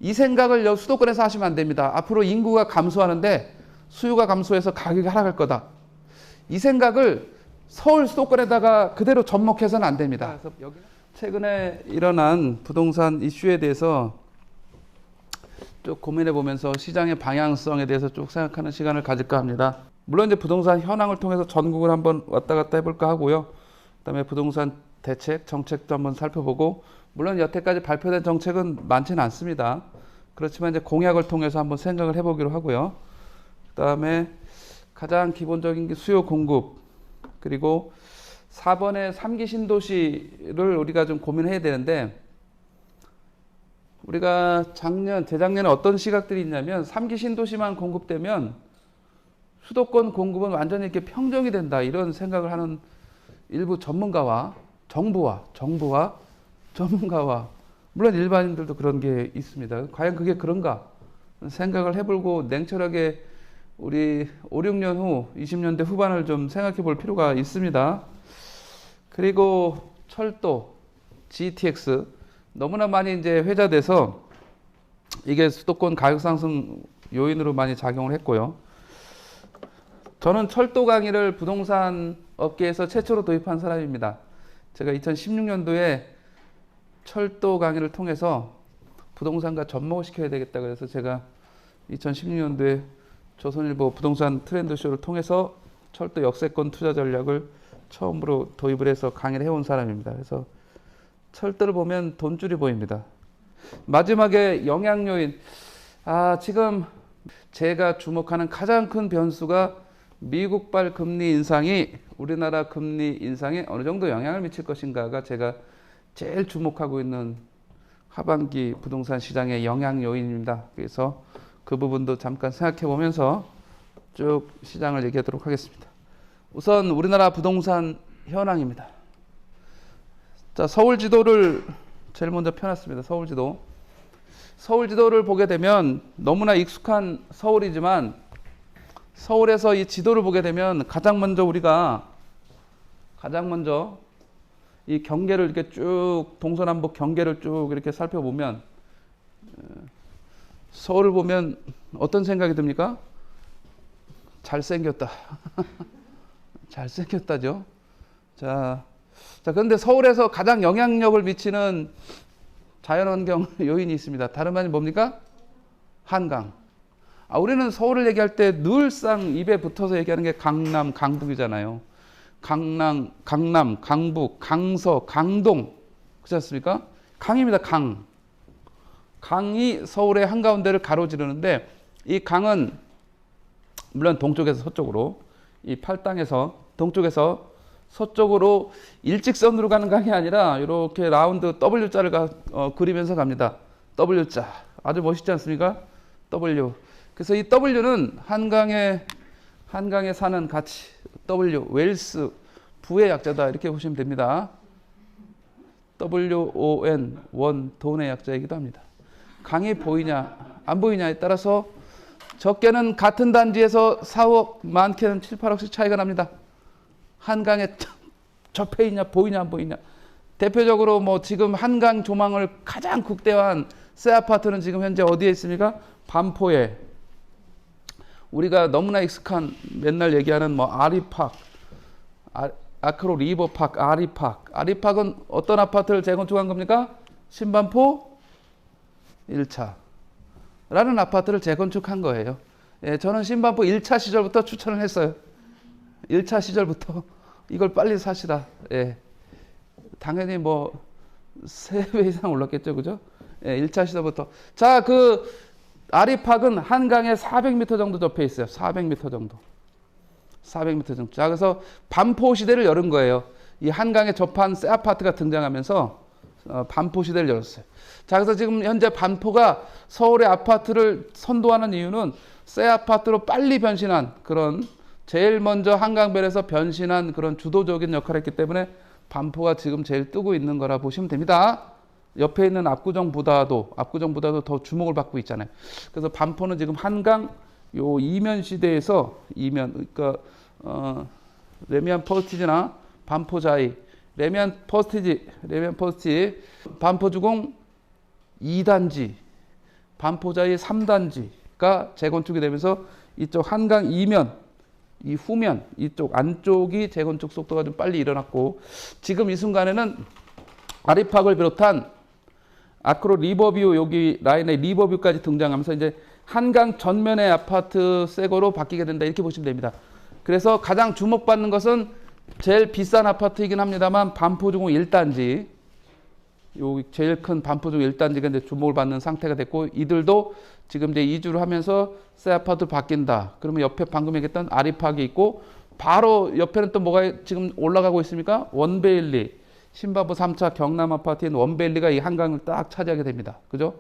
이 생각을 수도권에서 하시면 안 됩니다. 앞으로 인구가 감소하는데 수요가 감소해서 가격이 하락할 거다. 이 생각을 서울 수도권에다가 그대로 접목해서는 안 됩니다. 최근에 일어난 부동산 이슈에 대해서 쭉 고민해 보면서 시장의 방향성에 대해서 쭉 생각하는 시간을 가질까 합니다. 물론 이제 부동산 현황을 통해서 전국을 한번 왔다 갔다 해볼까 하고요. 그다음에 부동산 대책, 정책도 한번 살펴보고, 물론 여태까지 발표된 정책은 많지는 않습니다. 그렇지만 이제 공약을 통해서 한번 생각을 해보기로 하고요. 그다음에 가장 기본적인 게 수요 공급, 그리고 4번의 3기 신도시를 우리가 좀 고민해야 되는데, 우리가 재작년에 어떤 시각들이 있냐면 3기 신도시만 공급되면 수도권 공급은 완전히 이렇게 평정이 된다, 이런 생각을 하는 일부 전문가와 정부와 전문가와 물론 일반인들도 그런 게 있습니다. 과연 그게 그런가 생각을 해보고 냉철하게 우리 5, 6년 후 20년대 후반을 좀 생각해 볼 필요가 있습니다. 그리고 철도, GTX 너무나 많이 이제 회자돼서 이게 수도권 가격 상승 요인으로 많이 작용을 했고요. 저는 철도 강의를 부동산 업계에서 최초로 도입한 사람입니다. 제가 2016년도에 철도 강의를 통해서 부동산과 접목을 시켜야 되겠다 그래서 제가 2016년도에 조선일보 부동산 트렌드쇼를 통해서 철도 역세권 투자 전략을 처음으로 도입을 해서 강의를 해온 사람입니다. 그래서 철도를 보면 돈줄이 보입니다. 마지막에 영향 요인, 지금 제가 주목하는 가장 큰 변수가 미국발 금리 인상이 우리나라 금리 인상에 어느 정도 영향을 미칠 것인가가 제가 제일 주목하고 있는 하반기 부동산 시장의 영향 요인입니다. 그래서 그 부분도 잠깐 생각해 보면서 쭉 시장을 얘기하도록 하겠습니다. 우선 우리나라 부동산 현황입니다. 자, 서울 지도를 제일 먼저 펴놨습니다. 서울 지도를 보게 되면 너무나 익숙한 서울이지만 서울에서 이 지도를 보게 되면 가장 먼저 이 경계를 이렇게 쭉 동서남북 경계를 쭉 이렇게 살펴보면 서울을 보면 어떤 생각이 듭니까? 잘생겼다. 잘생겼다죠. 자, 그런데 서울에서 가장 영향력을 미치는 자연환경 요인이 있습니다. 다름 아닌 뭡니까? 한강. 우리는 서울을 얘기할 때 늘상 입에 붙어서 얘기하는 게 강남, 강북이잖아요. 강남, 강북, 강서, 강동. 그렇지 않습니까? 강입니다, 강. 강이 서울의 한가운데를 가로지르는데 이 강은 물론 동쪽에서 서쪽으로, 이 팔당에서 동쪽에서 서쪽으로 일직선으로 가는 강이 아니라 이렇게 라운드 W자를 그리면서 갑니다. W자. 아주 멋있지 않습니까? W. 그래서 이 W는 한강에 사는 가치, W, 웰스, 부의 약자다, 이렇게 보시면 됩니다. WON, 원, 돈의 약자이기도 합니다. 강이 보이냐 안 보이냐에 따라서 적게는 같은 단지에서 4억, 많게는 7, 8억씩 차이가 납니다. 한강에 접해 있냐 보이냐 안 보이냐. 대표적으로 지금 한강 조망을 가장 극대화한 새 아파트는 지금 현재 어디에 있습니까? 반포에. 우리가 너무나 익숙한 맨날 얘기하는 아리팍, 아크로 리버팍, 아리팍. 아리팍은 어떤 아파트를 재건축한 겁니까? 신반포 1차 라는 아파트를 재건축한 거예요. 예, 저는 신반포 1차 시절부터 추천을 했어요. 1차 시절부터 이걸 빨리 사시라. 예. 당연히 3배 이상 올랐겠죠, 그죠? 예, 1차 시절부터. 자, 그 아리팍은 한강에 400m 정도 접해 있어요. 400m 정도. 자, 그래서 반포 시대를 열은 거예요. 이 한강에 접한 새 아파트가 등장하면서 반포 시대를 열었어요. 자, 그래서 지금 현재 반포가 서울의 아파트를 선도하는 이유는 새 아파트로 빨리 변신한 그런, 제일 먼저 한강변에서 변신한 그런 주도적인 역할을 했기 때문에 반포가 지금 제일 뜨고 있는 거라 보시면 됩니다. 옆에 있는 압구정보다도 더 주목을 받고 있잖아요. 그래서 반포는 지금 한강 요 이면 시대에서 그러니까 레미안 퍼스티지나 반포자이, 레미안 퍼스티지, 반포주공 2단지, 반포자의 3단지가 재건축이 되면서 이쪽 한강 이면, 이 후면, 이쪽 안쪽이 재건축 속도가 좀 빨리 일어났고, 지금 이 순간에는 아리팍을 비롯한 아크로 리버뷰, 여기 라인에 리버뷰까지 등장하면서 이제 한강 전면의 아파트 새거로 바뀌게 된다, 이렇게 보시면 됩니다. 그래서 가장 주목받는 것은 제일 비싼 아파트이긴 합니다만 반포중 1단지, 요 제일 큰 반포중 1단지가 이제 주목을 받는 상태가 됐고, 이들도 지금 이제 이주를 하면서 새 아파트로 바뀐다. 그러면 옆에 방금 얘기했던 아리팍이 있고, 바로 옆에는 또 뭐가 지금 올라가고 있습니까? 원베일리, 신반포 3차 경남 아파트인 원베일리가 이 한강을 딱 차지하게 됩니다. 그죠?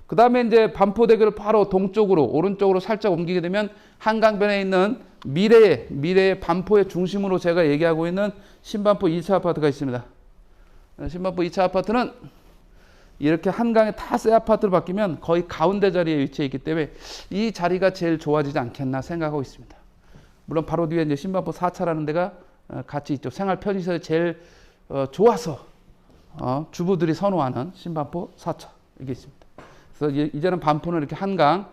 그 다음에 이제 반포대교를 바로 동쪽으로, 오른쪽으로 살짝 옮기게 되면 한강변에 있는 미래의 반포의 중심으로 제가 얘기하고 있는 신반포 2차 아파트가 있습니다. 신반포 2차 아파트는 이렇게 한강에 다 새 아파트로 바뀌면 거의 가운데 자리에 위치해 있기 때문에 이 자리가 제일 좋아지지 않겠나 생각하고 있습니다. 물론 바로 뒤에 이제 신반포 4차라는 데가 같이 있죠. 생활 편의시설이 제일 좋아서 주부들이 선호하는 신반포 4차 이게 있습니다. 그래서 이제는 반포는 이렇게 한강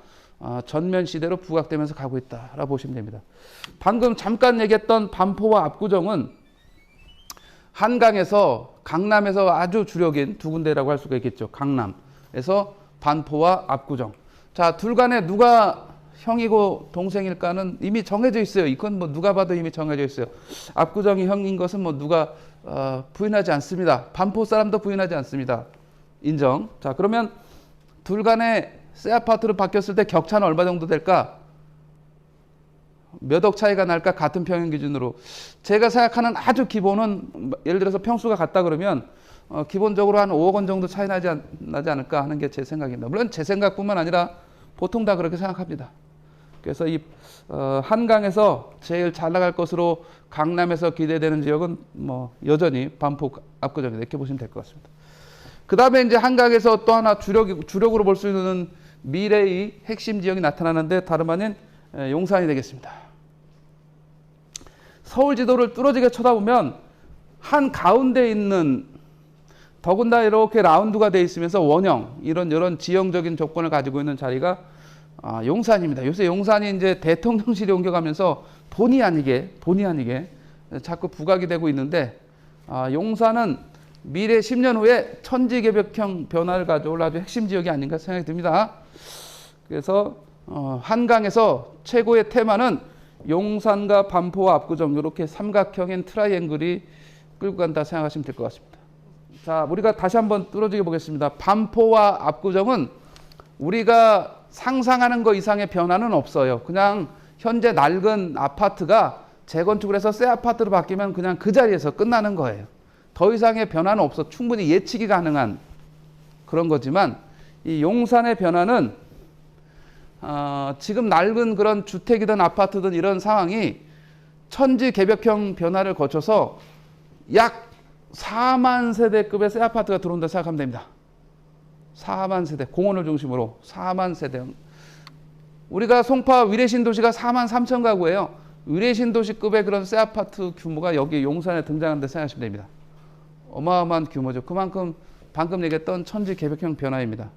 전면 시대로 부각되면서 가고 있다라고 보시면 됩니다. 방금 잠깐 얘기했던 반포와 압구정은 한강에서 강남에서 아주 주력인 두 군데라고 할 수가 있겠죠. 강남에서 반포와 압구정. 자, 둘 간에 누가 형이고 동생일까는 이미 정해져 있어요. 이건 뭐 누가 봐도 이미 정해져 있어요. 압구정이 형인 것은 뭐 누가 부인하지 않습니다. 반포 사람도 부인하지 않습니다. 인정. 자, 그러면 둘 간에 새 아파트로 바뀌었을 때 격차는 얼마 정도 될까? 몇 억 차이가 날까? 같은 평형 기준으로. 제가 생각하는 아주 기본은, 예를 들어서 평수가 같다 그러면 기본적으로 한 5억 원 정도 차이 나지 않을까 하는 게 제 생각입니다. 물론 제 생각뿐만 아니라 보통 다 그렇게 생각합니다. 그래서 이 한강에서 제일 잘 나갈 것으로 강남에서 기대되는 지역은 뭐 여전히 반포 압구정이다, 이렇게 보시면 될 것 같습니다. 그 다음에 이제 한강에서 또 하나 주력으로 볼 수 있는 미래의 핵심 지역이 나타나는데 다름 아닌 용산이 되겠습니다. 서울 지도를 뚫어지게 쳐다보면 한 가운데 있는, 더군다나 이렇게 라운드가 되어 있으면서 원형, 이런 지형적인 조건을 가지고 있는 자리가 용산입니다. 요새 용산이 이제 대통령실에 옮겨가면서 본의 아니게 자꾸 부각이 되고 있는데, 용산은 미래 10년 후에 천지개벽형 변화를 가져올 아주 핵심 지역이 아닌가 생각이 듭니다. 그래서 한강에서 최고의 테마는 용산과 반포와 압구정, 이렇게 삼각형인 트라이앵글이 끌고 간다 생각하시면 될 것 같습니다. 자, 우리가 다시 한번 뚫어지게 보겠습니다. 반포와 압구정은 우리가 상상하는 것 이상의 변화는 없어요. 그냥 현재 낡은 아파트가 재건축을 해서 새 아파트로 바뀌면 그냥 그 자리에서 끝나는 거예요. 더 이상의 변화는 없어. 충분히 예측이 가능한 그런 거지만, 이 용산의 변화는 지금 낡은 그런 주택이든 아파트든 이런 상황이 천지개벽형 변화를 거쳐서 약 4만 세대급의 새 아파트가 들어온다 생각하면 됩니다. 4만 세대, 공원을 중심으로 4만 세대. 우리가 송파 위례신도시가 4만 3천 가구예요. 위례신도시급의 그런 새 아파트 규모가 여기 용산에 등장한다 생각하시면 됩니다. 어마어마한 규모죠. 그만큼 방금 얘기했던 천지개벽형 변화입니다.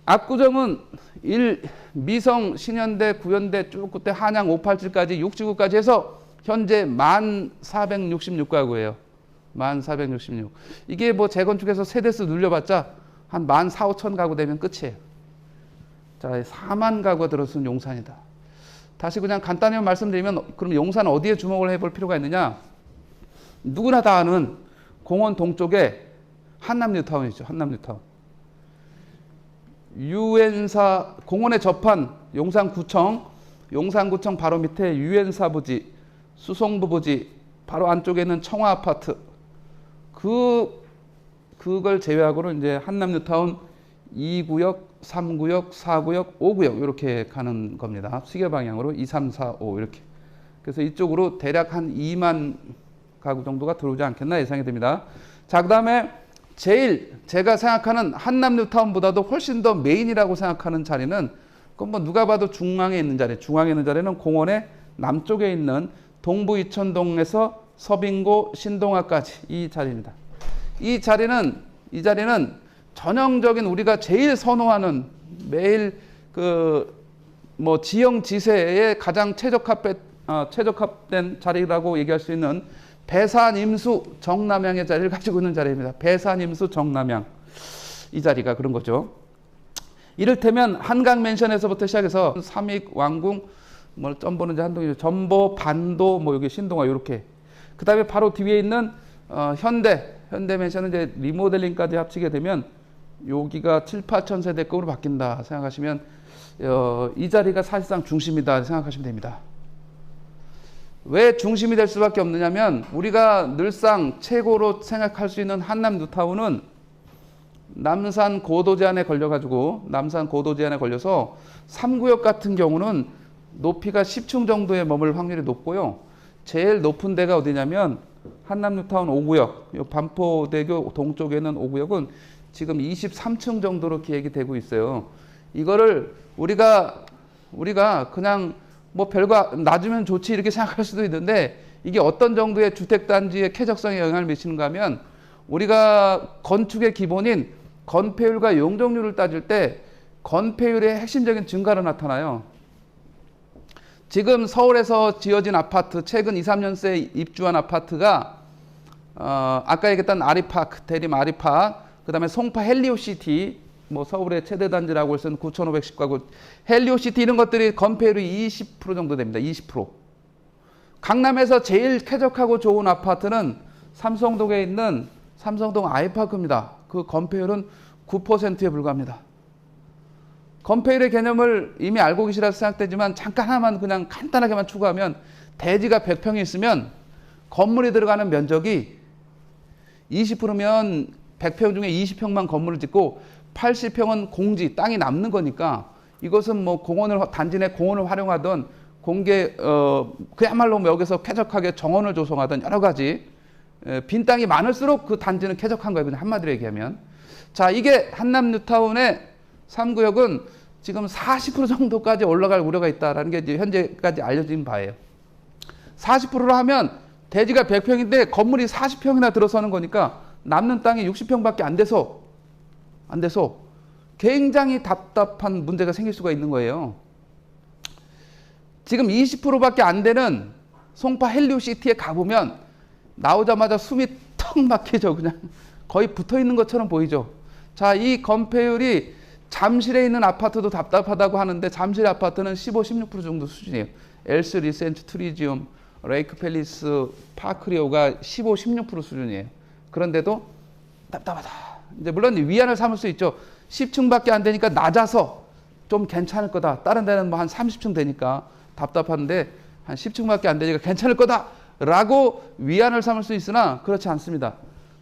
압구정은 미성, 신현대, 구현대 쭉 그때 한양 587까지 6지구까지 해서 현재 1466가구예요. 1466. 이게 뭐 재건축해서 세대수 늘려봤자 한 14,000, 5천 가구 되면 끝이에요. 자, 4만 가구가 들어선 용산이다. 다시 그냥 간단히 말씀드리면, 그럼 용산 어디에 주목을 해볼 필요가 있느냐? 누구나 다 아는 공원 동쪽에 한남뉴타운이죠. 한남뉴타운. 유엔사 공원에 접한 용산구청 바로 밑에 유엔사 부지, 수송부 부지, 바로 안쪽에 있는 청화 아파트, 그걸 제외하고는 이제 한남뉴타운 2구역, 3구역, 4구역, 5구역 이렇게 가는 겁니다. 시계 방향으로 2, 3, 4, 5 이렇게. 그래서 이쪽으로 대략 한 2만 가구 정도가 들어오지 않겠나 예상이 됩니다. 자, 그 다음에 제가 생각하는 한남뉴타운보다도 훨씬 더 메인이라고 생각하는 자리는, 그건 뭐 누가 봐도 중앙에 있는 자리는 공원의 남쪽에 있는 동부 이천동에서 서빙고 신동아까지 이 자리입니다. 이 자리는 전형적인 우리가 제일 선호하는 매일 지형 지세에 가장 최적화된 자리라고 얘기할 수 있는 배산 임수 정남향의 자리를 가지고 있는 자리입니다. 배산 임수 정남향, 이 자리가 그런 거죠. 이를테면 한강 맨션에서부터 시작해서 삼익, 왕궁, 점보는 한동이죠. 점보, 반도, 여기 신동아 이렇게. 그 다음에 바로 뒤에 있는 현대 맨션은 이제 리모델링까지 합치게 되면 여기가 7, 8천 세대급으로 바뀐다 생각하시면 이 자리가 사실상 중심이다 생각하시면 됩니다. 왜 중심이 될 수밖에 없느냐면 우리가 늘상 최고로 생각할 수 있는 한남 뉴타운은 남산 고도 제한에 걸려서 3구역 같은 경우는 높이가 10층 정도에 머물 확률이 높고요. 제일 높은 데가 어디냐면 한남 뉴타운 5구역, 반포대교 동쪽에 있는 5구역은 지금 23층 정도로 기획이 되고 있어요. 이거를 우리가 그냥 별거 낮으면 좋지 이렇게 생각할 수도 있는데 이게 어떤 정도의 주택단지의 쾌적성에 영향을 미치는가 하면 우리가 건축의 기본인 건폐율과 용적률을 따질 때 건폐율의 핵심적인 증가로 나타나요. 지금 서울에서 지어진 아파트, 최근 2, 3년 새 입주한 아파트가 아까 얘기했던 아리파크, 대림 아리파크, 그 다음에 송파 헬리오시티, 서울의 최대 단지라고 해서 9,510가구, 헬리오시티 이런 것들이 건폐율이 20% 정도 됩니다. 20%. 강남에서 제일 쾌적하고 좋은 아파트는 삼성동에 있는 삼성동 아이파크입니다. 그 건폐율은 9%에 불과합니다. 건폐율의 개념을 이미 알고 계시라서 생각되지만 잠깐 하나만 그냥 간단하게만 추가하면 대지가 100평이 있으면 건물이 들어가는 면적이 20%면 100평 중에 20평만 건물을 짓고 80평은 공지, 땅이 남는 거니까 이것은 단지 내 공원을 활용하던 그야말로 여기서 쾌적하게 정원을 조성하던 여러 가지 빈 땅이 많을수록 그 단지는 쾌적한 거예요. 그냥 한마디로 얘기하면. 자, 이게 한남 뉴타운의 3구역은 지금 40% 정도까지 올라갈 우려가 있다는 게 이제 현재까지 알려진 바예요. 40%로 하면 대지가 100평인데 건물이 40평이나 들어서는 거니까 남는 땅이 60평밖에 안 돼서 굉장히 답답한 문제가 생길 수가 있는 거예요. 지금 20%밖에 안 되는 송파 헬리오시티에 가보면 나오자마자 숨이 턱 막히죠. 그냥 거의 붙어 있는 것처럼 보이죠. 자, 이 건폐율이 잠실에 있는 아파트도 답답하다고 하는데 잠실 아파트는 15, 16% 정도 수준이에요. 엘스 리센트 트리지움, 레이크 팰리스, 파크리오가 15, 16% 수준이에요. 그런데도 답답하다. 이제 물론 위안을 삼을 수 있죠. 10층밖에 안 되니까 낮아서 좀 괜찮을 거다. 다른 데는 한 30층 되니까 답답한데 한 10층밖에 안 되니까 괜찮을 거다라고 위안을 삼을 수 있으나 그렇지 않습니다.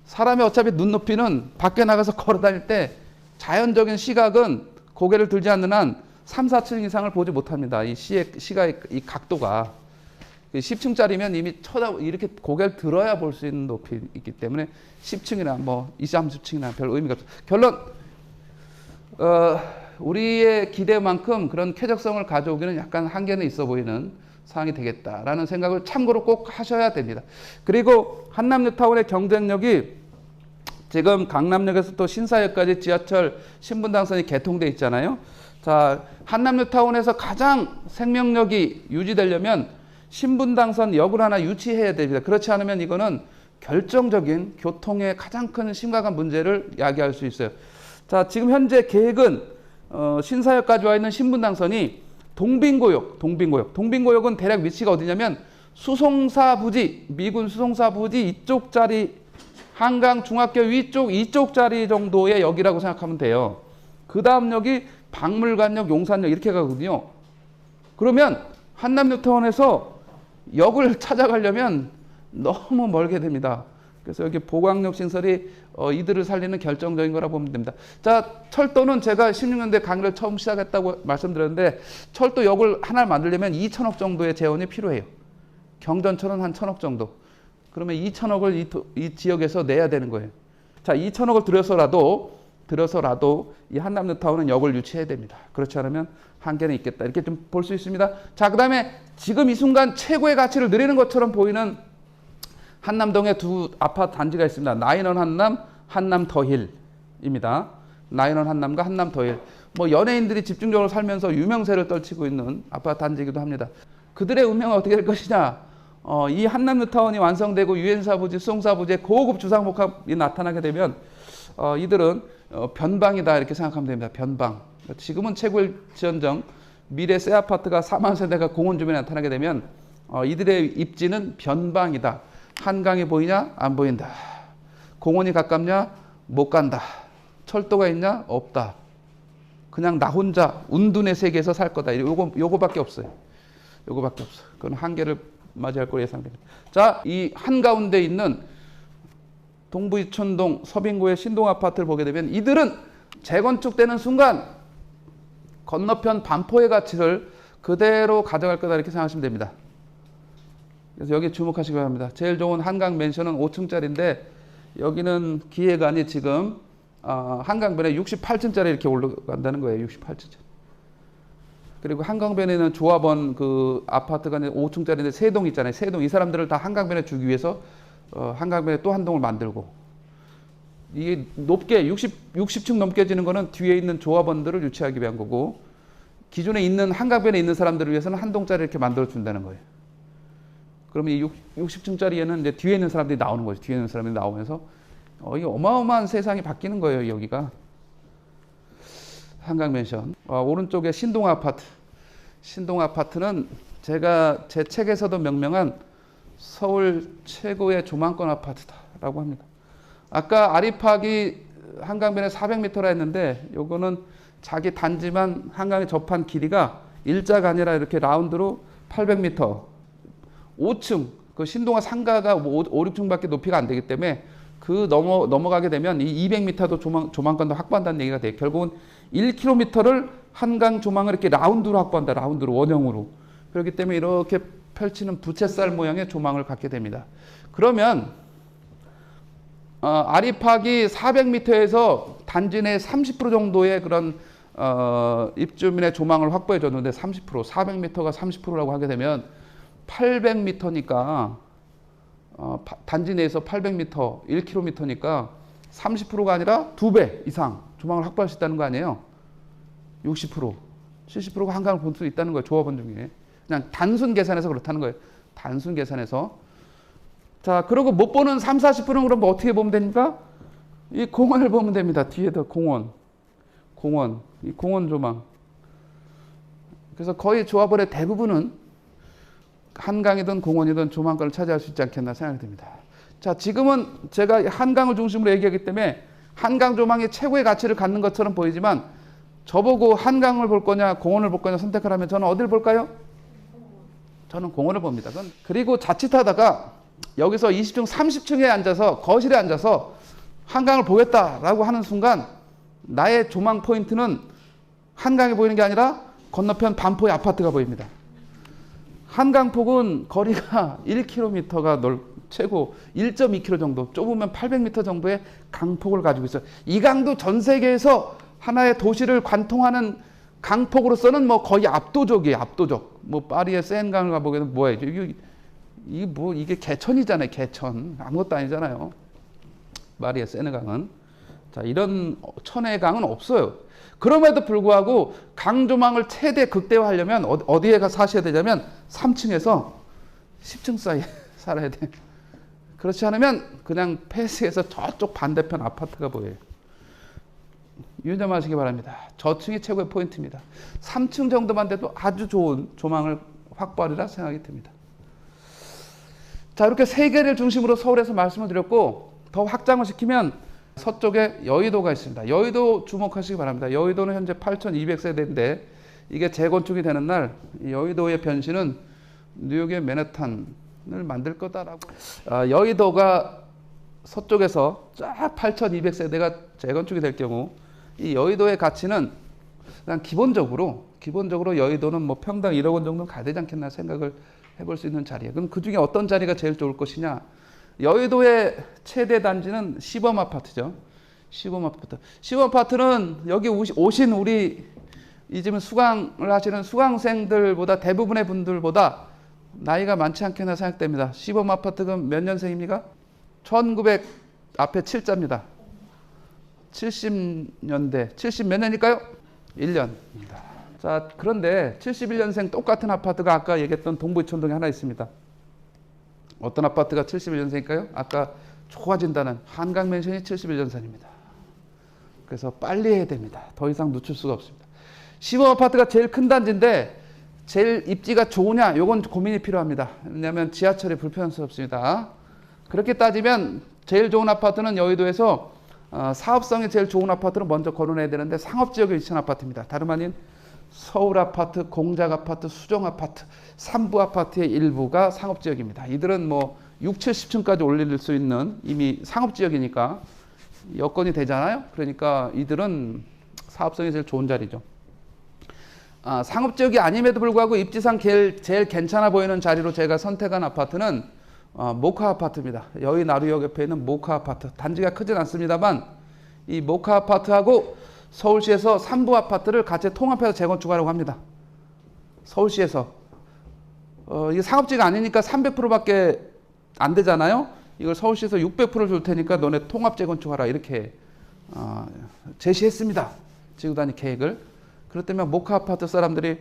사람이 어차피 눈높이는 밖에 나가서 걸어 다닐 때 자연적인 시각은 고개를 들지 않는 한 3, 4층 이상을 보지 못합니다. 이 시각의 이 각도가 10층짜리면 이미 이렇게 고개를 들어야 볼 수 있는 높이이기 때문에 10층이나 20, 30층이나 별 의미가 없어요. 결론, 우리의 기대만큼 그런 쾌적성을 가져오기는 약간 한계는 있어 보이는 상황이 되겠다라는 생각을 참고로 꼭 하셔야 됩니다. 그리고 한남 뉴타운의 경쟁력이 지금 강남역에서 또 신사역까지 지하철 신분당선이 개통돼 있잖아요. 자, 한남 뉴타운에서 가장 생명력이 유지되려면 신분당선 역을 하나 유치해야 됩니다. 그렇지 않으면 이거는 결정적인 교통의 가장 큰 심각한 문제를 야기할 수 있어요. 자, 지금 현재 계획은 신사역까지 와 있는 신분당선이 동빙고역은 대략 위치가 어디냐면 수송사 부지, 미군 수송사 부지 이쪽 자리, 한강 중학교 위쪽 이쪽 자리 정도의 역이라고 생각하면 돼요. 그 다음 역이 박물관역, 용산역 이렇게 가거든요. 그러면 한남 뉴타운에서 역을 찾아가려면 너무 멀게 됩니다. 그래서 여기 보강역 신설이 이들을 살리는 결정적인 거라 보면 됩니다. 자, 철도는 제가 16년대 강의를 처음 시작했다고 말씀드렸는데 철도역을 하나 만들려면 2천억 정도의 재원이 필요해요. 경전철은 한 1,000억 정도. 그러면 2천억을 이 지역에서 내야 되는 거예요. 자, 2천억을 들여서라도 이 한남 뉴타운은 역을 유치해야 됩니다. 그렇지 않으면 한계는 있겠다. 이렇게 좀 볼 수 있습니다. 자, 그 다음에 지금 이 순간 최고의 가치를 누리는 것처럼 보이는 한남동에 두 아파트 단지가 있습니다. 나인원 한남, 한남 더힐입니다. 나인원 한남과 한남 더일. 뭐 연예인들이 집중적으로 살면서 유명세를 떨치고 있는 아파트 단지이기도 합니다. 그들의 운명은 어떻게 될 것이냐? 이 한남 뉴타운이 완성되고 유엔사 부지, 수송사 부지의 고급 주상복합이 나타나게 되면 이들은 변방이다 이렇게 생각하면 됩니다. 변방. 지금은 최고일지언정 미래 새 아파트가 4만 세대가 공원 주변에 나타나게 되면 이들의 입지는 변방이다. 한강이 보이냐? 안 보인다. 공원이 가깝냐? 못 간다. 철도가 있냐? 없다. 그냥 나 혼자 운둔의 세계에서 살 거다. 요거밖에 없어요. 요거밖에 없어. 그건 한계를 맞이할 거로 예상됩니다. 자, 이 한가운데 있는 동부 이촌동 서빙구의 신동 아파트를 보게 되면 이들은 재건축되는 순간 건너편 반포의 가치를 그대로 가져갈 거다 이렇게 생각하시면 됩니다. 그래서 여기 주목하시기 바랍니다. 제일 좋은 한강 맨션은 5층짜리인데 여기는 기획안이 지금 한강변에 68층짜리 이렇게 올라간다는 거예요. 68층짜리. 그리고 한강변에 있는 조합원 그 아파트가 5층짜리인데 세 동 있잖아요. 세 동. 이 사람들을 다 한강변에 주기 위해서 한강변에 또 한 동을 만들고 이게 높게 60층 넘게 지는 거는 뒤에 있는 조합원들을 유치하기 위한 거고 기존에 있는 한강변에 있는 사람들을 위해서는 한 동짜리 이렇게 만들어 준다는 거예요. 그러면 이 60층짜리에는 이제 뒤에 있는 사람들이 나오는 거죠. 뒤에 있는 사람들이 나오면서 이 어마어마한 세상이 바뀌는 거예요. 여기가 한강맨션. 오른쪽에 신동 아파트. 신동 아파트는 제가 제 책에서도 명명한 서울 최고의 조망권 아파트다라고 합니다. 아까 아리팍이 한강변에 400m라 했는데 요거는 자기 단지만 한강에 접한 길이가 일자가 아니라 이렇게 라운드로 800m. 5층 그 신동아 상가가 5, 6층밖에 높이가 안 되기 때문에 그 넘어가게 되면 이 200m도 조망권도 확보한다는 얘기가 돼요. 결국은 1km를 한강 조망을 이렇게 라운드로 확보한다. 라운드로 원형으로. 그렇기 때문에 이렇게 펼치는 부채살 모양의 조망을 갖게 됩니다. 그러면 아리팍이 400m에서 단지 내 30% 정도의 그런 입주민의 조망을 확보해 줬는데 30%, 400m가 30%라고 하게 되면 800m니까 단지 내에서 800m, 1km니까 30%가 아니라 2배 이상 조망을 확보할 수 있다는 거 아니에요? 60%, 70%가 한강을 볼 수 있다는 거예요. 조합원 중에. 그냥 단순 계산해서 그렇다는 거예요. 단순 계산해서. 자, 그리고 못 보는 3, 40%는 그럼 어떻게 보면 됩니까? 이 공원을 보면 됩니다. 뒤에도 공원. 이 공원 조망. 그래서 거의 조합원의 대부분은 한강이든 공원이든 조망권을 차지할 수 있지 않겠나 생각이 듭니다. 자, 지금은 제가 한강을 중심으로 얘기하기 때문에 한강 조망이 최고의 가치를 갖는 것처럼 보이지만 저보고 한강을 볼 거냐 공원을 볼 거냐 선택을 하면 저는 어디를 볼까요? 저는 공원을 봅니다. 그리고 자칫하다가 여기서 20층, 30층에 앉아서 거실에 앉아서 한강을 보겠다라고 하는 순간 나의 조망 포인트는 한강이 보이는 게 아니라 건너편 반포의 아파트가 보입니다. 한강폭은 거리가 1km가 최고 1.2km 정도, 좁으면 800m 정도의 강폭을 가지고 있어요. 이 강도 전 세계에서 하나의 도시를 관통하는 강폭으로서는 뭐 거의 압도적이에요. 압도적. 뭐 파리의 세인강을 가보게 되면 뭐예요? 이게 개천이잖아요. 개천. 아무것도 아니잖아요. 파리의 세인강은. 자, 이런 천혜의 강은 없어요. 그럼에도 불구하고 강조망을 최대 극대화하려면 어디에 가 사셔야 되냐면 3층에서 10층 사이에 살아야 돼. 그렇지 않으면 그냥 패스해서 저쪽 반대편 아파트가 보여요. 유념하시기 바랍니다. 저층이 최고의 포인트입니다. 3층 정도만 돼도 아주 좋은 조망을 확보하리라 생각이 듭니다. 자, 이렇게 세 개를 중심으로 서울에서 말씀을 드렸고 더 확장을 시키면 서쪽에 여의도가 있습니다. 여의도 주목하시기 바랍니다. 여의도는 현재 8,200세대인데 이게 재건축이 되는 날 여의도의 변신은 뉴욕의 맨해튼을 만들 거다라고. 여의도가 서쪽에서 쫙 8,200세대가 재건축이 될 경우 이 여의도의 가치는 그냥 기본적으로 여의도는 뭐 평당 1억 원 정도는 가야 되지 않겠나 생각을 해볼 수 있는 자리예요. 그럼 그 중에 어떤 자리가 제일 좋을 것이냐? 여의도의 최대 단지는 시범 아파트죠. 시범 아파트. 시범 아파트는 여기 오신 우리 이 집은 수강을 하시는 수강생들보다 대부분의 분들보다 나이가 많지 않겠나 생각됩니다. 시범 아파트가 몇 년생입니까? 1900 앞에 7자입니다. 70년대, 70 몇 년일까요? 1년입니다. 자, 그런데 71년생 똑같은 아파트가 아까 얘기했던 동부이촌동에 하나 있습니다. 어떤 아파트가 71년생일까요? 아까 좋아진다는 한강맨션이 71년생입니다. 그래서 빨리 해야 됩니다. 더 이상 늦출 수가 없습니다. 시범 아파트가 제일 큰 단지인데 제일 입지가 좋으냐? 요건 고민이 필요합니다. 왜냐하면 지하철이 불편스럽습니다. 그렇게 따지면 제일 좋은 아파트는 여의도에서 사업성이 제일 좋은 아파트를 먼저 거론해야 되는데 상업지역에 위치한 아파트입니다. 다름 아닌 서울 아파트, 공작 아파트, 수정 아파트, 삼부 아파트의 일부가 상업지역입니다. 이들은 뭐 6, 70층까지 올릴 수 있는 이미 상업지역이니까 여건이 되잖아요. 그러니까 이들은 사업성이 제일 좋은 자리죠. 상업지역이 아님에도 불구하고 입지상 제일 괜찮아 보이는 자리로 제가 선택한 아파트는 모카 아파트입니다. 여의 나루역 옆에 있는 모카 아파트. 단지가 크진 않습니다만 이 모카 아파트하고 서울시에서 3부 아파트를 같이 통합해서 재건축하려고 합니다. 서울시에서. 이게 상업지가 아니니까 300%밖에 안 되잖아요. 이걸 서울시에서 600%를 줄 테니까 너네 통합 재건축하라 이렇게 제시했습니다. 지구단위 계획을. 그렇다면 모카 아파트 사람들이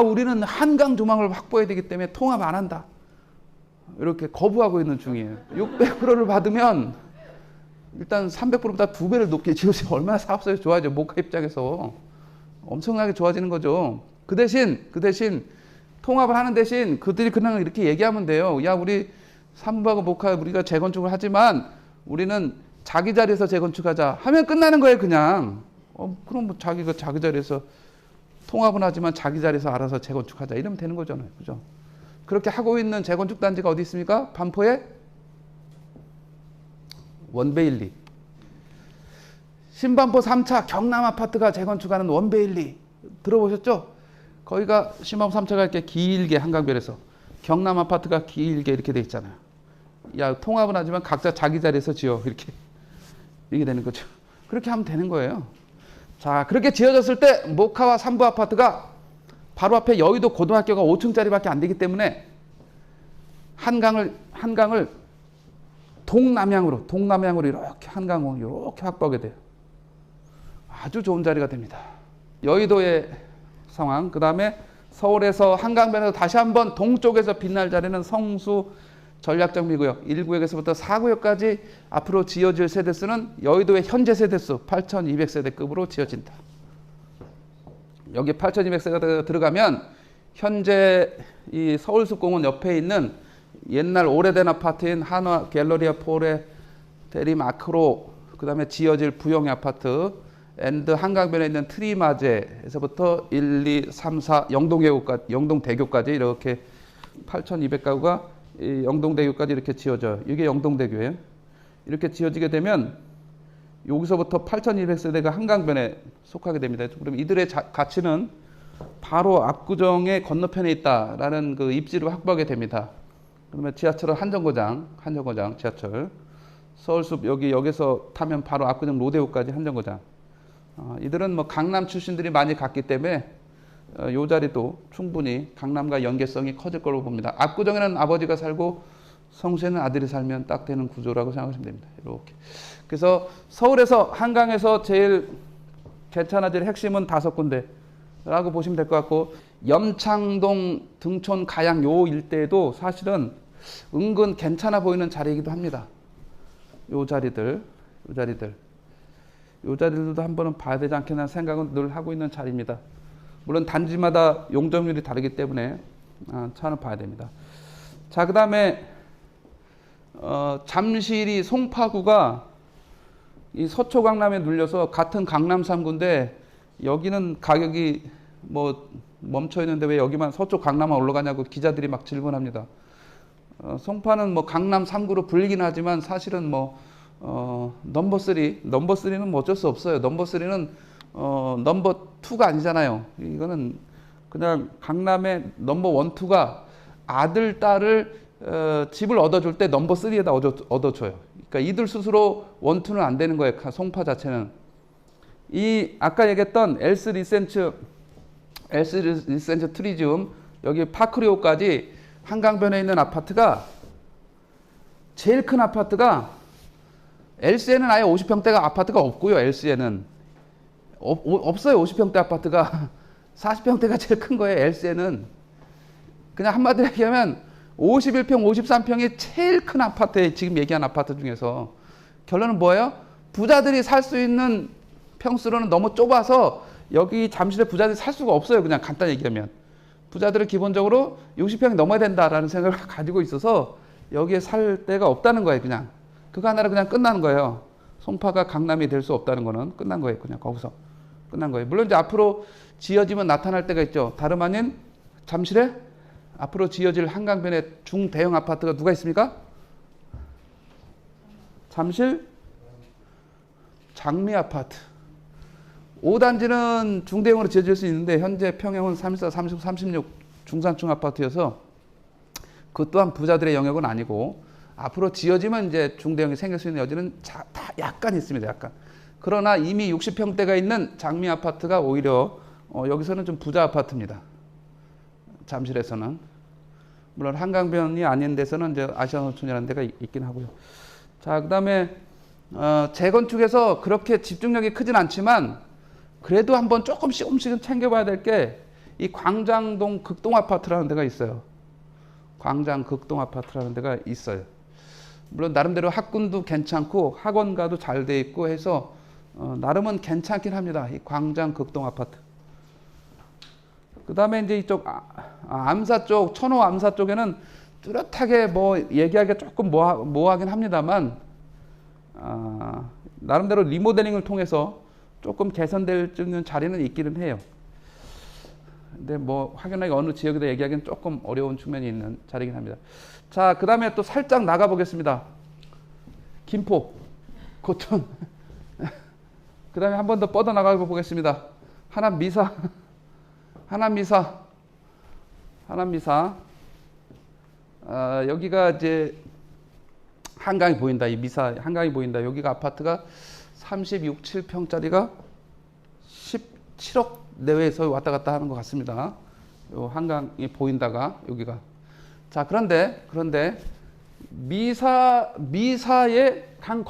우리는 한강 조망을 확보해야 되기 때문에 통합 안 한다. 이렇게 거부하고 있는 중이에요. 600%를 받으면 일단 300%보다 2배를 높게 지으세요. 얼마나 사업성이 좋아져. 모카 입장에서 엄청나게 좋아지는 거죠. 그 대신 통합을 하는 대신 그들이 그냥 이렇게 얘기하면 돼요. 야, 우리 3부하고 모카 우리가 재건축을 하지만 우리는 자기 자리에서 재건축하자 하면 끝나는 거예요. 그냥 그럼 뭐 자기 자리에서 통합은 하지만 자기 자리에서 알아서 재건축하자 이러면 되는 거잖아요. 그죠? 그렇게 하고 있는 재건축 단지가 어디 있습니까? 반포에 원베일리. 신반포 3차 경남 아파트가 재건축하는 원베일리 들어보셨죠? 거기가 신반포 3차가 이렇게 길게 한강변에서 경남 아파트가 길게 이렇게 돼 있잖아요. 야, 통합은 하지만 각자 자기 자리에서 지어 이렇게 되는 거죠. 그렇게 하면 되는 거예요. 자, 그렇게 지어졌을 때 모카와 3부 아파트가 바로 앞에 여의도 고등학교가 5층짜리밖에 안 되기 때문에 한강을 동남향으로 이렇게 한강을 이렇게 확보하게 돼요. 아주 좋은 자리가 됩니다. 여의도의 상황, 그 다음에 서울에서 한강변에서 다시 한번 동쪽에서 빛날 자리는 성수 전략정비구역 1구역에서부터 4구역까지 앞으로 지어질 세대수는 여의도의 현재 세대수 8,200세대급으로 지어진다. 여기 8,200세대가 들어가면 현재 이 서울숲공원 옆에 있는 옛날 오래된 아파트인 한화 갤러리아 폴의 대리마크로, 그 다음에 지어질 부영의 아파트 앤드 한강변에 있는 트리마제에서부터 1, 2, 3, 4 영동대교까지 이렇게 8,200가구가 영동대교까지 이렇게 지어져요. 이게 영동대교예요. 이렇게 지어지게 되면 여기서부터 8,200세대가 한강변에 속하게 됩니다. 그럼 이들의 가치는 바로 압구정의 건너편에 있다라는 그 입지를 확보하게 됩니다. 그러면 지하철은 한정거장 지하철, 서울숲 여기서 타면 바로 압구정 로데오까지 한정거장. 이들은 뭐 강남 출신들이 많이 갔기 때문에 이 자리도 충분히 강남과 연계성이 커질 걸로 봅니다. 압구정에는 아버지가 살고 성수에는 아들이 살면 딱 되는 구조라고 생각하시면 됩니다. 이렇게. 그래서 서울에서 한강에서 제일 괜찮아질 핵심은 5군데라고 보시면 될 것 같고, 염창동, 등촌, 가양 요 일대도 사실은 은근 괜찮아 보이는 자리이기도 합니다. 요 자리들도 한 번은 봐야 되지 않겠나 생각은 늘 하고 있는 자리입니다. 물론 단지마다 용적률이 다르기 때문에 차는 봐야 됩니다. 자, 그 다음에 잠실이 송파구가 이 서초 강남에 눌려서 같은 강남 3구인데 여기는 가격이 뭐 멈춰 있는데 왜 여기만 서초 강남만 올라가냐고 기자들이 막 질문합니다. 송파는 뭐 강남 3구로 불리긴 하지만 사실은 뭐 넘버3는 뭐 어쩔 수 없어요. 넘버3는 넘버 2가 아니잖아요. 이거는 그냥 강남의 넘버 1, 2가 아들, 딸을 집을 얻어줄 때 넘버 3에다 얻어줘요. 그러니까 이들 스스로 1, 2는 안 되는 거예요. 송파 자체는. 이 아까 얘기했던 엘스 리센츠 트리지움 여기 파크리오까지 한강변에 있는 아파트가 제일 큰 아파트가 LC에는 아예 50평대가 아파트가 없고요. LC에는 없어요. 50평대 아파트가 40평대가 제일 큰 거예요. LC에는 그냥 한마디로 얘기하면 51평, 53평이 제일 큰 아파트예요. 지금 얘기한 아파트 중에서. 결론은 뭐예요? 부자들이 살 수 있는 평수로는 너무 좁아서 여기 잠실에 부자들이 살 수가 없어요. 그냥 간단히 얘기하면. 부자들은 기본적으로 60평이 넘어야 된다라는 생각을 가지고 있어서 여기에 살 데가 없다는 거예요. 그냥. 그거 하나로 그냥 끝나는 거예요. 송파가 강남이 될 수 없다는 거는 끝난 거예요. 그냥 거기서. 끝난 거예요. 물론 이제 앞으로 지어지면 나타날 때가 있죠. 다름 아닌 잠실에 앞으로 지어질 한강변에 중대형 아파트가 누가 있습니까? 잠실 장미 아파트. 5단지는 중대형으로 지어질 수 있는데 현재 평형은 34, 30, 36 중산층 아파트여서 그 또한 부자들의 영역은 아니고 앞으로 지어지면 이제 중대형이 생길 수 있는 여지는 다 약간 있습니다. 약간. 그러나 이미 60평대가 있는 장미 아파트가 오히려 여기서는 좀 부자 아파트입니다. 잠실에서는. 물론 한강변이 아닌 데서는 이제 아시아노촌이라는 데가 있긴 하고요. 자, 그 다음에 재건축에서 그렇게 집중력이 크진 않지만 그래도 한번 조금씩은 챙겨봐야 될 게 이 광장동 극동 아파트라는 데가 있어요. 광장 극동 아파트라는 데가 있어요. 물론 나름대로 학군도 괜찮고 학원가도 잘 돼 있고 해서 나름은 괜찮긴 합니다. 이 광장 극동 아파트. 그 다음에 이제 이쪽 암사 쪽, 천호 암사 쪽에는 뚜렷하게 뭐 얘기하기가 조금 모호하긴 합니다만 나름대로 리모델링을 통해서 조금 개선될 수 있는 자리는 있기는 해요. 근데 뭐 확연하게 어느 지역에다 얘기하기는 조금 어려운 측면이 있는 자리긴 합니다. 자, 그 다음에 또 살짝 나가 보겠습니다. 김포, 고촌. 그 다음에 한 번 더 뻗어 나가 보겠습니다. 하남미사. 여기가 이제 한강이 보인다. 이 미사 한강이 보인다. 여기가 아파트가 36, 7평짜리가 17억 내외에서 왔다 갔다 하는 것 같습니다. 요 한강이 보인다가 여기가. 자, 그런데 미사의 강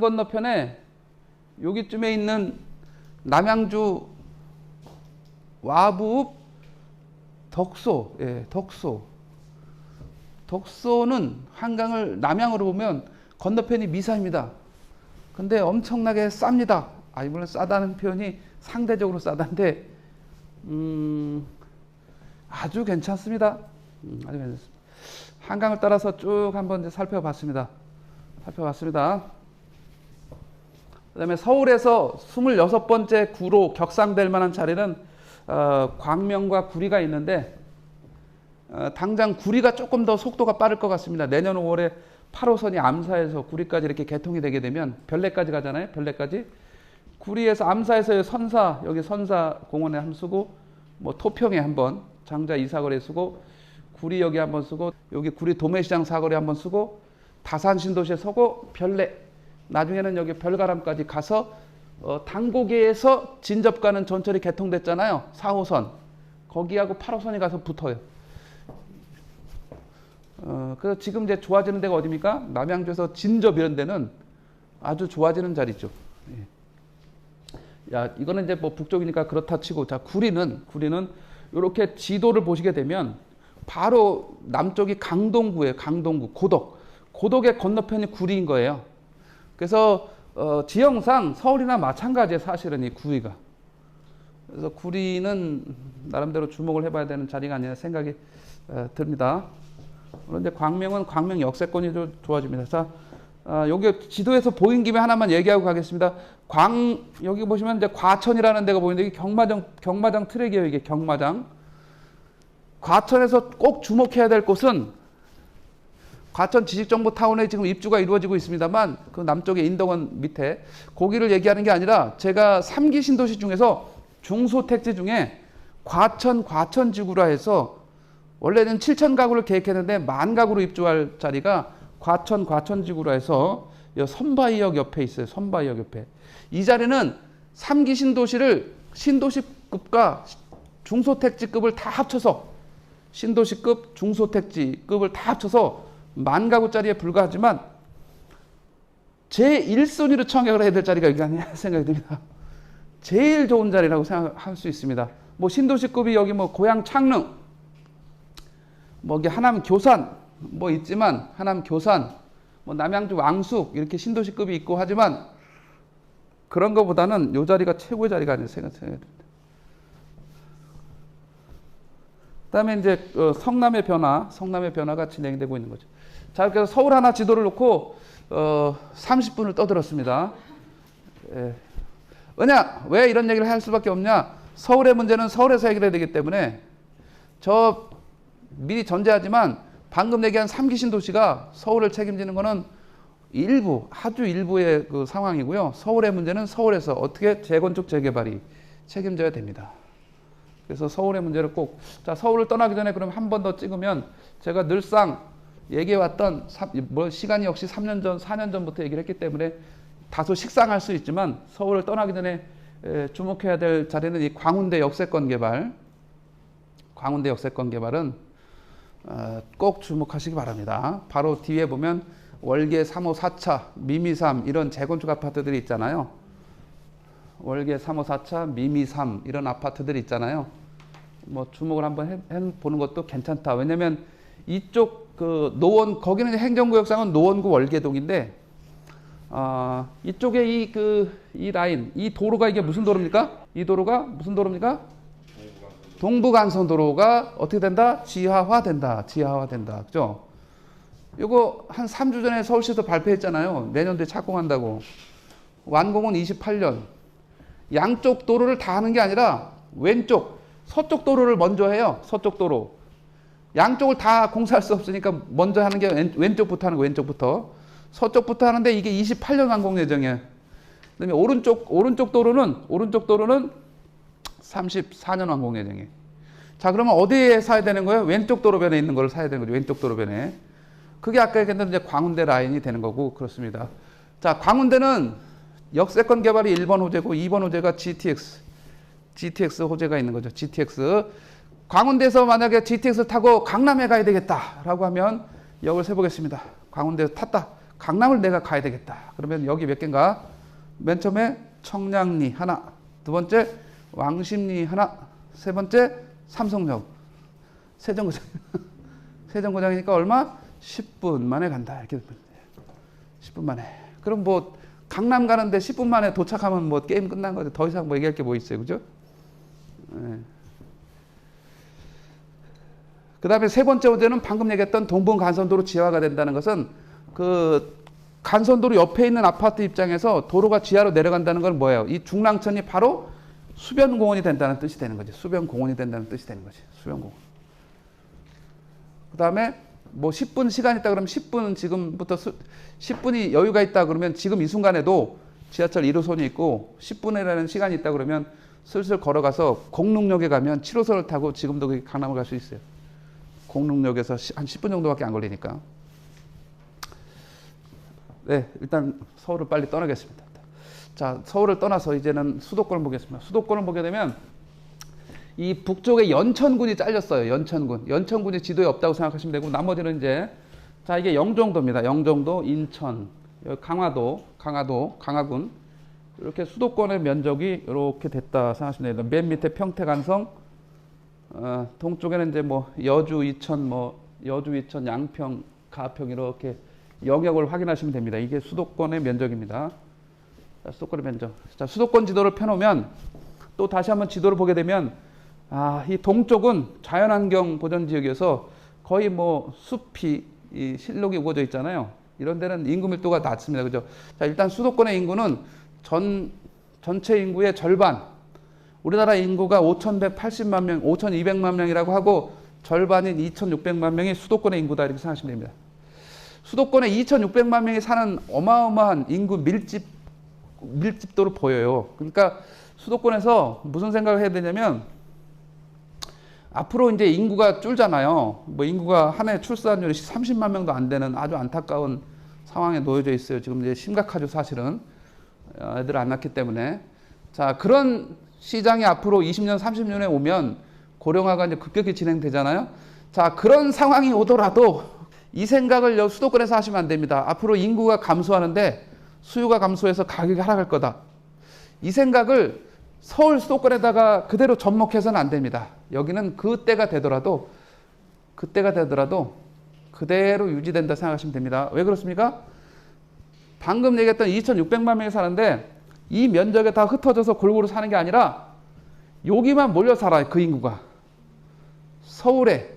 건너편에 여기쯤에 있는 남양주 와부읍 덕소는 한강을 남양으로 보면 건너편이 미사입니다. 근데 엄청나게 쌉니다. 물론 싸다는 표현이 상대적으로 싸다인데 아주 괜찮습니다. 아주 괜찮습니다. 한강을 따라서 쭉 한번 이제 살펴봤습니다. 그 다음에 서울에서 26번째 구로 격상될 만한 자리는 광명과 구리가 있는데 당장 구리가 조금 더 속도가 빠를 것 같습니다. 내년 5월에 8호선이 암사에서 구리까지 이렇게 개통이 되게 되면 별내까지 가잖아요. 별내까지. 구리에서 암사에서 선사, 여기 선사공원에 한번 쓰고 뭐 토평에 한번 장자 이사거리에 쓰고 구리역에 한번 쓰고 여기 구리 도매시장 사거리에 한번 쓰고 다산 신도시에 서고 별내 나중에는 여기 별가람까지 가서 당고개에서 진접 가는 전철이 개통됐잖아요. 4호선. 거기하고 8호선이 가서 붙어요. 그래서 지금 이제 좋아지는 데가 어디입니까? 남양주에서 진접 이런 데는 아주 좋아지는 자리죠. 예. 야, 이거는 이제 뭐 북쪽이니까 그렇다 치고, 자, 구리는 이렇게 지도를 보시게 되면 바로 남쪽이 강동구예요. 강동구, 고덕의 건너편이 구리인 거예요. 그래서 지형상 서울이나 마찬가지예요. 사실은 이 구리가. 그래서 구리는 나름대로 주목을 해봐야 되는 자리가 아니라 생각이 듭니다. 그런데 광명은 광명 역세권이 좀 좋아집니다. 자, 여기 지도에서 보인 김에 하나만 얘기하고 가겠습니다. 여기 보시면 이제 과천이라는 데가 보이는데 이게 경마장 트랙이에요. 이게 경마장. 과천에서 꼭 주목해야 될 곳은 과천 지식정보타운에 지금 입주가 이루어지고 있습니다만 그 남쪽에 인덕원 밑에 거기를 얘기하는 게 아니라 제가 3기 신도시 중에서 중소택지 중에 과천지구라 해서 원래는 7천 가구를 계획했는데 10,000 가구로 입주할 자리가 과천지구라 해서 선바이역 옆에 있어요. 선바이역 옆에. 이 자리는 3기 신도시를 신도시급과 중소택지급을 다 합쳐서 신도시급, 중소택지급을 다 합쳐서 10,000 가구짜리에 불과하지만 제1순위로 청약을 해야 될 자리가 여기 아니냐 생각이 듭니다. 제일 좋은 자리라고 생각할 수 있습니다. 뭐 신도시급이 여기 뭐 고양 창릉, 뭐 여기 하남 교산 뭐 있지만 하남 교산, 뭐 남양주 왕숙 이렇게 신도시급이 있고 하지만 그런 것보다는 이 자리가 최고의 자리가 아니라 생각이 듭니다. 그다음에 이제 성남의 변화가 진행되고 있는 거죠. 자, 그래서 서울 하나 지도를 놓고 30분을 떠들었습니다. 왜 이런 얘기를 할 수밖에 없냐? 서울의 문제는 서울에서 해결해야 되기 때문에 저 미리 전제하지만 방금 얘기한 3기 신도시가 서울을 책임지는 것은 아주 일부의 그 상황이고요. 서울의 문제는 서울에서 어떻게 재건축 재개발이 책임져야 됩니다. 그래서 서울의 문제를 꼭, 자, 서울을 떠나기 전에 그럼 한 번 더 찍으면 제가 늘상 얘기해왔던 시간이 역시 3년 전, 4년 전부터 얘기를 했기 때문에 다소 식상할 수 있지만 서울을 떠나기 전에 주목해야 될 자리는 이 광운대 역세권 개발. 광운대 역세권 개발은 꼭 주목하시기 바랍니다. 바로 뒤에 보면 월계 3호 4차, 미미3 이런 재건축 아파트들이 있잖아요. 월계 3호 4차, 미미3 이런 아파트들이 있잖아요. 뭐 주목을 한번 해보는 것도 괜찮다. 왜냐면 이쪽 그 노원, 거기는 행정구역상은 노원구 월계동인데 이쪽에 이 라인, 이 도로가 이게 무슨 도로입니까? 이 도로가 무슨 도로입니까? 동부간선도로가 어떻게 된다? 지하화된다. 그죠? 이거 한 3주 전에 서울시에서 발표했잖아요. 내년도에 착공한다고. 완공은 28년. 양쪽 도로를 다 하는 게 아니라 왼쪽, 서쪽 도로를 먼저 해요. 서쪽 도로. 양쪽을 다 공사할 수 없으니까 먼저 하는 게 왼쪽부터 하는 거, 왼쪽부터. 서쪽부터 하는데 이게 28년 완공 예정이에요. 그다음에 오른쪽 도로는 34년 완공 예정이에요. 자, 그러면 어디에 사야 되는 거예요? 왼쪽 도로변에 있는 걸 사야 되는 거죠. 왼쪽 도로변에. 그게 아까 얘기했던 이제 광운대 라인이 되는 거고 그렇습니다. 자, 광운대는 역세권 개발이 1번 호재고 2번 호재가 GTX 호재가 있는 거죠. GTX. 광운대에서 만약에 GTX 타고 강남에 가야 되겠다라고 하면 역을 세보겠습니다. 광운대에서 탔다. 강남을 내가 가야 되겠다. 그러면 여기 몇 개인가? 맨 처음에 청량리 하나, 두 번째 왕십리 하나, 세 번째 삼성역, 세정거장이니까 얼마? 10분 만에 간다. 이렇게 10분 만에. 그럼 뭐 강남 가는데 10분 만에 도착하면 뭐 게임 끝난 거죠. 더 이상 뭐 얘기할 게 뭐 있어요, 그죠? 네. 그 다음에 세 번째 문제는 방금 얘기했던 동부간선도로 지하화가 된다는 것은 그 간선도로 옆에 있는 아파트 입장에서 도로가 지하로 내려간다는 건 뭐예요? 이 중랑천이 바로 수변공원이 된다는 뜻이 되는 거지. 수변공원이 된다는 뜻이 되는 거지. 수변공원. 그 다음에 뭐 10분 시간 있다 그러면 10분 지금부터 10분이 여유가 있다 그러면 지금 이 순간에도 지하철 1호선이 있고 10분이라는 시간이 있다 그러면 슬슬 걸어가서 공릉역에 가면 7호선을 타고 지금도 강남을 갈 수 있어요. 공릉역에서 한 10분 정도밖에 안 걸리니까. 네, 일단 서울을 빨리 떠나겠습니다. 자, 서울을 떠나서 이제는 수도권을 보겠습니다. 수도권을 보게 되면 이 북쪽에 연천군이 잘렸어요. 연천군이 지도에 없다고 생각하시면 되고 나머지는 이제 자, 이게 영종도입니다. 영종도, 인천, 강화도, 강화군 이렇게 수도권의 면적이 이렇게 됐다 생각하시면 됩니다. 맨 밑에 평택안성, 동쪽에는 이제 뭐 여주, 이천, 양평, 가평 이렇게 영역을 확인하시면 됩니다. 이게 수도권의 면적입니다. 자, 수도권의 면적. 자, 수도권 지도를 펴놓으면 또 다시 한번 지도를 보게 되면 이 동쪽은 자연환경 보전지역이어서 거의 뭐 숲이 이 실록이 우거져 있잖아요. 이런 데는 인구 밀도가 낮습니다. 그죠? 자, 일단 수도권의 인구는 전체 인구의 절반. 우리나라 인구가 5,180만 명, 5,200만 명이라고 하고 절반인 2,600만 명이 수도권의 인구다 이렇게 생각하시면 됩니다. 수도권에 2,600만 명이 사는 어마어마한 인구 밀집도로 보여요. 그러니까 수도권에서 무슨 생각을 해야 되냐면 앞으로 이제 인구가 줄잖아요. 뭐 인구가 한 해 출산율이 30만 명도 안 되는 아주 안타까운 상황에 놓여져 있어요. 지금 이제 심각하죠, 사실은. 애들 안 낳기 때문에. 자, 그런 시장이 앞으로 20년, 30년에 오면 고령화가 이제 급격히 진행되잖아요. 자, 그런 상황이 오더라도 이 생각을 수도권에서 하시면 안 됩니다. 앞으로 인구가 감소하는데 수요가 감소해서 가격이 하락할 거다. 이 생각을 서울 수도권에다가 그대로 접목해서는 안 됩니다. 여기는 그때가 되더라도 그대로 유지된다 생각하시면 됩니다. 왜 그렇습니까? 방금 얘기했던 2,600만 명이 사는데 이 면적에 다 흩어져서 골고루 사는 게 아니라 여기만 몰려 살아요. 그 인구가. 서울에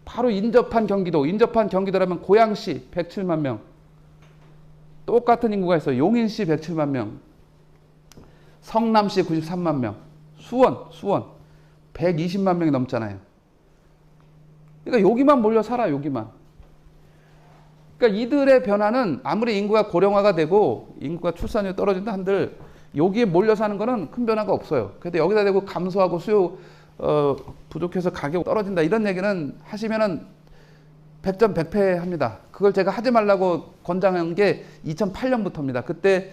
바로 인접한 경기도라면 고양시 107만 명, 똑같은 인구가 있어요. 용인시 107만 명, 성남시 93만 명, 수원 120만 명이 넘잖아요. 그러니까 여기만 몰려 살아. 여기만. 그러니까 이들의 변화는 아무리 인구가 고령화가 되고 인구가 출산율이 떨어진다 한들 여기에 몰려 사는 거는 큰 변화가 없어요. 그래도 여기다 대고 감소하고 수요 부족해서 가격 떨어진다 이런 얘기는 하시면은 100점 100패 합니다. 그걸 제가 하지 말라고 권장한 게 2008년부터입니다. 그때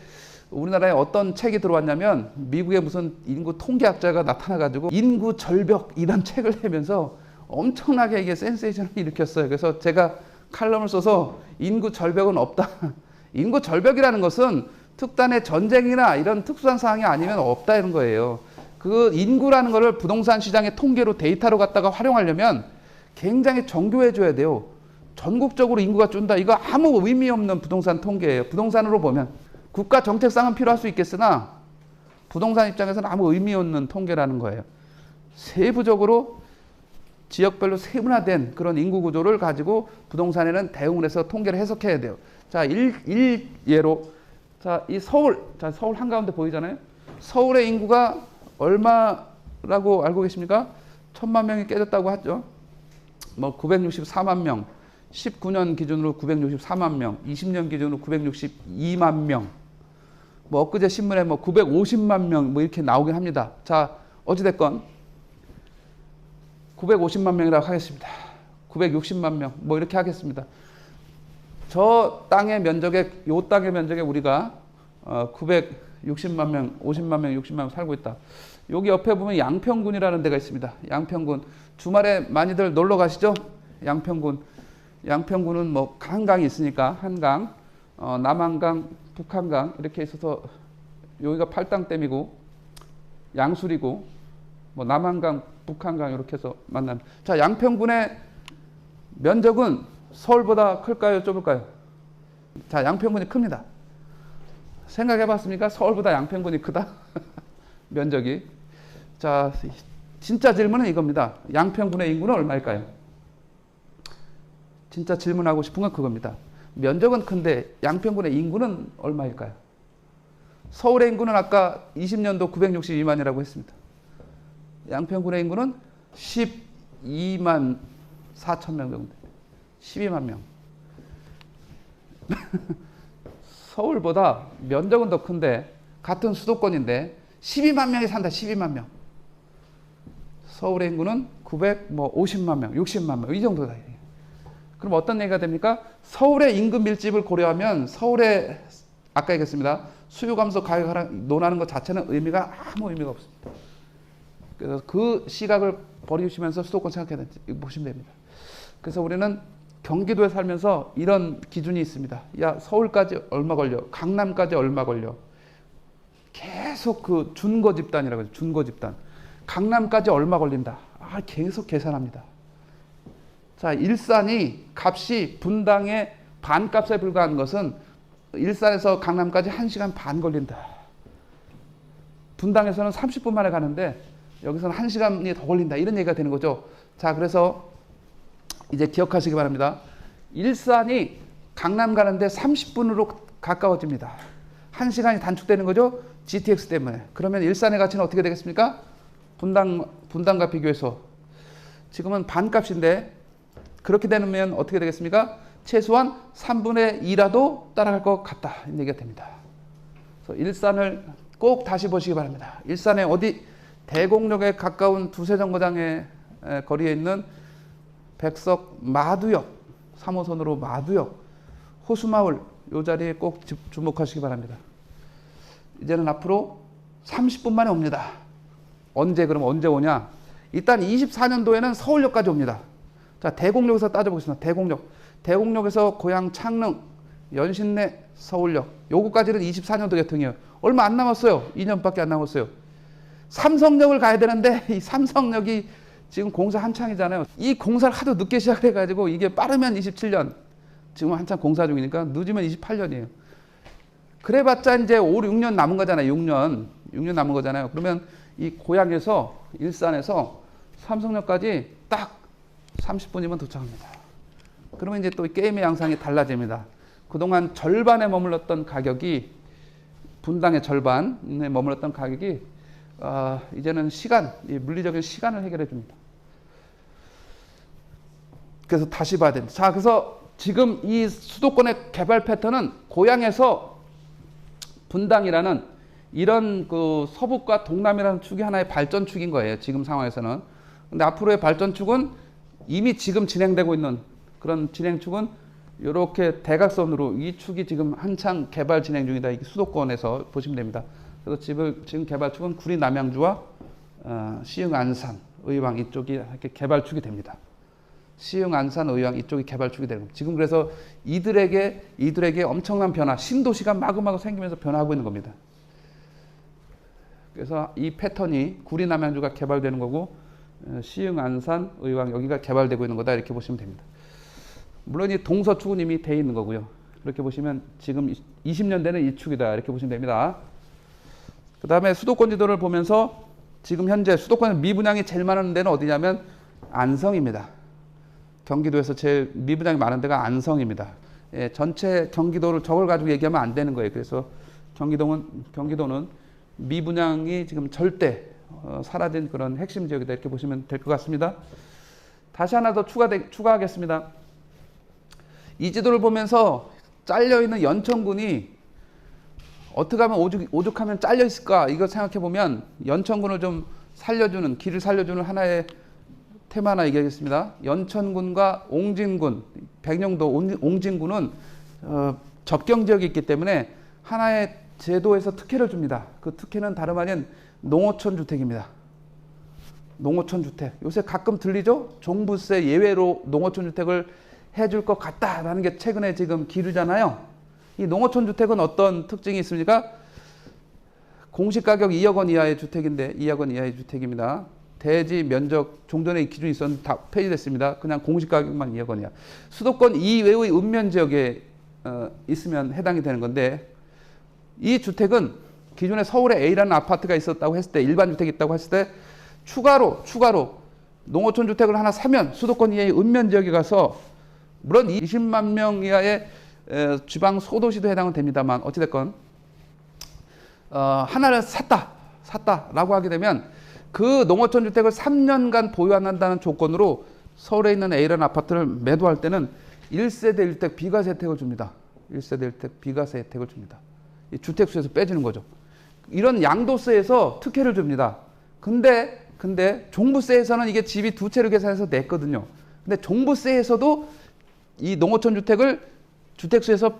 우리나라에 어떤 책이 들어왔냐면 미국의 무슨 인구 통계학자가 나타나가지고 인구 절벽 이런 책을 내면서 엄청나게 이게 센세이션을 일으켰어요. 그래서 제가 칼럼을 써서 인구 절벽은 없다. 인구 절벽이라는 것은 특단의 전쟁이나 이런 특수한 상황이 아니면 없다 이런 거예요. 그 인구라는 거를 부동산 시장의 통계로 데이터로 갖다가 활용하려면 굉장히 정교해 줘야 돼요. 전국적으로 인구가 준다. 이거 아무 의미 없는 부동산 통계예요. 부동산으로 보면 국가 정책상은 필요할 수 있겠으나 부동산 입장에서는 아무 의미 없는 통계라는 거예요. 세부적으로 지역별로 세분화된 그런 인구 구조를 가지고 부동산에는 대응을 해서 통계를 해석해야 돼요. 자, 일예로 자, 이 서울 한가운데 보이잖아요. 서울의 인구가 얼마라고 알고 계십니까? 1,000만 명이 깨졌다고 하죠. 뭐 964만 명, 19년 기준으로 964만 명, 20년 기준으로 962만 명. 뭐 엊그제 신문에 뭐 950만 명 뭐 이렇게 나오긴 합니다. 자, 어찌됐건 950만 명이라고 하겠습니다. 960만 명 뭐 이렇게 하겠습니다. 저 땅의 면적에 우리가 960만 명, 50만 명, 60만 명 살고 있다. 여기 옆에 보면 양평군이라는 데가 있습니다. 양평군. 주말에 많이들 놀러 가시죠? 양평군은 뭐 한강이 있으니까 한강, 남한강, 북한강 이렇게 있어서 여기가 팔당댐이고 양수리고 뭐 남한강, 북한강 이렇게 해서 만납니다. 자, 양평군의 면적은 서울보다 클까요? 좁을까요? 자, 양평군이 큽니다. 생각해 봤습니까? 서울보다 양평군이 크다? 면적이. 자, 진짜 질문은 이겁니다. 양평군의 인구는 얼마일까요? 진짜 질문하고 싶은 건 그겁니다. 면적은 큰데 양평군의 인구는 얼마일까요? 서울의 인구는 아까 20년도 962만이라고 했습니다. 양평군의 인구는 12만 4천 명 정도. 12만 명. 서울보다 면적은 더 큰데 같은 수도권인데 12만 명이 산다. 12만 명. 서울의 인구는 950만 명, 60만 명 이 정도다. 그럼 어떤 얘기가 됩니까? 서울의 인구 밀집을 고려하면 서울의 아까 얘기했습니다. 수요 감소 가격 하락 논하는 것 자체는 의미가 아무 의미가 없습니다. 그래서 그 시각을 버리시면서 수도권 생각해야 된다. 이거 보시면 됩니다. 그래서 우리는 경기도에 살면서 이런 기준이 있습니다. 야, 서울까지 얼마 걸려? 강남까지 얼마 걸려? 계속 그 준거 집단이라고 해요. 준거 집단. 강남까지 얼마 걸린다. 계속 계산합니다. 자, 일산이 값이 분당의 반값에 불과한 것은 일산에서 강남까지 1시간 반 걸린다. 분당에서는 30분 만에 가는데 여기서는 1시간이 더 걸린다. 이런 얘기가 되는 거죠. 자, 그래서 이제 기억하시기 바랍니다. 일산이 강남 가는데 30분으로 가까워집니다. 1시간이 단축되는 거죠. GTX 때문에. 그러면 일산의 가치는 어떻게 되겠습니까? 분당과 비교해서 지금은 반값인데 그렇게 되면 어떻게 되겠습니까? 최소한 3분의 2라도 따라갈 것 같다. 이런 얘기가 됩니다. 그래서 일산을 꼭 다시 보시기 바랍니다. 일산에 어디 대곡역에 가까운 두세 정거장의 거리에 있는 백석 마두역, 3호선으로 마두역, 호수마을 이 자리에 꼭 주목하시기 바랍니다. 이제는 앞으로 30분 만에 옵니다. 그럼 언제 오냐? 일단 24년도에는 서울역까지 옵니다. 자, 대곡역에서 따져보겠습니다. 대곡역에서 고향 창릉, 연신내 서울역 요거까지는 24년도 개통이에요. 얼마 안 남았어요. 2년밖에 안 남았어요. 삼성역을 가야 되는데 이 삼성역이 지금 공사 한창이잖아요. 이 공사를 하도 늦게 시작해가지고 이게 빠르면 27년, 지금 한창 공사 중이니까 늦으면 28년이에요. 그래봤자 이제 5, 6년 남은 거잖아요. 6년 남은 거잖아요. 그러면 이 고향에서 일산에서 삼성역까지 딱 30분이면 도착합니다. 그러면 이제 또 게임의 양상이 달라집니다. 그동안 절반에 머물렀던 가격이 분당의 절반에 머물렀던 가격이 이제는 시간, 이 물리적인 시간을 해결해 줍니다. 그래서 다시 봐야 됩니다. 자, 그래서 지금 이 수도권의 개발 패턴은 고향에서 분당이라는 이런 그 서북과 동남이라는 축이 하나의 발전축인 거예요. 지금 상황에서는. 근데 앞으로의 발전축은 이미 지금 진행되고 있는 그런 진행축은 이렇게 대각선으로 이 축이 지금 한창 개발 진행 중이다. 이게 수도권에서 보시면 됩니다. 그래서 지금 개발축은 구리 남양주와 시흥 안산 의왕 이쪽이 이렇게 개발축이 됩니다. 시흥 안산 의왕 이쪽이 개발축이 되는 겁니다. 지금 그래서 이들에게 엄청난 변화, 신도시가 마구마구 생기면서 변화하고 있는 겁니다. 그래서 이 패턴이 구리 남양주가 개발되는 거고 시흥 안산 의왕 여기가 개발되고 있는 거다 이렇게 보시면 됩니다. 물론 이 동서축은 이미 돼 있는 거고요. 그렇게 보시면 지금 20년 되는 이 축이다 이렇게 보시면 됩니다. 그 다음에 수도권 지도를 보면서 지금 현재 수도권 미분양이 제일 많은 데는 어디냐면 안성입니다. 경기도에서 제일 미분양이 많은 데가 안성입니다. 예, 전체 경기도를 저걸 가지고 얘기하면 안 되는 거예요. 그래서 경기도는 미분양이 지금 절대 사라진 그런 핵심 지역이다 이렇게 보시면 될 것 같습니다. 다시 하나 더 추가하겠습니다. 이 지도를 보면서 잘려있는 연천군이 어떻게 하면 오죽하면 잘려 있을까 이거 생각해 보면 연천군을 좀 살려주는 길을 살려주는 하나의 테마 하나 얘기하겠습니다. 연천군과 옹진군, 백령도 옹진군은 접경 지역이 있기 때문에 하나의 제도에서 특혜를 줍니다. 그 특혜는 다름 아닌 농어촌 주택입니다. 농어촌 주택. 요새 가끔 들리죠? 종부세 예외로 농어촌 주택을 해줄 것 같다라는 게 최근에 지금 기류잖아요. 이 농어촌 주택은 어떤 특징이 있습니까? 공시가격 2억 원 이하의 주택인데 2억 원 이하의 주택입니다. 대지 면적 종전에 기준이 있었는데 다 폐지됐습니다. 그냥 공시가격만 2억 원 이하. 수도권 이외의 읍면 지역에 있으면 해당이 되는 건데 이 주택은 기존에 서울에 A라는 아파트가 있었다고 했을 때 일반 주택이 있다고 했을 때 추가로 농어촌 주택을 하나 사면 수도권 이외의 읍면 지역에 가서 물론 20만 명 이하의 지방 소도시도 해당은 됩니다만 어찌됐건 하나를 샀다라고 하게 되면 그 농어촌 주택을 3년간 보유한다는 조건으로 서울에 있는 A라는 아파트를 매도할 때는 1세대 1택 비과세 혜택을 줍니다. 1세대 1택 비과세 혜택을 줍니다. 이 주택수에서 빼주는 거죠. 이런 양도세에서 특혜를 줍니다. 근데 종부세에서는 이게 집이 두 채로 계산해서 냈거든요. 근데 종부세에서도 이 농어촌 주택을 주택수에서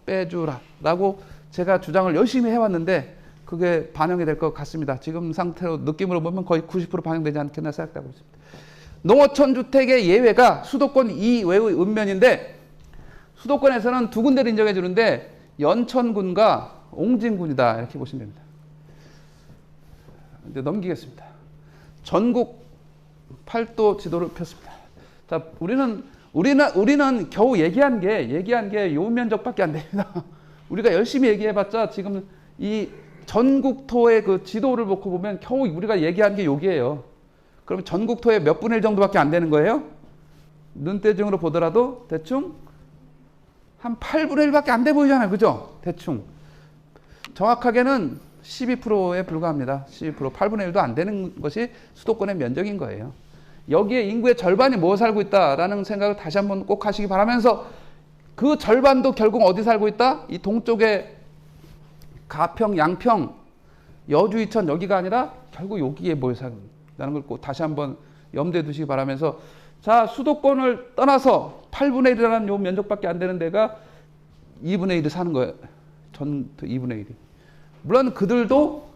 빼주라라고 제가 주장을 열심히 해왔는데 그게 반영이 될 것 같습니다. 지금 상태로 느낌으로 보면 거의 90% 반영되지 않겠나 생각하고 있습니다. 농어촌 주택의 예외가 수도권 이외의 읍면인데 수도권에서는 두 군데를 인정해 주는데 연천군과 옹진군이다 이렇게 보시면 됩니다. 이제 넘기겠습니다. 전국 8도 지도를 폈습니다. 자, 우리는 겨우 얘기한 게 요 면적밖에 안 됩니다. 우리가 열심히 얘기해봤자 지금 이 전국토의 그 지도를 놓고 보면 겨우 우리가 얘기한 게 여기예요. 그러면 전국토의 몇 분의 1 정도밖에 안 되는 거예요? 눈대중으로 보더라도 대충 한 8분의 1밖에 안 돼 보이잖아요. 그죠? 대충. 정확하게는 12%에 불과합니다. 12%, 8분의 1도 안 되는 것이 수도권의 면적인 거예요. 여기에 인구의 절반이 뭐 살고 있다라는 생각을 다시 한번 꼭 하시기 바라면서 그 절반도 결국 어디 살고 있다? 이 동쪽에 가평, 양평, 여주, 이천 여기가 아니라 결국 여기에 모여 산다는 걸 꼭 다시 한번 염두에 두시기 바라면서 자, 수도권을 떠나서 8분의 1이라는 요 면적밖에 안 되는 데가 2분의 1이 사는 거예요. 전부 2분의 1이. 물론 그들도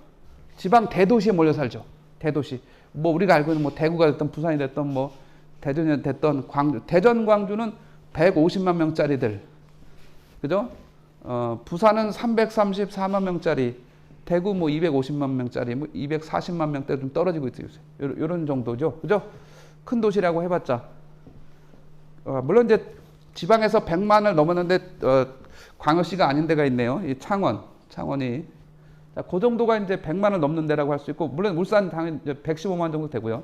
지방 대도시에 몰려 살죠. 대도시. 뭐 우리가 알고 있는 뭐 대구가 됐던 부산이 됐던 뭐 대전이 됐던 광주. 대전 광주는 150만 명짜리들. 그죠? 부산은 334만 명짜리, 대구 뭐 250만 명짜리, 뭐 240만 명대 좀 떨어지고 있어요. 요런 정도죠. 그죠? 큰 도시라고 해봤자. 물론 이제 지방에서 100만을 넘었는데, 광역시가 아닌 데가 있네요. 이 창원이. 자, 그 정도가 이제 100만을 넘는 데라고 할 수 있고, 물론 울산 당연히 115만 정도 되고요.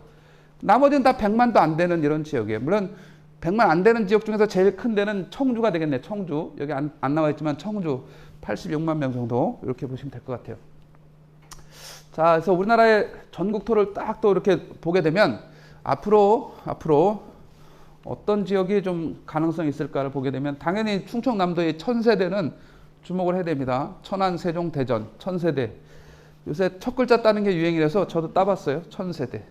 나머지는 다 100만도 안 되는 이런 지역이에요. 물론 100만 안 되는 지역 중에서 제일 큰 데는 청주가 되겠네. 청주. 여기 안 나와 있지만 청주 86만 명 정도 이렇게 보시면 될 것 같아요. 자, 그래서 우리나라의 전국 토를 딱 또 이렇게 보게 되면 앞으로 어떤 지역이 좀 가능성이 있을까를 보게 되면 당연히 충청남도의 천세대는 주목을 해야 됩니다. 천안, 세종, 대전, 천세대. 요새 첫 글자 따는 게 유행이라서 저도 따봤어요. 천세대.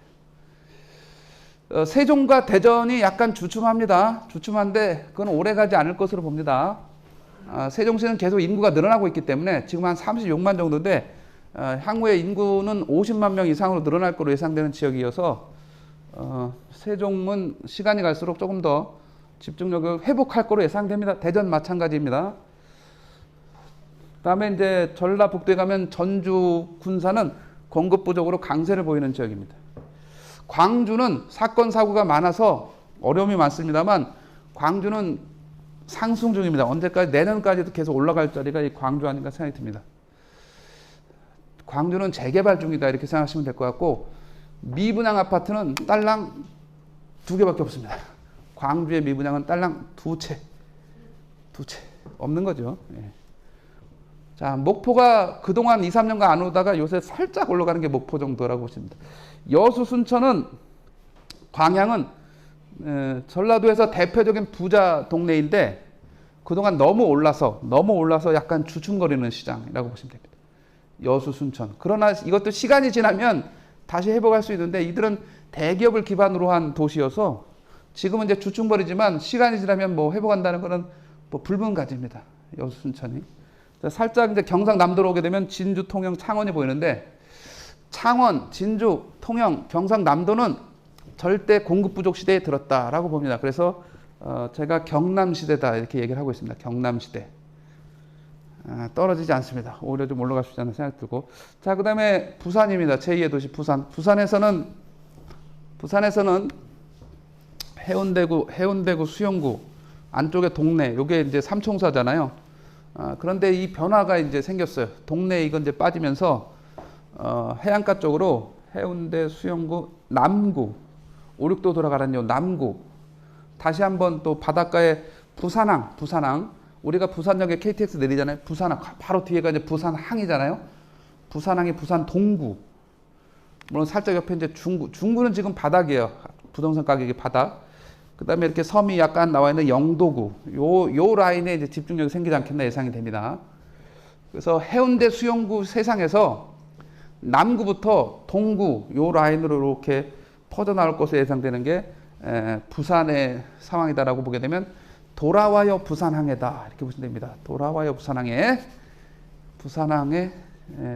세종과 대전이 약간 주춤합니다. 주춤한데 그건 오래 가지 않을 것으로 봅니다. 세종시는 계속 인구가 늘어나고 있기 때문에 지금 한 36만 정도인데 향후에 인구는 50만 명 이상으로 늘어날 것으로 예상되는 지역이어서 세종은 시간이 갈수록 조금 더 집중력을 회복할 것으로 예상됩니다. 대전 마찬가지입니다. 그다음에 이제 전라북도에 가면 전주, 군사는 공급 부족으로 강세를 보이는 지역입니다. 광주는 사건 사고가 많아서 어려움이 많습니다만 광주는 상승 중입니다. 언제까지? 내년까지도 계속 올라갈 자리가 이 광주 아닌가 생각이 듭니다. 광주는 재개발 중이다 이렇게 생각하시면 될 것 같고, 미분양 아파트는 딸랑 2개밖에 없습니다. 광주의 미분양은 딸랑 2채 없는 거죠. 예. 자, 목포가 그동안 2, 3년간 안 오다가 요새 살짝 올라가는 게 목포 정도라고 보시면 됩니다. 여수, 순천은, 광양은 전라도에서 대표적인 부자 동네인데 그동안 너무 올라서 약간 주춤거리는 시장이라고 보시면 됩니다. 여수, 순천. 그러나 이것도 시간이 지나면 다시 회복할 수 있는데 이들은 대기업을 기반으로 한 도시여서 지금은 이제 주춤거리지만 시간이 지나면 뭐 회복한다는 것은 뭐 불문가지입니다. 여수, 순천이. 살짝 이제 경상남도로 오게 되면 진주, 통영, 창원이 보이는데 창원, 진주, 통영, 경상남도는 절대 공급 부족 시대에 들었다라고 봅니다. 그래서 제가 경남시대다 이렇게 얘기를 하고 있습니다. 경남시대. 떨어지지 않습니다. 오히려 좀 올라갈 수 있지 않나 생각이 들고. 자, 그 다음에 부산입니다. 제2의 도시 부산. 부산에서는 해운대구, 수영구 안쪽에 동네, 요게 이제 삼총사잖아요. 그런데 이 변화가 이제 생겼어요. 동네 이건 이제 빠지면서 해안가 쪽으로 해운대, 수영구, 남구, 5, 6도 돌아가는 요 남구. 다시 한번 또 바닷가에 부산항. 우리가 부산역에 KTX 내리잖아요. 부산항 바로 뒤에가 이제 부산항이잖아요. 부산항이 부산 동구. 물론 살짝 옆에 이제 중구는 지금 바닥이에요. 부동산 가격이 바닥. 그다음에 이렇게 섬이 약간 나와 있는 영도구. 요 라인에 이제 집중력이 생기지 않겠나 예상이 됩니다. 그래서 해운대, 수영구 세상에서 남구부터 동구 요 라인으로 이렇게 퍼져나올 것으로 예상되는 게 부산의 상황이다라고 보게 되면 돌아와요 부산항해다 이렇게 보시면 됩니다. 돌아와요 부산항의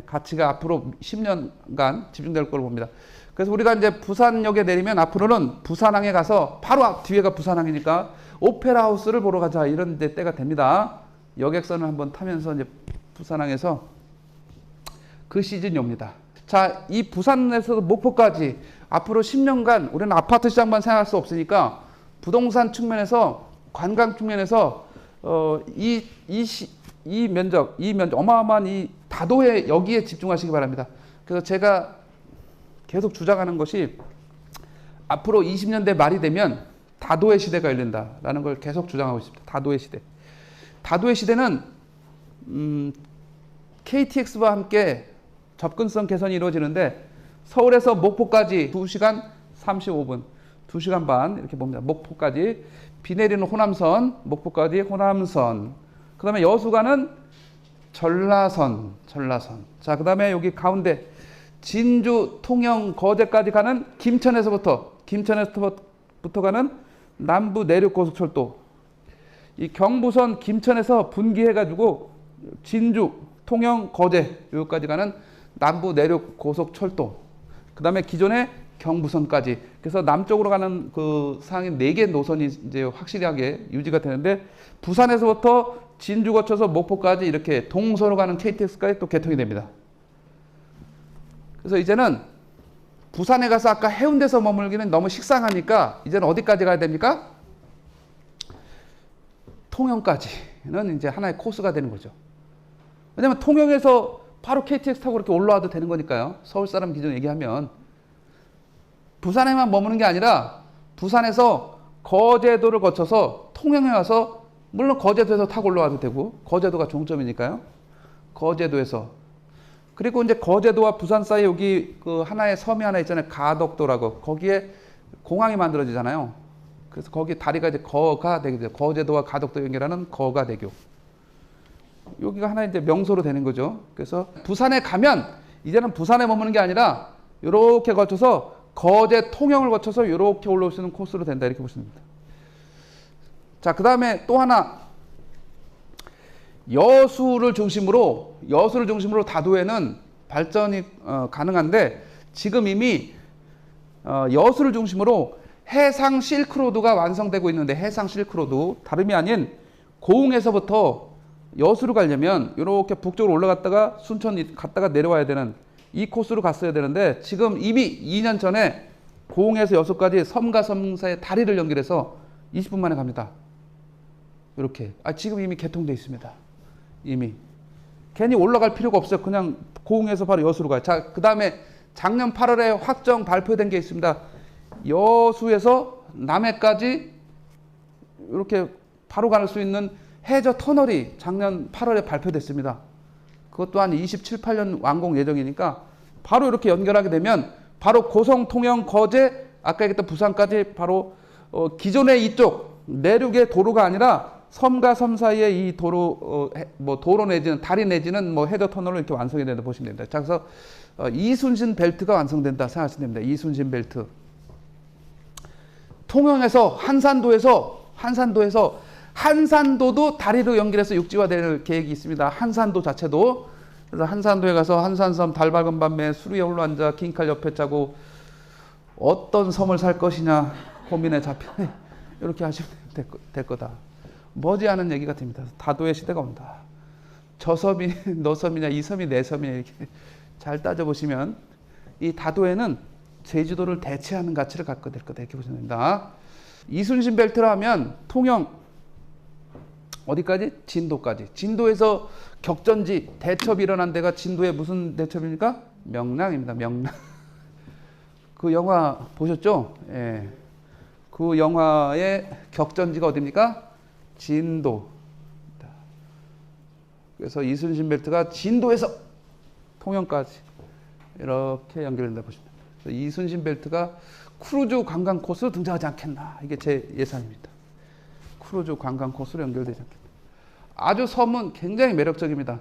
가치가 앞으로 10년간 집중될 걸로 봅니다. 그래서 우리가 이제 부산역에 내리면 앞으로는 부산항에 가서 바로 뒤에가 부산항이니까 오페라 하우스를 보러 가자 이런 데 때가 됩니다. 여객선을 한번 타면서 이제 부산항에서 그 시즌이 옵니다. 자, 이 부산에서 목포까지 앞으로 10년간 우리는 아파트 시장만 생각할 수 없으니까 부동산 측면에서 관광 측면에서 이 면적 어마어마한 이 다도해 여기에 집중하시기 바랍니다. 그래서 제가 계속 주장하는 것이 앞으로 20년대 말이 되면 다도해 시대가 열린다라는 걸 계속 주장하고 있습니다. 다도해 시대. 다도해 시대는 KTX와 함께 접근성 개선이 이루어지는데 서울에서 목포까지 2시간 35분, 2시간 반 이렇게 봅니다. 목포까지 비 내리는 호남선, 목포까지 호남선. 그 다음에 여수가는 전라선. 자, 그 다음에 여기 가운데 진주, 통영, 거제까지 가는 김천에서부터 가는 남부 내륙 고속철도. 이 경부선 김천에서 분기해가지고 진주, 통영, 거제 여기까지 가는 남부 내륙 고속철도. 그 다음에 기존의 경부선까지. 그래서 남쪽으로 가는 그 상황이 4개 노선이 이제 확실하게 유지가 되는데 부산에서부터 진주 거쳐서 목포까지 이렇게 동서로 가는 KTX까지 또 개통이 됩니다. 그래서 이제는 부산에 가서 아까 해운대에서 머물기는 너무 식상하니까 이제는 어디까지 가야 됩니까? 통영까지는 이제 하나의 코스가 되는 거죠. 왜냐면 통영에서 바로 KTX 타고 이렇게 올라와도 되는 거니까요. 서울 사람 기준 얘기하면. 부산에만 머무는 게 아니라 부산에서 거제도를 거쳐서 통영에 와서, 물론 거제도에서 타고 올라와도 되고, 거제도가 종점이니까요. 거제도에서. 그리고 이제 거제도와 부산 사이 여기 그 하나의 섬이 하나 있잖아요. 가덕도라고. 거기에 공항이 만들어지잖아요. 그래서 거기 다리가 이제 거가대교, 거제도와 가덕도 연결하는 거가대교. 여기가 하나의 이제 명소로 되는 거죠. 그래서 부산에 가면 이제는 부산에 머무는 게 아니라 이렇게 거쳐서 거제 통영을 거쳐서 이렇게 올라올 수 있는 코스로 된다, 이렇게 보시면 됩니다. 자, 그 다음에 또 하나, 여수를 중심으로 다도해는 발전이 가능한데, 지금 이미 여수를 중심으로 해상 실크로드가 완성되고 있는데, 해상 실크로드 다름이 아닌 고흥에서부터 여수로 가려면 이렇게 북쪽으로 올라갔다가 순천 갔다가 내려와야 되는 이 코스로 갔어야 되는데, 지금 이미 2년 전에 고흥에서 여수까지 섬과 섬 사이에 다리를 연결해서 20분 만에 갑니다. 이렇게. 지금 이미 개통되어 있습니다. 이미. 괜히 올라갈 필요가 없어요. 그냥 고흥에서 바로 여수로 가요. 자, 그 다음에 작년 8월에 확정 발표된 게 있습니다. 여수에서 남해까지 이렇게 바로 갈 수 있는 해저 터널이 작년 8월에 발표됐습니다. 그것 또한 27, 8년 완공 예정이니까 바로 이렇게 연결하게 되면 바로 고성, 통영, 거제, 아까 얘기했던 부산까지 바로 기존의 이쪽 내륙의 도로가 아니라 섬과 섬 사이에 이 도로, 도로 내지는 다리 내지는 해저 터널로 이렇게 완성이 된다 보시면 됩니다. 자, 그래서 이순신 벨트가 완성된다 생각하시면 됩니다. 이순신 벨트. 통영에서 한산도도 다리로 연결해서 육지화될 계획이 있습니다. 한산도 자체도. 그래서 한산도에 가서 한산섬 달 밝은 밤에 수루에 올라앉아 긴칼 옆에 짜고 어떤 섬을 살 것이냐 고민에 잡혀 이렇게 하시면 될 거다. 머지않은 얘기가 됩니다. 다도의 시대가 온다. 저 섬이 너 섬이냐, 이 섬이 내 섬이냐, 이렇게 잘 따져보시면 이 다도에는 제주도를 대체하는 가치를 갖게 될 거다, 이렇게 보시면 됩니다. 이순신 벨트라 하면 통영 어디까지? 진도까지. 진도에서 격전지 대첩이 일어난 데가 진도의 무슨 대첩입니까? 명량입니다. 명량. 그 영화 보셨죠? 예. 그 영화의 격전지가 어디입니까? 진도. 그래서 이순신 벨트가 진도에서 통영까지 이렇게 연결된다 보시면 됩니다. 이순신 벨트가 크루즈 관광 코스로 등장하지 않겠나, 이게 제 예상입니다. 크루즈 관광 코스로 연결되지 않겠나. 아주 섬은 굉장히 매력적입니다.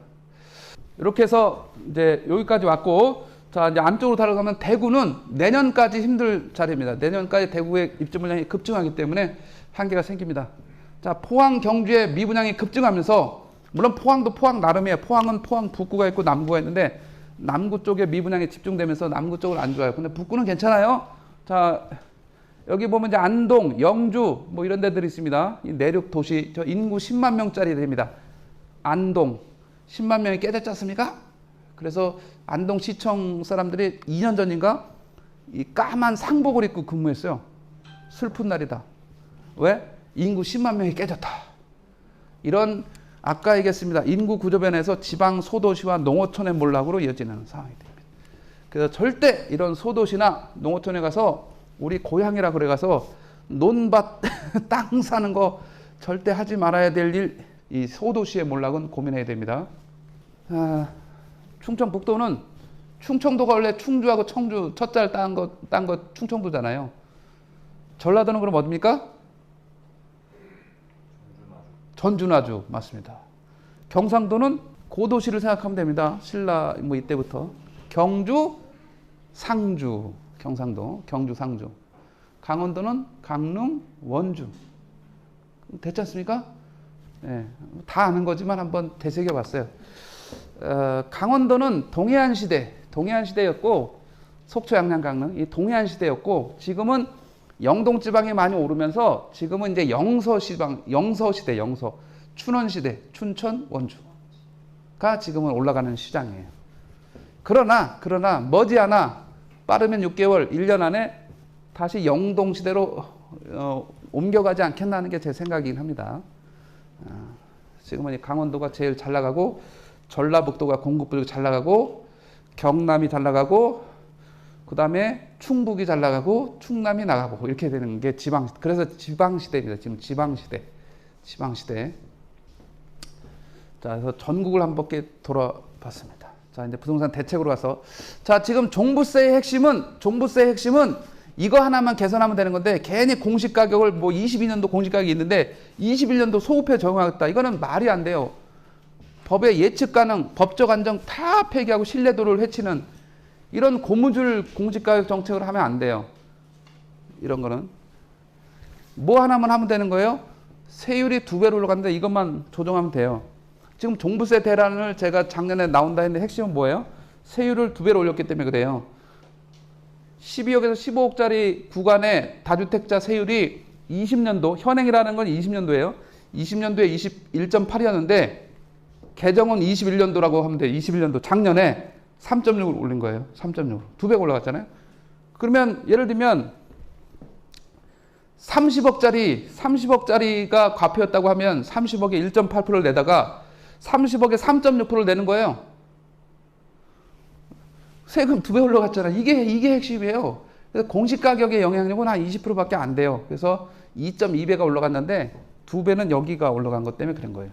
이렇게 해서 이제 여기까지 왔고, 자, 이제 안쪽으로 들어가면 대구는 내년까지 힘들 자리입니다. 내년까지 대구의 입주 물량이 급증하기 때문에 한계가 생깁니다. 자, 포항, 경주의 미분양이 급증하면서, 물론 포항도 포항 나름이에요. 포항은 포항 북구가 있고 남구가 있는데 남구 쪽에 미분양이 집중되면서 남구 쪽은 안 좋아요. 근데 북구는 괜찮아요. 자, 여기 보면 이제 안동, 영주 이런 데들이 있습니다. 이 내륙 도시, 저 인구 10만 명짜리 됩니다. 안동 10만 명이 깨졌지 않습니까? 그래서 안동 시청 사람들이 2년 전인가 이 까만 상복을 입고 근무했어요. 슬픈 날이다. 왜? 인구 10만 명이 깨졌다. 이런 아까 얘기했습니다. 인구 구조 변화에서 지방 소도시와 농어촌의 몰락으로 이어지는 상황이 됩니다. 그래서 절대 이런 소도시나 농어촌에 가서 우리 고향이라 그래 가서 논밭 땅 사는 거 절대 하지 말아야 될 일, 이 소도시의 몰락은 고민해야 됩니다. 충청북도는 충청도가 원래 충주하고 청주 첫 잘 딴 거 충청도잖아요. 전라도는 그럼 어디입니까? 전주나주 맞습니다. 경상도는 고도시를 생각하면 됩니다. 신라 이때부터 경주, 상주, 경상도, 경주, 상주. 강원도는 강릉, 원주. 됐지 않습니까? 네, 다 아는 거지만 한번 되새겨봤어요. 강원도는 동해안 시대였고 속초, 양양, 강릉 이 동해안 시대였고 지금은 영동 지방이 많이 오르면서 지금은 이제 영서 시대, 춘원시대, 춘천, 원주가 지금은 올라가는 시장이에요. 그러나 머지않아 빠르면 6개월, 1년 안에 다시 영동시대로 옮겨가지 않겠나는 게 제 생각이긴 합니다. 지금은 강원도가 제일 잘 나가고 전라북도가 공급부족이 잘 나가고 경남이 잘 나가고 그 다음에 충북이 잘 나가고 충남이 나가고 이렇게 되는 게 그래서 지방시대입니다. 지금 지방시대. 자, 그래서 전국을 한 바퀴 돌아봤습니다. 자, 이제 부동산 대책으로 가서. 자, 지금 종부세의 핵심은 이거 하나만 개선하면 되는 건데, 괜히 공시가격을 22년도 공시가격이 있는데 21년도 소급해 적용하겠다. 이거는 말이 안 돼요. 법의 예측 가능, 법적 안정 다 폐기하고 신뢰도를 해치는 이런 고무줄 공시가격 정책을 하면 안 돼요. 이런 거는. 뭐 하나만 하면 되는 거예요? 세율이 2배로 올라갔는데 이것만 조정하면 돼요. 지금 종부세 대란을 제가 작년에 나온다 했는데 핵심은 뭐예요? 세율을 2배로 올렸기 때문에 그래요. 12억에서 15억짜리 구간의 다주택자 세율이 20년도, 현행이라는 건 20년도예요. 20년도에 21.8이었는데 개정은 21년도라고 하면 돼요. 21년도 작년에 3.6을 올린 거예요. 3.6으로. 2배 올라갔잖아요. 그러면 예를 들면 30억짜리가 과표였다고 하면 30억에 1.8%를 내다가 30억에 3.6%를 내는 거예요. 세금 2배 올라갔잖아요. 이게 핵심이에요. 그래서 공시가격의 영향력은 한 20%밖에 안 돼요. 그래서 2.2배가 올라갔는데 2배는 여기가 올라간 것 때문에 그런 거예요.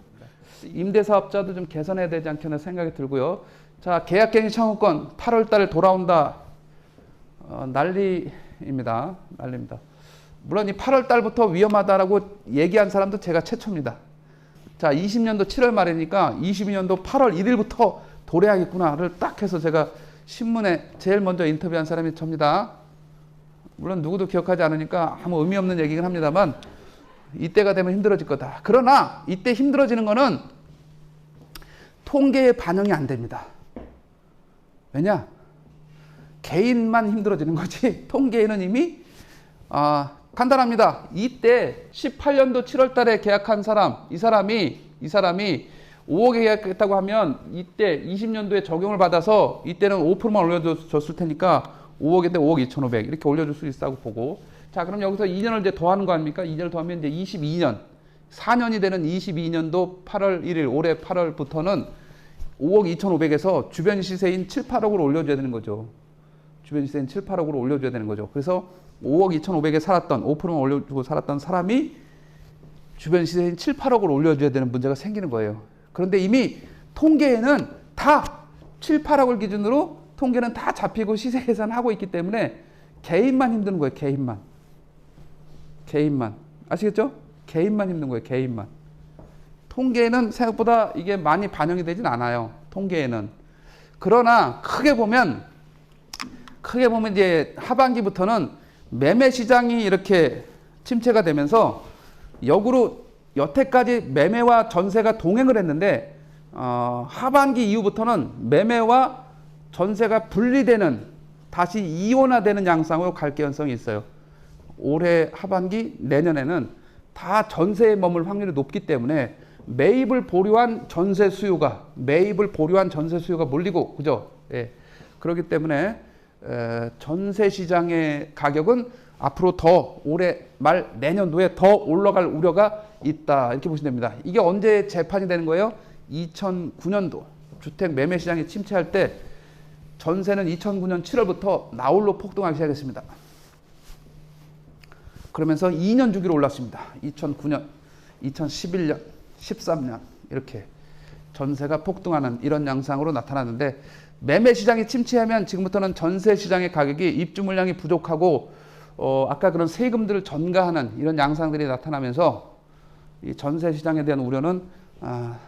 임대사업자도 좀 개선해야 되지 않겠나 생각이 들고요. 자, 계약갱신 청구권 8월 달에 돌아온다. 난리입니다. 물론 이 8월 달부터 위험하다라고 얘기한 사람도 제가 최초입니다. 자, 20년도 7월 말이니까 22년도 8월 1일부터 도래하겠구나를 딱 해서 제가 신문에 제일 먼저 인터뷰한 사람이 접니다. 물론 누구도 기억하지 않으니까 아무 의미 없는 얘기긴 합니다만 이때가 되면 힘들어질 거다. 그러나 이때 힘들어지는 거는 통계에 반영이 안 됩니다. 왜냐? 개인만 힘들어지는 거지 통계에는 이미 간단합니다. 이때 18년도 7월 달에 계약한 사람, 이 사람이 5억에 계약했다고 하면 이때 20년도에 적용을 받아서 이때는 5%만 올려줬을 테니까 5억인데 5억 2,500 이렇게 올려줄 수 있다고 보고. 자, 그럼 여기서 2년을 이제 더하는 거 아닙니까? 2년을 더하면 이제 22년, 4년이 되는 22년도 8월 1일, 올해 8월부터는 5억 2,500에서 주변 시세인 7, 8억으로 올려줘야 되는 거죠. 주변 시세인 7, 8억으로 올려줘야 되는 거죠. 그래서 5억 2,500에 살았던, 5%만 올려주고 살았던 사람이 주변 시세인 7, 8억을 올려줘야 되는 문제가 생기는 거예요. 그런데 이미 통계에는 다 7, 8억을 기준으로 통계는 다 잡히고 시세 계산하고 있기 때문에 개인만 힘든 거예요. 개인만. 아시겠죠? 개인만 힘든 거예요. 개인만. 통계에는 생각보다 이게 많이 반영이 되진 않아요. 통계에는. 그러나 크게 보면 이제 하반기부터는 매매 시장이 이렇게 침체가 되면서 역으로 여태까지 매매와 전세가 동행을 했는데 하반기 이후부터는 매매와 전세가 분리되는, 다시 이원화되는 양상으로 갈 가능성이 있어요. 올해 하반기, 내년에는 다 전세에 머물 확률이 높기 때문에 매입을 보류한 전세 수요가 몰리고, 그죠? 예. 그렇기 때문에 전세 시장의 가격은 앞으로 더 올해 말 내년도에 더 올라갈 우려가 있다, 이렇게 보시면 됩니다. 이게 언제 재판이 되는 거예요? 2009년도 주택 매매 시장이 침체할 때 전세는 2009년 7월부터 나홀로 폭등하기 시작했습니다. 그러면서 2년 주기로 올랐습니다. 2009년, 2011년, 13년 이렇게 전세가 폭등하는 이런 양상으로 나타났는데, 매매 시장이 침체하면 지금부터는 전세 시장의 가격이 입주 물량이 부족하고 아까 그런 세금들을 전가하는 이런 양상들이 나타나면서 이 전세 시장에 대한 우려는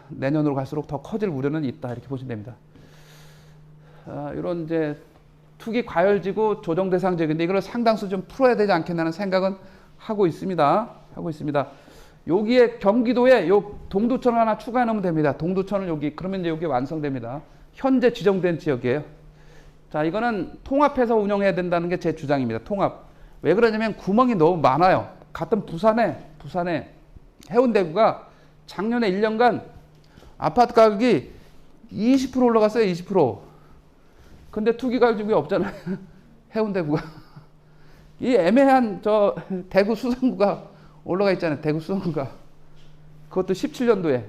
내년으로 갈수록 더 커질 우려는 있다, 이렇게 보시면 됩니다. 이런 이제 투기 과열지구 조정 대상 지역인데 이걸 상당수 좀 풀어야 되지 않겠나는 생각은 하고 있습니다. 여기에 경기도에 요 동두천을 하나 추가해 놓으면 됩니다. 동두천을 여기, 그러면 이제 여기 완성됩니다. 현재 지정된 지역이에요. 자, 이거는 통합해서 운영해야 된다는 게 제 주장입니다. 통합. 왜 그러냐면 구멍이 너무 많아요. 같은 부산에 해운대구가 작년에 1년간 아파트 가격이 20% 올라갔어요. 20%. 근데 투기 가격이 없잖아요. 해운대구가. 이 애매한 저 대구 수성구가 올라가 있잖아요. 대구 수성구가. 그것도 17년도에.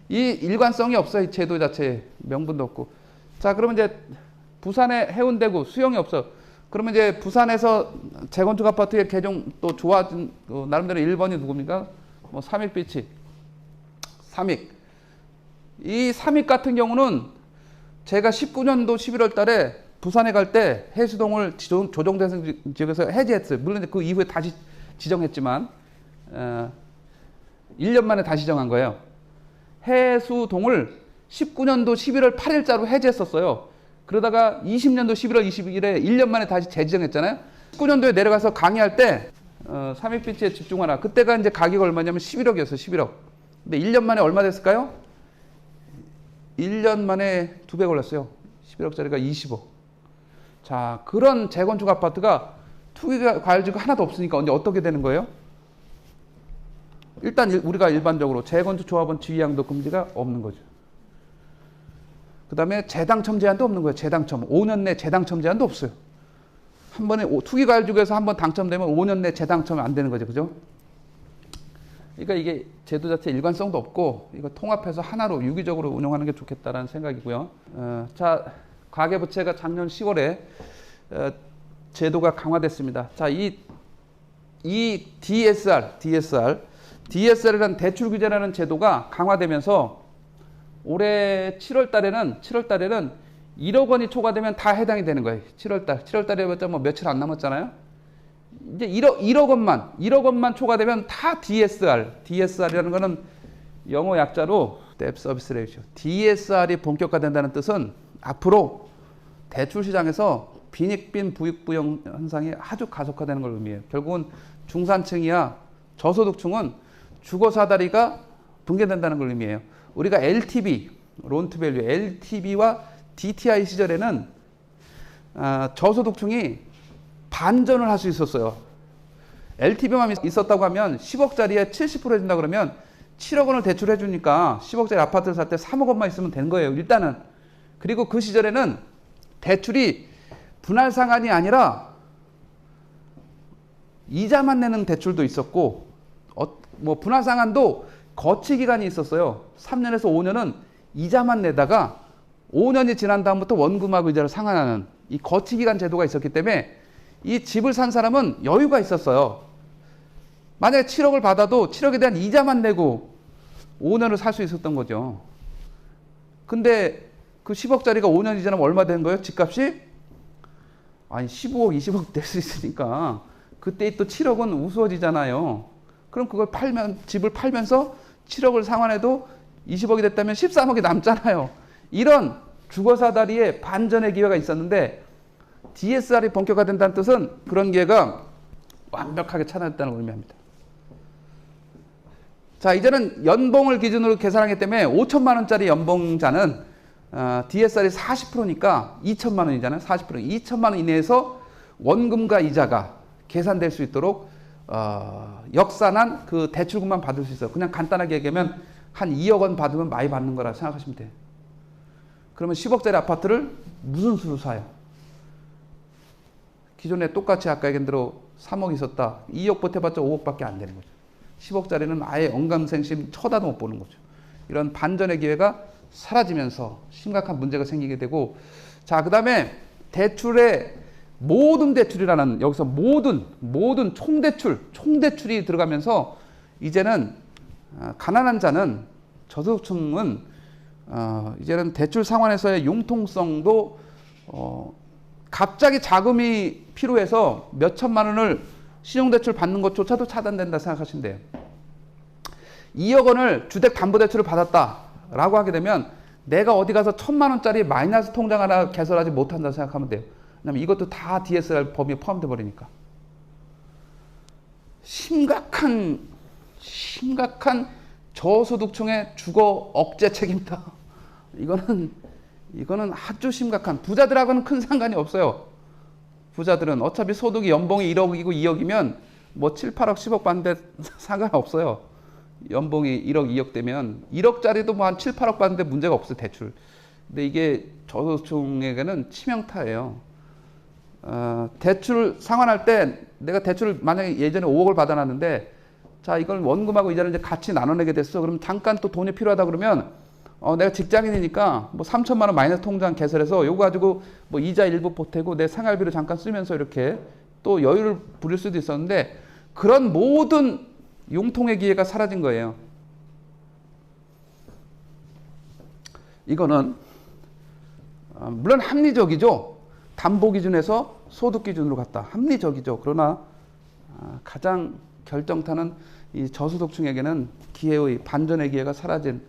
이 일관성이 없어요. 이 제도 자체에. 명분도 없고. 자, 그러면 이제 부산의 해운대구 수용이 없어. 그러면 이제 부산에서 재건축 아파트의 개종 또 좋아진 나름대로 1번이 누굽니까? 뭐 삼익비치. 삼익. 이 삼익 같은 경우는 제가 19년도 11월 달에 부산에 갈 때 해수동을 조정대상 지역에서 해제했어요. 물론 그 이후에 다시 지정했지만 1년 만에 다시 지정한 거예요. 해수동을 19년도 11월 8일자로 해제했었어요. 그러다가 20년도 11월 22일에 1년 만에 다시 재지정했잖아요. 19년도에 내려가서 강의할 때 삼익비치에 집중하라. 그때가 이제 가격이 얼마냐면 11억이었어요. 11억. 근데 1년 만에 얼마 됐을까요? 1년 만에 2배 올랐어요. 11억짜리가 20억. 자, 그런 재건축 아파트가 투기 과열지가 하나도 없으니까 언제 어떻게 되는 거예요? 일단 우리가 일반적으로 재건축 조합원 지위양도 금지가 없는 거죠. 그 다음에 재당첨 제한도 없는 거예요. 재당첨. 5년 내 재당첨 제한도 없어요. 한 번에 투기 과열지구에서 한 번 당첨되면 5년 내 재당첨이 안 되는 거죠. 그죠? 그러니까 이게 제도 자체 일관성도 없고 이거 통합해서 하나로 유기적으로 운영하는 게 좋겠다라는 생각이고요. 자, 가계부채가 작년 10월에 제도가 강화됐습니다. 자, 이 DSR이라는 대출 규제라는 제도가 강화되면서 올해 7월 달에는 1억 원이 초과되면 다 해당이 되는 거예요. 7월 달에 뭐 며칠 안 남았잖아요. 이제 1억 원만 초과되면 다 DSR이라는 거는 영어 약자로 Debt Service Ratio. DSR이 본격화된다는 뜻은 앞으로 대출 시장에서 빈익빈 부익부영 현상이 아주 가속화되는 걸 의미해요. 결국은 중산층이야 저소득층은 주거사다리가 붕괴된다는 걸 의미해요. 우리가 LTV, 론투밸류, LTV와 DTI 시절에는 저소득층이 반전을 할 수 있었어요. LTV만 있었다고 하면 10억짜리에 70% 해준다 그러면 7억 원을 대출해 주니까 10억짜리 아파트를 살 때 3억 원만 있으면 되는 거예요. 일단은. 그리고 그 시절에는 대출이 분할 상환이 아니라 이자만 내는 대출도 있었고 뭐 분할 상환도 거치 기간이 있었어요. 3년에서 5년은 이자만 내다가 5년이 지난 다음부터 원금하고 이자를 상환하는 이 거치 기간 제도가 있었기 때문에 이 집을 산 사람은 여유가 있었어요. 만약에 7억을 받아도 7억에 대한 이자만 내고 5년을 살 수 있었던 거죠. 근데 그 10억짜리가 5년이 지나면 얼마 되는 거예요? 집값이? 아니 15억, 20억 될 수 있으니까 그때 또 7억은 우스워지잖아요. 그럼 그걸 집을 팔면서 7억을 상환해도 20억이 됐다면 13억이 남잖아요. 이런 주거사다리의 반전의 기회가 있었는데 DSR이 본격화된다는 뜻은 그런 기회가 완벽하게 차단했다는 걸 의미합니다. 자, 이제는 연봉을 기준으로 계산하기 때문에 5천만 원짜리 연봉자는 DSR이 40%니까 2천만 원이잖아요. 40%. 2천만 원 이내에서 원금과 이자가 계산될 수 있도록 역산한 그 대출금만 받을 수 있어요. 그냥 간단하게 얘기하면 한 2억 원 받으면 많이 받는 거라 생각하시면 돼요. 그러면 10억짜리 아파트를 무슨 수로 사요? 기존에 똑같이 아까 얘기한 대로 3억 있었다. 2억 보태봤자 5억밖에 안 되는 거죠. 10억짜리는 아예 언감생심 쳐다도 못 보는 거죠. 이런 반전의 기회가 사라지면서 심각한 문제가 생기게 되고, 자, 그 다음에 대출의 모든 대출이라는, 여기서 모든 총대출이 들어가면서 이제는 가난한 자는, 저소득층은 이제는 대출 상환에서의 융통성도 갑자기 자금이 필요해서 몇 천만 원을 신용대출 받는 것조차도 차단된다 생각하시면 돼요. 2억 원을 주택담보대출을 받았다라고 하게 되면 내가 어디 가서 1,000만 원짜리 마이너스 통장 하나 개설하지 못한다 생각하면 돼요. 왜냐면 이것도 다 DSR 범위에 포함돼 버리니까. 심각한 저소득층의 주거 억제 책임이다. 이거는 아주 심각한, 부자들하고는 큰 상관이 없어요. 부자들은 어차피 소득이 연봉이 1억이고 2억이면 뭐 7, 8억, 10억 받는데 상관없어요. 연봉이 1억, 2억 되면 1억짜리도 뭐 한 7, 8억 받는데 문제가 없어 대출. 근데 이게 저소득층에게는 치명타예요. 대출 상환할 때 내가 대출을 만약에 예전에 5억을 받아놨는데 자 이걸 원금하고 이자를 이제 같이 나눠내게 됐어. 그럼 잠깐 또 돈이 필요하다 그러면 내가 직장인이니까 뭐 3천만 원 마이너스 통장 개설해서 요거 가지고 뭐 이자 일부 보태고 내 생활비로 잠깐 쓰면서 이렇게 또 여유를 부릴 수도 있었는데 그런 모든 융통의 기회가 사라진 거예요. 이거는 물론 합리적이죠. 담보 기준에서 소득 기준으로 갔다. 합리적이죠. 그러나 가장 결정타는 이 저소득층에게는 기회의 반전의 기회가 사라진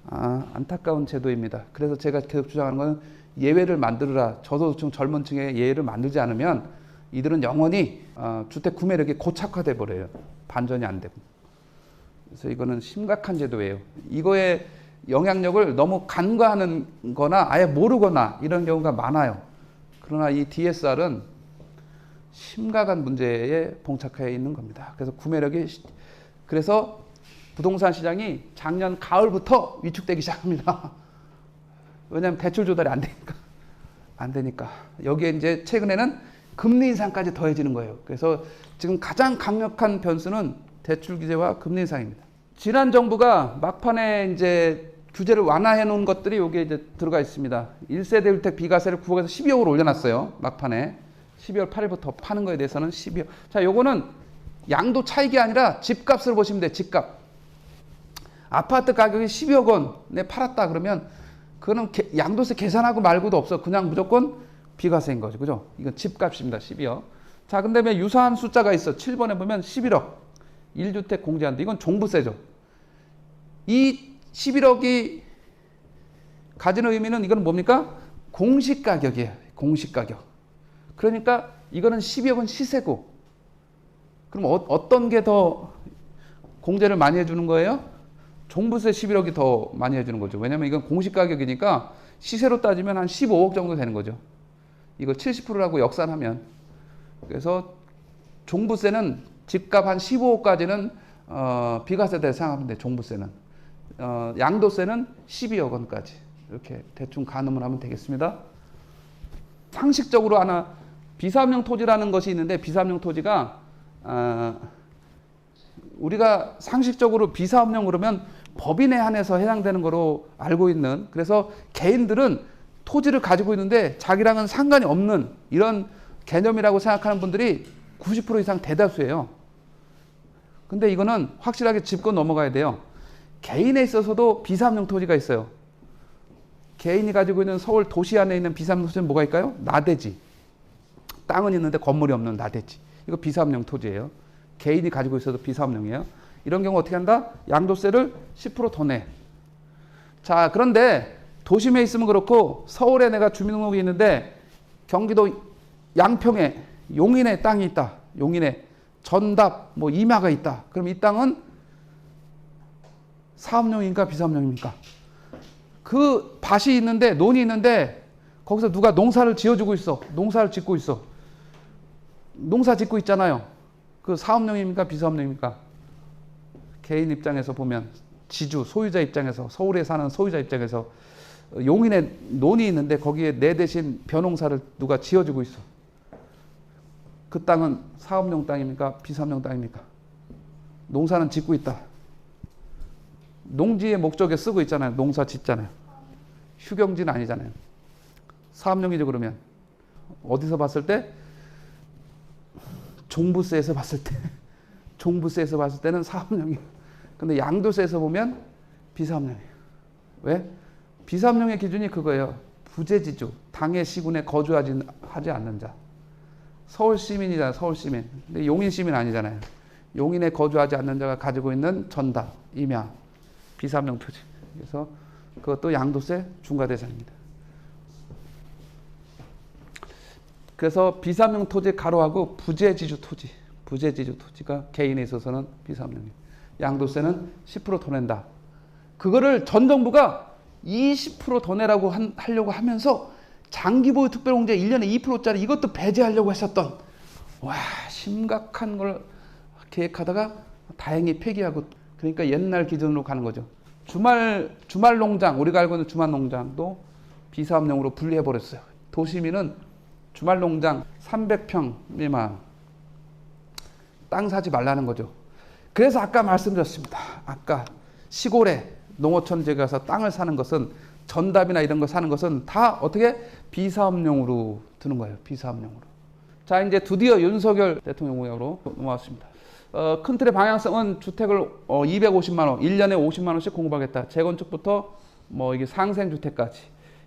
안타까운 제도입니다. 그래서 제가 계속 주장하는 것은 예외를 만들어라. 저소득층 젊은 층에 예외를 만들지 않으면 이들은 영원히 주택 구매력이 고착화돼 버려요. 반전이 안 되고. 그래서 이거는 심각한 제도예요. 이거의 영향력을 너무 간과하는 거나 아예 모르거나 이런 경우가 많아요. 그러나 이 DSR은 심각한 문제에 봉착해 있는 겁니다. 그래서 그래서 부동산 시장이 작년 가을부터 위축되기 시작합니다. 왜냐하면 대출 조달이 안 되니까. 여기에 이제 최근에는 금리 인상까지 더해지는 거예요. 그래서 지금 가장 강력한 변수는 대출 규제와 금리 인상입니다. 지난 정부가 막판에 이제 규제를 완화해 놓은 것들이 여기에 이제 들어가 있습니다. 1세대 주택 비과세를 9억에서 12억으로 올려놨어요. 막판에 12월 8일부터 파는 거에 대해서는 12억. 자, 요거는 양도 차익이 아니라 집값을 보시면 돼. 집값. 아파트 가격이 12억 원에 팔았다 그러면 그거는 양도세 계산하고 말고도 없어. 그냥 무조건 비과세인 거죠. 그죠? 이건 집값입니다. 12억. 자, 근데 왜 유사한 숫자가 있어. 7번에 보면 11억. 1주택 공제한다. 이건 종부세죠. 이 11억이 가지는 의미는 이건 뭡니까? 공시가격이에요. 공시가격. 그러니까 이거는 12억은 시세고 그럼 어떤 게 더 공제를 많이 해주는 거예요? 종부세 11억이 더 많이 해주는 거죠. 왜냐면 이건 공시가격이니까 시세로 따지면 한 15억 정도 되는 거죠. 이거 70%라고 역산하면. 그래서 종부세는 집값 한 15억까지는 비과세 대상하면 돼. 종부세는. 양도세는 12억 원까지. 이렇게 대충 가늠을 하면 되겠습니다. 상식적으로 하나 비사업용 토지라는 것이 있는데 비사업용 토지가 우리가 상식적으로 비사업용 그러면 법인에 한해서 해당되는 거로 알고 있는 그래서 개인들은 토지를 가지고 있는데 자기랑은 상관이 없는 이런 개념이라고 생각하는 분들이 90% 이상 대다수예요. 근데 이거는 확실하게 짚고 넘어가야 돼요. 개인에 있어서도 비사업용 토지가 있어요. 개인이 가지고 있는 서울 도시 안에 있는 비사업용 토지는 뭐가 있을까요? 나대지. 땅은 있는데 건물이 없는 나대지. 이거 비사업용 토지예요. 개인이 가지고 있어도 비사업용이에요. 이런 경우 어떻게 한다? 양도세를 10% 더 내. 자, 그런데 도심에 있으면 그렇고 서울에 내가 주민등록이 있는데 경기도 양평에 용인에 땅이 있다. 용인에 전답 뭐 임야가 있다. 그럼 이 땅은 사업용입니까? 비사업용입니까? 그 밭이 있는데 논이 있는데 거기서 누가 농사를 지어주고 있어. 농사를 짓고 있어. 농사 짓고 있잖아요. 그 사업용입니까? 비사업용입니까? 개인 입장에서 보면 지주, 소유자 입장에서 서울에 사는 소유자 입장에서 용인에 논이 있는데 거기에 내 대신 벼농사를 누가 지어주고 있어. 그 땅은 사업용 땅입니까? 비사업용 땅입니까? 농사는 짓고 있다. 농지의 목적에 쓰고 있잖아요. 농사 짓잖아요. 휴경지는 아니잖아요. 사업용이죠. 그러면 어디서 봤을 때? 종부세에서 봤을 때는 사업용이에요. 근데 양도세에서 보면 비사업용이에요. 왜? 비사업용의 기준이 그거예요. 부재지주, 당해 시군에 거주하지 않는 자. 서울 시민이잖아요. 서울 시민. 근데 용인 시민 아니잖아요. 용인에 거주하지 않는 자가 가지고 있는 전답, 임야, 비사업용 토지. 그래서 그것도 양도세 중과 대상입니다. 그래서 비사업용 토지 가로하고 부재지주 토지가 개인에 있어서는 비사업용이에요. 양도세는 10% 더 낸다. 그거를 전 정부가 20% 더 내라고 하려고 하면서 장기보유 특별공제 1년에 2%짜리 이것도 배제하려고 했었던 심각한 걸 계획하다가 다행히 폐기하고 그러니까 옛날 기준으로 가는 거죠. 주말 농장, 우리가 알고 있는 주말 농장도 비사업용으로 분리해 버렸어요. 도시민은 주말 농장 300평 미만 땅 사지 말라는 거죠. 그래서 아까 말씀드렸습니다. 아까 시골에 농어촌지에 가서 땅을 사는 것은, 전답이나 이런 거 사는 것은 다 어떻게 비사업용으로 드는 거예요. 비사업용으로. 자, 이제 드디어 윤석열 대통령 공약으로 넘어왔습니다. 큰 틀의 방향성은 주택을 250만 원, 1년에 50만 원씩 공급하겠다. 재건축부터 뭐 이게 상생주택까지,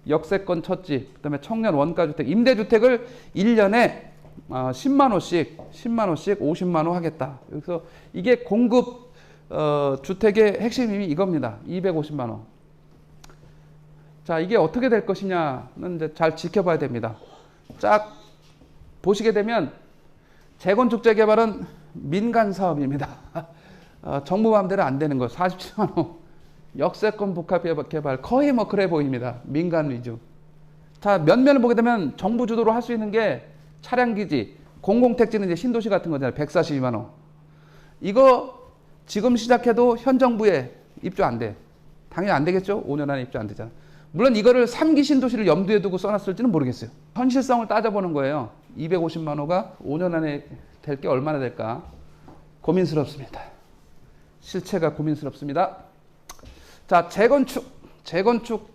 역세권 첫집, 그다음에 청년 원가주택, 임대주택을 1년에 10만 원씩 50만 원 하겠다. 그래서 이게 공급 주택의 핵심이 이겁니다. 250만 원. 자, 이게 어떻게 될 것이냐는 이제 잘 지켜봐야 됩니다. 쫙 보시게 되면 재건축 재개발은 민간 사업입니다. 정부 마음대로 안 되는 거. 47만 원. 역세권 복합 개발 거의 뭐 그래 보입니다. 민간 위주. 자, 면면을 보게 되면 정부 주도로 할 수 있는 게 차량기지, 공공택지는 이제 신도시 같은 거잖아요. 142만 원. 이거 지금 시작해도 현 정부에 입주 안 돼. 당연히 안 되겠죠? 5년 안에 입주 안 되잖아. 물론 이거를 3기 신도시를 염두에 두고 써놨을지는 모르겠어요. 현실성을 따져보는 거예요. 250만 호가 5년 안에 될 게 얼마나 될까? 고민스럽습니다. 실체가 고민스럽습니다. 자, 재건축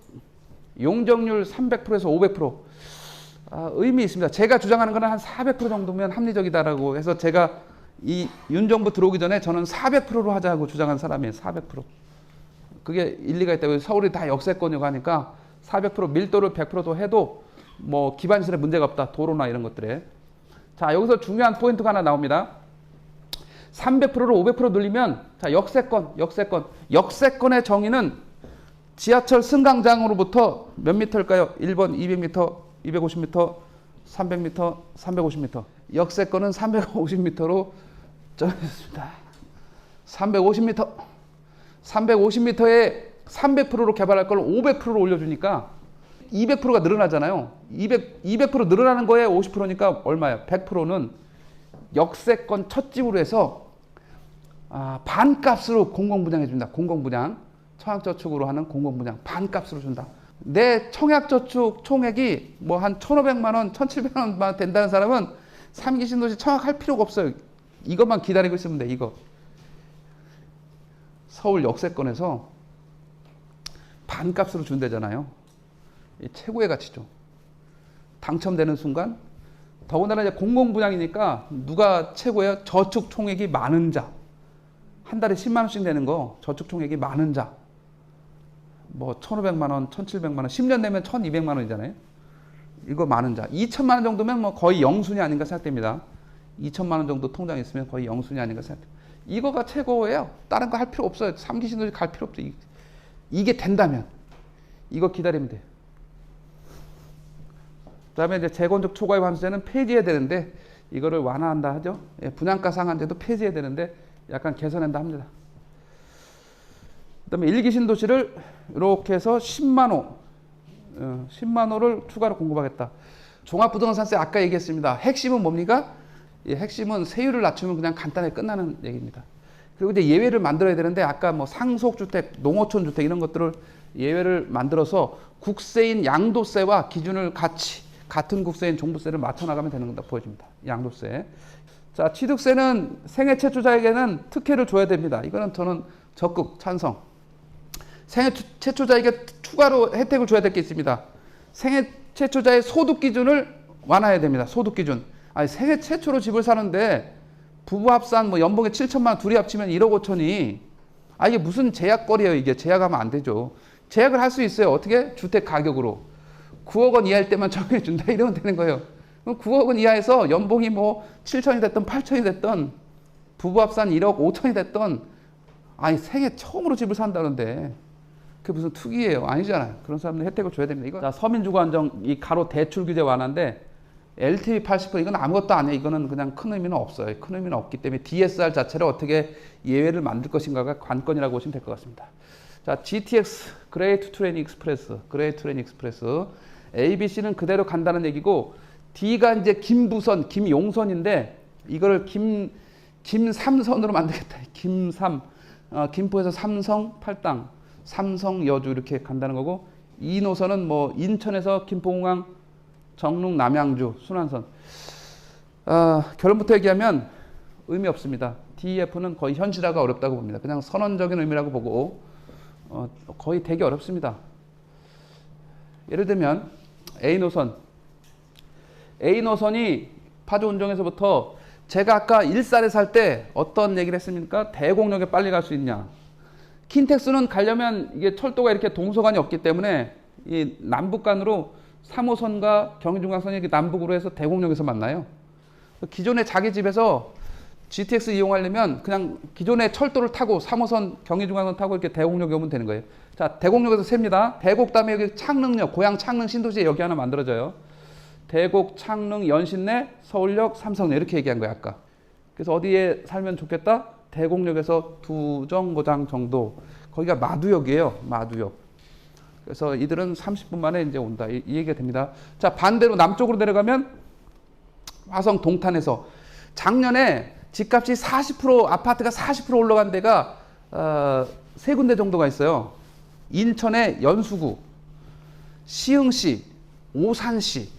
용적률 300%에서 500%. 의미 있습니다. 제가 주장하는 거는 한 400% 정도면 합리적이다라고 해서 제가 이 윤 정부 들어오기 전에 저는 400%로 하자고 주장한 사람이에요. 400%. 그게 일리가 있다고. 서울이 다 역세권이고 하니까 400% 밀도를 100%도 해도 뭐 기반시설에 문제가 없다. 도로나 이런 것들에. 자, 여기서 중요한 포인트가 하나 나옵니다. 300%를 500% 늘리면, 자, 역세권의 정의는 지하철 승강장으로부터 몇 미터일까요? 1번 200m, 250m, 300m, 350m. 역세권은 350m로 정해졌습니다. 350m. 350m에 300%로 개발할 걸 500%로 올려주니까 200%가 늘어나잖아요. 200% 늘어나는 거에 50%니까 얼마예요? 100%는 역세권 첫 집으로 해서 반값으로 공공분양 해준다. 공공분양. 청약저축으로 하는 공공분양. 반값으로 준다. 내 청약저축 총액이 뭐 한 1,500만 원, 1,700만 원 된다는 사람은 3기 신도시 청약할 필요가 없어요. 이것만 기다리고 있으면 돼. 이거. 서울 역세권에서 반값으로 준대잖아요. 최고의 가치죠. 당첨되는 순간, 더군다나 이제 공공분양이니까 누가 최고예요? 저축 총액이 많은 자. 한 달에 10만 원씩 내는 거, 저축 총액이 많은 자. 뭐 1,500만 원, 1,700만 원, 10년 내면 1,200만 원이잖아요. 이거 많은 자. 2천만 원 정도면 뭐 거의 영순이 아닌가 생각됩니다. 2천만 원 정도 통장에 있으면 거의 영순이 아닌가 생각됩니다. 이거가 최고예요. 다른 거 할 필요 없어요. 3기 신도시 갈 필요 없죠. 이게 된다면 이거 기다리면 돼요. 그다음에 이제 재건축 초과입 환수제는 폐지해야 되는데 이거를 완화한다 하죠. 분양가 상한제도 폐지해야 되는데 약간 개선한다 합니다. 그다음에 1기 신도시를 이렇게 해서 10만 호를 추가로 공급하겠다. 종합부동산세 아까 얘기했습니다. 핵심은 뭡니까? 핵심은 세율을 낮추면 그냥 간단하게 끝나는 얘기입니다. 그리고 이제 예외를 만들어야 되는데 아까 뭐 상속주택, 농어촌주택 이런 것들을 예외를 만들어서 국세인 양도세와 기준을 같은 국세인 종부세를 맞춰 나가면 되는 거다 보여집니다. 양도세. 자, 취득세는 생애 최초자에게는 특혜를 줘야 됩니다. 이거는 저는 적극 찬성. 생애 최초자에게 추가로 혜택을 줘야 될 게 있습니다. 생애 최초자의 소득 기준을 완화해야 됩니다. 소득 기준. 아니, 생애 최초로 집을 사는데 부부 합산 뭐 연봉에 7천만 원 둘이 합치면 1억 5천이. 이게 무슨 제약거리예요. 이게 제약하면 안 되죠. 제약을 할 수 있어요. 어떻게? 주택 가격으로. 9억 원 이하일 때만 정해 준다 이러면 되는 거예요. 그럼 9억 원 이하에서 연봉이 뭐 7천이 됐던 8천이 됐던 부부 합산 1억 5천이 됐던 생애 처음으로 집을 산다는데 그게 무슨 투기예요? 아니잖아요. 그런 사람들 혜택을 줘야 됩니다. 이거. 자, 서민주거 안정 이 가로 대출 규제 완화인데 LTV 80% 이건 아무것도 아니에요. 이거는 그냥 큰 의미는 없어요. 큰 의미는 없기 때문에 DSR 자체를 어떻게 예외를 만들 것인가가 관건이라고 보시면 될 것 같습니다. 자, GTX 그레이트 트레인 익스프레스, ABC는 그대로 간다는 얘기고 D가 이제 김부선, 김용선인데 이거를 김3선으로 만들겠다. 김3 김포에서 삼성 팔당, 삼성 여주 이렇게 간다는 거고 2노선은 뭐 인천에서 김포공항, 정릉 남양주 순환선. 결론부터 얘기하면 의미 없습니다. DEF는 거의 현실화가 어렵다고 봅니다. 그냥 선언적인 의미라고 보고 거의 되게 어렵습니다. 예를 들면 A노선이 파주 운정에서부터 제가 아까 일산에 살 때 어떤 얘기를 했습니까? 대곡역에 빨리 갈 수 있냐. 킨텍스는 가려면 이게 철도가 이렇게 동서간이 없기 때문에 이 남북간으로 3호선과 경인중앙선이 이렇게 남북으로 해서 대곡역에서 만나요. 기존에 자기 집에서 GTX 이용하려면 그냥 기존의 철도를 타고 3호선 경인중앙선 타고 이렇게 대곡역에 오면 되는 거예요. 자, 대곡역에서 셉니다. 대곡 다음에 여기 창릉역, 고향 창릉 신도시에 여기 하나 만들어져요. 대곡, 창릉, 연신내, 서울역, 삼성역 이렇게 얘기한 거야 아까. 그래서 어디에 살면 좋겠다? 대곡역에서 두 정거장 정도. 거기가 마두역이에요. 마두역. 그래서 이들은 30분 만에 이제 온다. 이 얘기가 됩니다. 자, 반대로 남쪽으로 내려가면 화성 동탄에서 작년에 집값이 40% 아파트가 40% 올라간 데가 세 군데 정도가 있어요. 인천의 연수구, 시흥시, 오산시.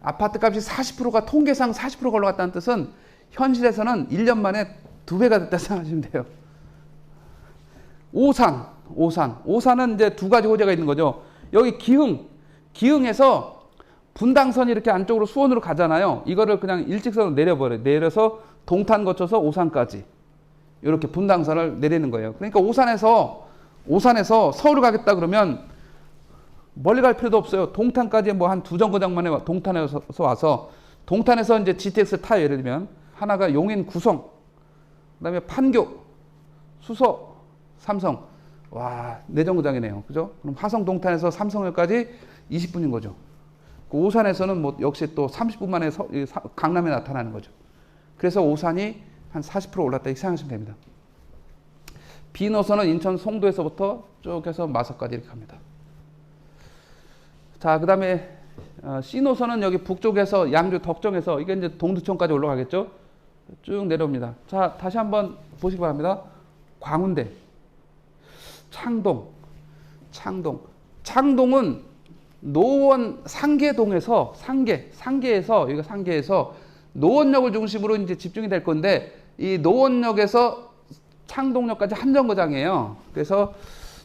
아파트 값이 40%가 통계상 40%가 올라갔다는 뜻은 현실에서는 1년 만에 2배가 됐다 생각하시면 돼요. 오산은 이제 두 가지 호재가 있는 거죠. 여기 기흥에서 분당선이 이렇게 안쪽으로 수원으로 가잖아요. 이거를 그냥 일직선으로 내려버려요. 내려서 동탄 거쳐서 오산까지 이렇게 분당선을 내리는 거예요. 그러니까 오산에서 서울을 가겠다 그러면 멀리 갈 필요도 없어요. 동탄까지 뭐 한 두 정거장 만에 동탄에서 와서 동탄에서 이제 GTX를 타요. 예를 들면 하나가 용인 구성, 그다음에 판교, 수서, 삼성. 와, 네 정거장이네요. 그죠? 그럼 화성 동탄에서 삼성역까지 20분인 거죠. 오산에서는 뭐 역시 또 30분 만에 강남에 나타나는 거죠. 그래서 오산이 한 40% 올랐다 이렇게 생각하시면 됩니다. B노선은 인천 송도에서부터 쭉 해서 마석까지 이렇게 갑니다. 자, 그 다음에 C노선은 여기 북쪽에서 양주 덕정에서 이게 이제 동두천까지 올라가겠죠. 쭉 내려옵니다. 자, 다시 한번 보시기 바랍니다. 광운대, 창동은 노원 상계에서 여기가 상계에서 노원역을 중심으로 이제 집중이 될 건데 이 노원역에서 창동역까지 한 정거장이에요. 그래서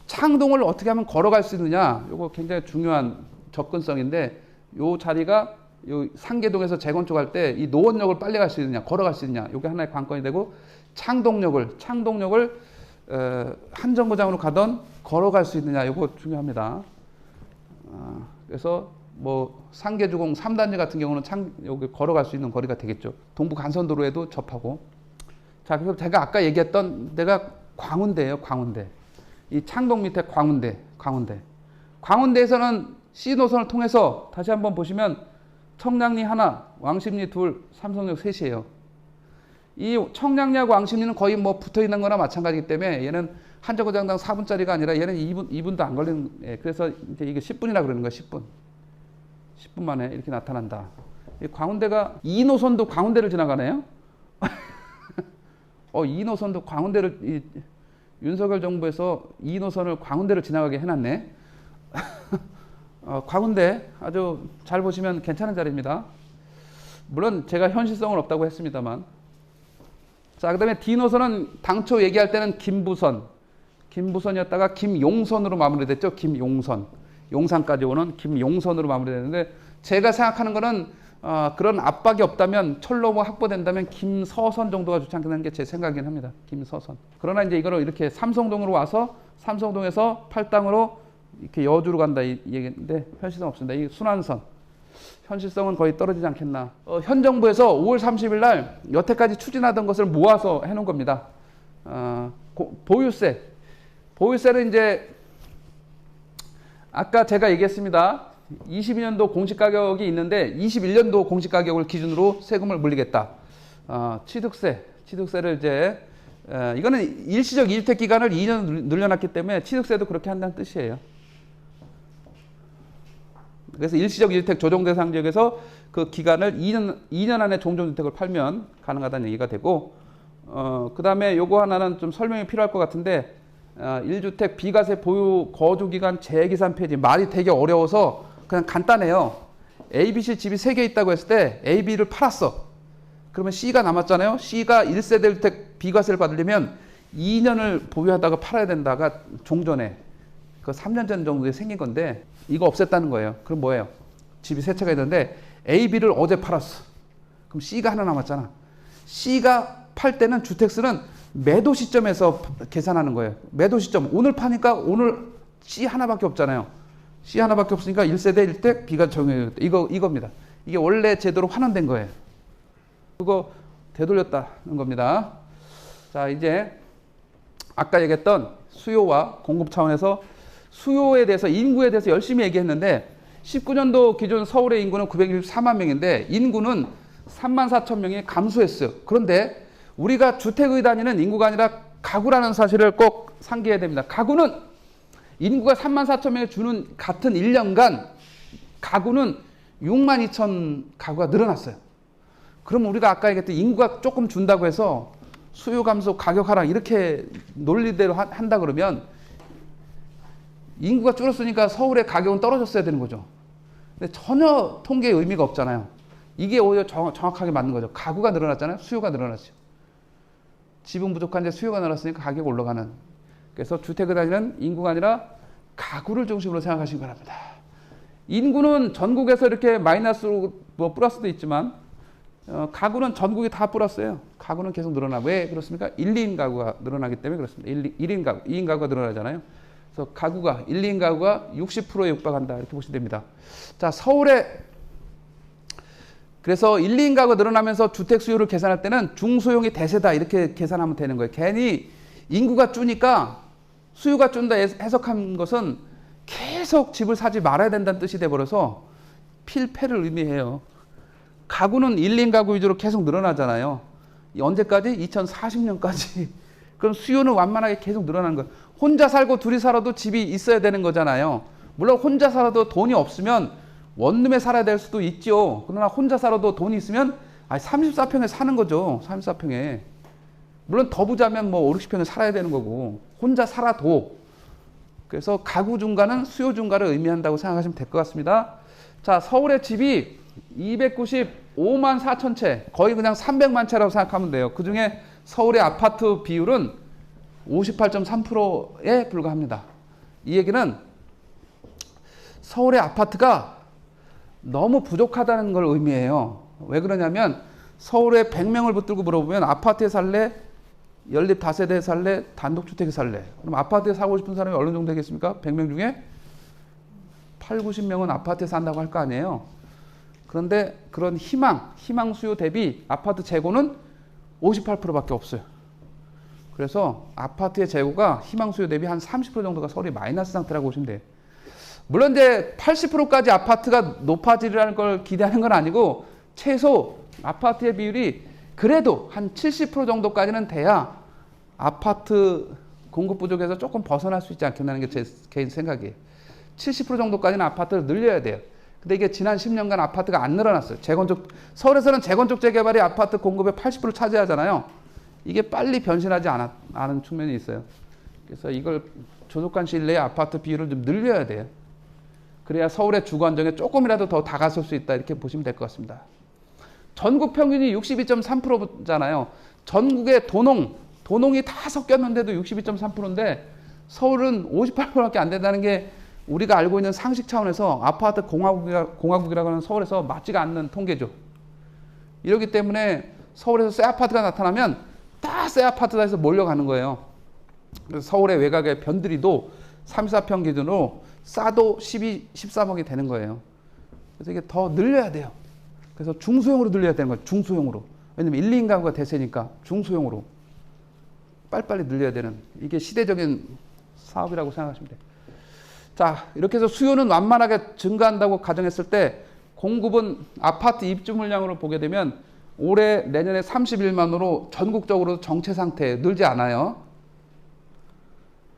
창동을 어떻게 하면 걸어갈 수 있느냐, 이거 굉장히 중요한 접근성인데 요 자리가 요 상계동에서 재건축 할 때 이 노원역을 빨리 갈 수 있느냐, 걸어갈 수 있느냐, 이게 하나의 관건이 되고 창동역을 한 정거장으로 가던 걸어갈 수 있느냐, 이거 중요합니다. 그래서 뭐 상계주공 3단지 같은 경우는 여기 걸어갈 수 있는 거리가 되겠죠. 동부 간선도로에도 접하고. 자, 그래서 제가 아까 얘기했던 데가 광운대예요. 광운대. 이 창동 밑에 광운대에서는 C노선을 통해서 다시 한번 보시면 청량리 하나, 왕십리 둘, 삼성역 셋이에요. 이 청량리하고 왕십리는 거의 뭐 붙어 있는 거나 마찬가지이기 때문에 얘는 한 정거장당 4분짜리가 아니라 얘는 2분도 안 걸리는, 그래서 이제 이게 10분이라 그러는 거야. 10분 만에 이렇게 나타난다. 이 광운대가 2노선도 광운대를 지나가네요. 2노선도 광운대를, 윤석열 정부에서 2노선을 광운대를 지나가게 해놨네. 광운대 아주 잘 보시면 괜찮은 자리입니다. 물론 제가 현실성은 없다고 했습니다만. 자, 그 다음에 D노선은 당초 얘기할 때는 김부선이었다가 김용선으로 마무리됐죠. 용산까지 오는 김용선으로 마무리됐는데 제가 생각하는 거는 그런 압박이 없다면 철로 뭐 확보된다면 김서선 정도가 좋지 않겠는 게 제 생각이긴 합니다. 김서선. 그러나 이제 이거를 이렇게 삼성동으로 와서 삼성동에서 팔당으로 이렇게 여주로 간다 이 얘기인데 현실성 없습니다. 이 순환선. 현실성은 거의 떨어지지 않겠나. 현 정부에서 5월 30일 날 여태까지 추진하던 것을 모아서 해놓은 겁니다. 보유세를 이제 아까 제가 얘기했습니다. 22년도 공시가격이 있는데 21년도 공시가격을 기준으로 세금을 물리겠다. 취득세를 이제 이거는 일시적 1주택 기간을 2년 늘려놨기 때문에 취득세도 그렇게 한다는 뜻이에요. 그래서 일시적 1주택 조정 대상 지역에서 그 기간을 2년 안에 종전주택을 팔면 가능하다는 얘기가 되고 그 다음에 요거 하나는 좀 설명이 필요할 것 같은데, 1주택 비과세 보유 거주기간 재계산 폐지. 말이 되게 어려워서 그냥 간단해요. A, B, C 집이 3개 있다고 했을 때 A, B를 팔았어. 그러면 C가 남았잖아요. C가 1세대 주택 비과세를 받으려면 2년을 보유하다가 팔아야 된다가 종전에 그 3년 전 정도에 생긴 건데, 이거 없앴다는 거예요. 그럼 뭐예요? 집이 3채가 있는데 A, B를 어제 팔았어. 그럼 C가 하나 남았잖아. C가 팔 때는 주택수는 매도 시점에서 계산하는 거예요. 매도 시점. 오늘 파니까 오늘 C 하나밖에 없잖아요. C 하나밖에 없으니까 1세대 1택 B가 적용해요. 이겁니다. 이게 원래 제도로 환원된 거예요. 그거 되돌렸다는 겁니다. 자, 이제 아까 얘기했던 수요와 공급 차원에서 수요에 대해서, 인구에 대해서 열심히 얘기했는데, 19년도 기준 서울의 인구는 964만 명인데 인구는 3만 4천 명이 감소했어요. 그런데 우리가 주택의 단위는 인구가 아니라 가구라는 사실을 꼭 상기해야 됩니다. 가구는 인구가 3만 4천 명에 주는 같은 1년간 가구는 6만 2천 가구가 늘어났어요. 그럼 우리가 아까 얘기했던 인구가 조금 준다고 해서 수요 감소 가격 하락 이렇게 논리대로 한다 그러면 인구가 줄었으니까 서울의 가격은 떨어졌어야 되는 거죠. 근데 전혀 통계의 의미가 없잖아요. 이게 오히려 정확하게 맞는 거죠. 가구가 늘어났잖아요. 수요가 늘어났죠. 집은 부족한데 수요가 늘어났으니까 가격이 올라가는. 그래서 주택의 단위는 인구가 아니라 가구를 중심으로 생각하시기 바랍니다. 인구는 전국에서 이렇게 마이너스로 뭐 플러스도 있지만 가구는 전국이 다 플러스예요. 가구는 계속 늘어나. 왜 그렇습니까? 1, 2인 가구가 늘어나기 때문에 그렇습니다. 1인 가구, 2인 가구가 늘어나잖아요. 그래서 가구가 1, 2인 가구가 60%에 육박한다 이렇게 보시면 됩니다. 자, 서울에 그래서 1, 2인 가구가 늘어나면서 주택 수요를 계산할 때는 중소형이 대세다 이렇게 계산하면 되는 거예요. 괜히 인구가 줄니까 수요가 준다 해석한 것은 계속 집을 사지 말아야 된다는 뜻이 돼버려서 필패를 의미해요. 가구는 1, 2인 가구 위주로 계속 늘어나잖아요. 언제까지? 2040년까지. 그럼 수요는 완만하게 계속 늘어나는 거예요. 혼자 살고 둘이 살아도 집이 있어야 되는 거잖아요. 물론 혼자 살아도 돈이 없으면 원룸에 살아야 될 수도 있죠. 그러나 혼자 살아도 돈이 있으면 34평에 사는 거죠. 34평에. 물론 더 부자면 뭐 5, 60평에 살아야 되는 거고 혼자 살아도. 그래서 가구 증가는 수요 증가를 의미한다고 생각하시면 될 것 같습니다. 자, 서울의 집이 295만 4천 채, 거의 그냥 300만 채라고 생각하면 돼요. 그중에 서울의 아파트 비율은 58.3%에 불과합니다. 이 얘기는 서울의 아파트가 너무 부족하다는 걸 의미해요. 왜 그러냐면 서울에 100명을 붙들고 물어보면 아파트에 살래? 연립 다세대에 살래? 단독주택에 살래? 그럼 아파트에 사고 싶은 사람이 어느 정도 되겠습니까? 100명 중에 8, 90명은 아파트에 산다고 할 거 아니에요. 그런데 그런 희망 수요 대비 아파트 재고는 58%밖에 없어요. 그래서 아파트의 재고가 희망 수요 대비 한 30% 정도가 서울이 마이너스 상태라고 보시면 돼요. 물론 이제 80%까지 아파트가 높아지리라는 걸 기대하는 건 아니고 최소 아파트의 비율이 그래도 한 70% 정도까지는 돼야 아파트 공급 부족에서 조금 벗어날 수 있지 않겠나는 게 제 개인 생각이에요. 70% 정도까지는 아파트를 늘려야 돼요. 근데 이게 지난 10년간 아파트가 안 늘어났어요. 서울에서는 재건축 재개발이 아파트 공급의 80% 차지하잖아요. 이게 빨리 변신하지 않은 측면이 있어요. 그래서 이걸 조속한 시일 내에 아파트 비율을 좀 늘려야 돼요. 그래야 서울의 주거 안정에 조금이라도 더 다가설 수 있다 이렇게 보시면 될 것 같습니다. 전국 평균이 62.3%잖아요. 전국의 도농이 다 섞였는데도 62.3%인데 서울은 58%밖에 안 된다는 게 우리가 알고 있는 상식 차원에서 아파트 공화국이라고 하는 서울에서 맞지가 않는 통계죠. 이렇기 때문에 서울에서 새 아파트가 나타나면 다 새 아파트다 해서 몰려가는 거예요. 그래서 서울의 외곽의 변두리도 34평 기준으로 싸도 12, 13억이 되는 거예요. 그래서 이게 더 늘려야 돼요. 그래서 중소형으로 늘려야 되는 거예요. 중소형으로. 왜냐면 1, 2인 가구가 대세니까 중소형으로 빨리빨리 늘려야 되는, 이게 시대적인 사업이라고 생각하시면 돼요. 자, 이렇게 해서 수요는 완만하게 증가한다고 가정했을 때 공급은 아파트 입주 물량으로 보게 되면 올해 내년에 31만으로 전국적으로 정체 상태에 늘지 않아요.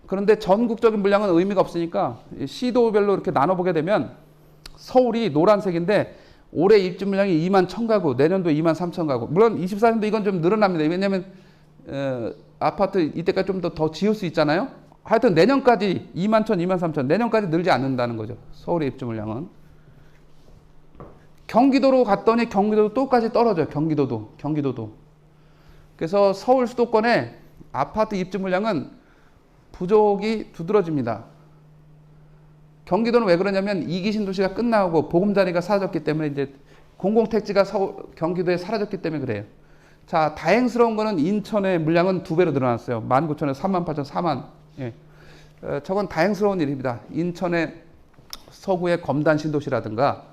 그런데 전국적인 물량은 의미가 없으니까 시도별로 이렇게 나눠보게 되면 서울이 노란색인데 올해 입주 물량이 2만 1천 가구, 내년도 2만 3천 가구. 물론 24년도 이건 좀 늘어납니다. 왜냐하면 아파트 이때까지 좀 더 지을 수 있잖아요. 하여튼 내년까지 2만 천, 2만 3천 내년까지 늘지 않는다는 거죠. 서울의 입주 물량은. 경기도로 갔더니 경기도도 똑같이 떨어져요. 경기도도. 그래서 서울 수도권의 아파트 입주 물량은 부족이 두드러집니다. 경기도는 왜 그러냐면 2기 신도시가 끝나고 보금자리가 사라졌기 때문에 이제 공공택지가 경기도에 사라졌기 때문에 그래요. 자, 다행스러운 거는 인천의 물량은 2배로 늘어났어요. 19,000에서 38,000, 4만. 예. 저건 다행스러운 일입니다. 인천의 서구의 검단 신도시라든가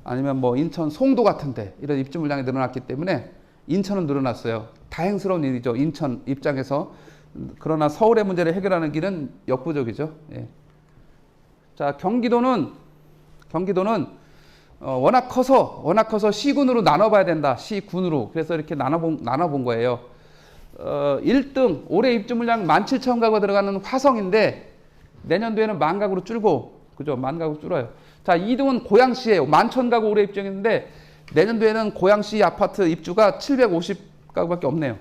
아니면 뭐 인천 송도 같은데 이런 입주 물량이 늘어났기 때문에 인천은 늘어났어요. 다행스러운 일이죠. 인천 입장에서. 그러나 서울의 문제를 해결하는 길은 역부족이죠. 예. 자, 경기도는 워낙 커서 시군으로 나눠봐야 된다. 시군으로. 그래서 이렇게 나눠본 거예요. 1등 올해 입주 물량 17,000가구가 들어가는 화성인데 내년도에는 10,000가구로 줄고, 그죠? 10,000가구 줄어요. 자, 2등은 고양시예요. 11,000가구 올해 입주했는데 내년도에는 고양시 아파트 입주가 750가구밖에 없네요.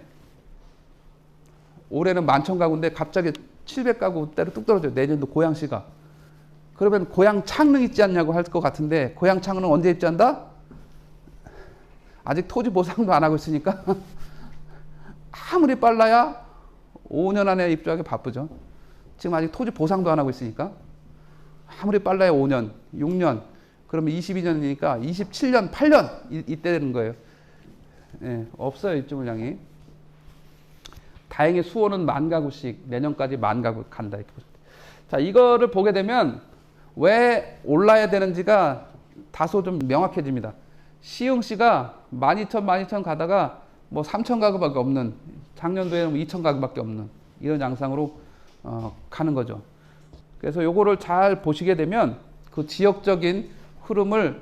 올해는 11,000가구인데 갑자기 700가구대로 뚝 떨어져요. 내년도 고양시가. 그러면 고양 창릉 있지 않냐고 할 것 같은데 고양 창릉은 언제 입주한다? 아직 토지 보상도 안 하고 있으니까 아무리 빨라야 5년 안에 입주하기 바쁘죠. 지금 아직 토지 보상도 안 하고 있으니까 아무리 빨라야 5년, 6년, 그러면 22년이니까 27년, 8년 이때 되는 거예요. 예, 없어요 입주 물량이. 다행히 수원은 10,000가구씩 내년까지 10,000가구 간다 이렇게 보시면 돼요. 자, 이거를 보게 되면 왜 올라야 되는지가 다소 좀 명확해집니다. 시흥시가 12,000 가다가 뭐 3,000가구밖에 없는, 작년도에는 2,000가구밖에 없는 이런 양상으로 가는 거죠. 그래서 요거를 잘 보시게 되면 그 지역적인 흐름을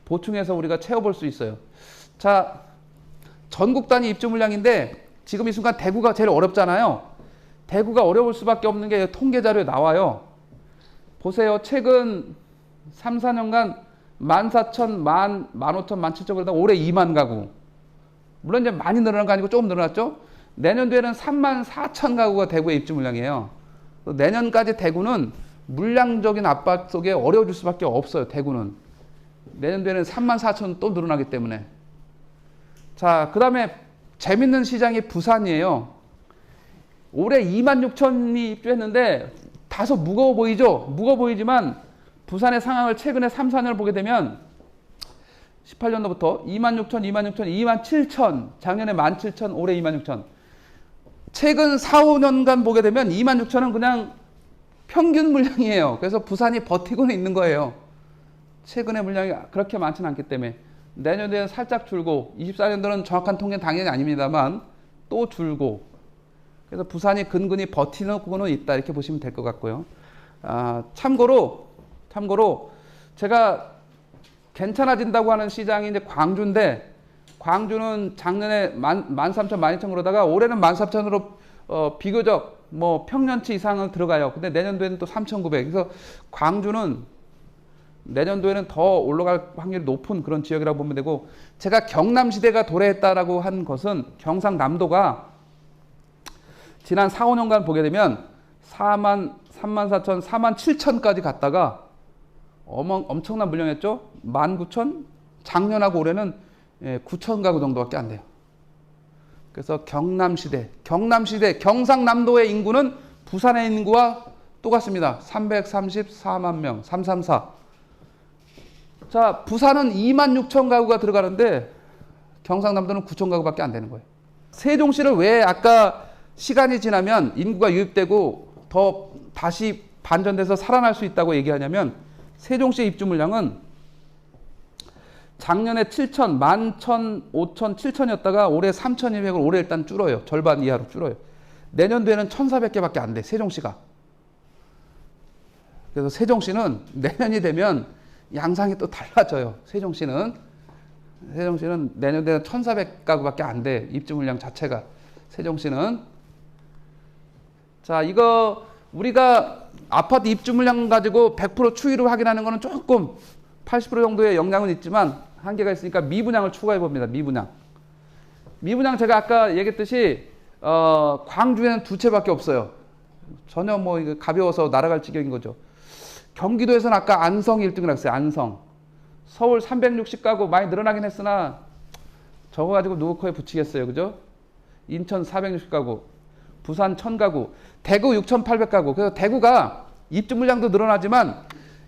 보충해서 우리가 채워볼 수 있어요. 자, 전국 단위 입주 물량인데 지금 이 순간 대구가 제일 어렵잖아요. 대구가 어려울 수밖에 없는 게 통계 자료에 나와요. 보세요. 최근 3, 4년간 14,000, 15,000, 17,000 그러다 올해 20,000가구. 물론 이제 많이 늘어난 거 아니고 조금 늘어났죠. 내년도에는 34,000가구가 대구의 입주 물량이에요. 내년까지 대구는 물량적인 압박 속에 어려워질 수밖에 없어요. 대구는. 내년도에는 34,000 또 늘어나기 때문에. 자, 그 다음에 재밌는 시장이 부산이에요. 올해 26,000이 입주했는데 다소 무거워 보이죠? 무거워 보이지만 부산의 상황을 최근에 3, 4년을 보게 되면 18년도부터 26,000, 27,000, 작년에 17,000, 올해 26,000. 최근 4, 5년간 보게 되면 26,000은 그냥 평균 물량이에요. 그래서 부산이 버티고는 있는 거예요. 최근에 물량이 그렇게 많지는 않기 때문에. 내년도에는 살짝 줄고 24년도는 정확한 통계는 당연히 아닙니다만 또 줄고, 그래서 부산이 근근히 버티고는 있다 이렇게 보시면 될 것 같고요. 참고로 제가 괜찮아진다고 하는 시장이 이제 광주인데, 광주는 작년에 13,000, 12,000 그러다가 올해는 14,000으로 비교적 뭐 평년치 이상은 들어가요. 근데 내년도에는 또 3,900. 그래서 광주는 내년도에는 더 올라갈 확률이 높은 그런 지역이라고 보면 되고, 제가 경남시대가 도래했다라고 한 것은 경상남도가 지난 4, 5년간 보게 되면 34,000, 47,000까지 갔다가 엄청난 물량이었죠. 19,000, 작년하고 올해는 9,000가구 정도밖에 안 돼요. 그래서 경남시대, 경상남도의 인구는 부산의 인구와 똑같습니다. 334만 명, 334. 자, 부산은 26,000가구가 들어가는데 경상남도는 9,000가구밖에 안 되는 거예요. 세종시를 왜 아까 시간이 지나면 인구가 유입되고 더 다시 반전돼서 살아날 수 있다고 얘기하냐면, 세종시 입주 물량은 작년에 7,000, 11,000, 5,000, 7,000이었다가 올해 3,200을 올해 일단 줄어요. 절반 이하로 줄어요. 내년도에는 1,400개밖에 안 돼, 세종시가. 그래서 세종시는 내년이 되면 양상이 또 달라져요. 세종시는 내년도에는 1,400가구밖에 안 돼, 입주 물량 자체가. 세종시는. 자, 이거 우리가 아파트 입주 물량 가지고 100% 추이로 확인하는 거는 조금 80% 정도의 영향은 있지만 한계가 있으니까 미분양을 추가해 봅니다. 미분양 제가 아까 얘기했듯이 광주에는 두 채밖에 없어요. 전혀 뭐 이거 가벼워서 날아갈 지경인 거죠. 경기도에서는 아까 안성이 1등을 했어요. 안성. 서울 360가구 많이 늘어나긴 했으나 저거 가지고 누구 코에 붙이겠어요. 그죠? 인천 460가구, 부산 1000가구, 대구 6800가구. 그래서 대구가 입주 물량도 늘어나지만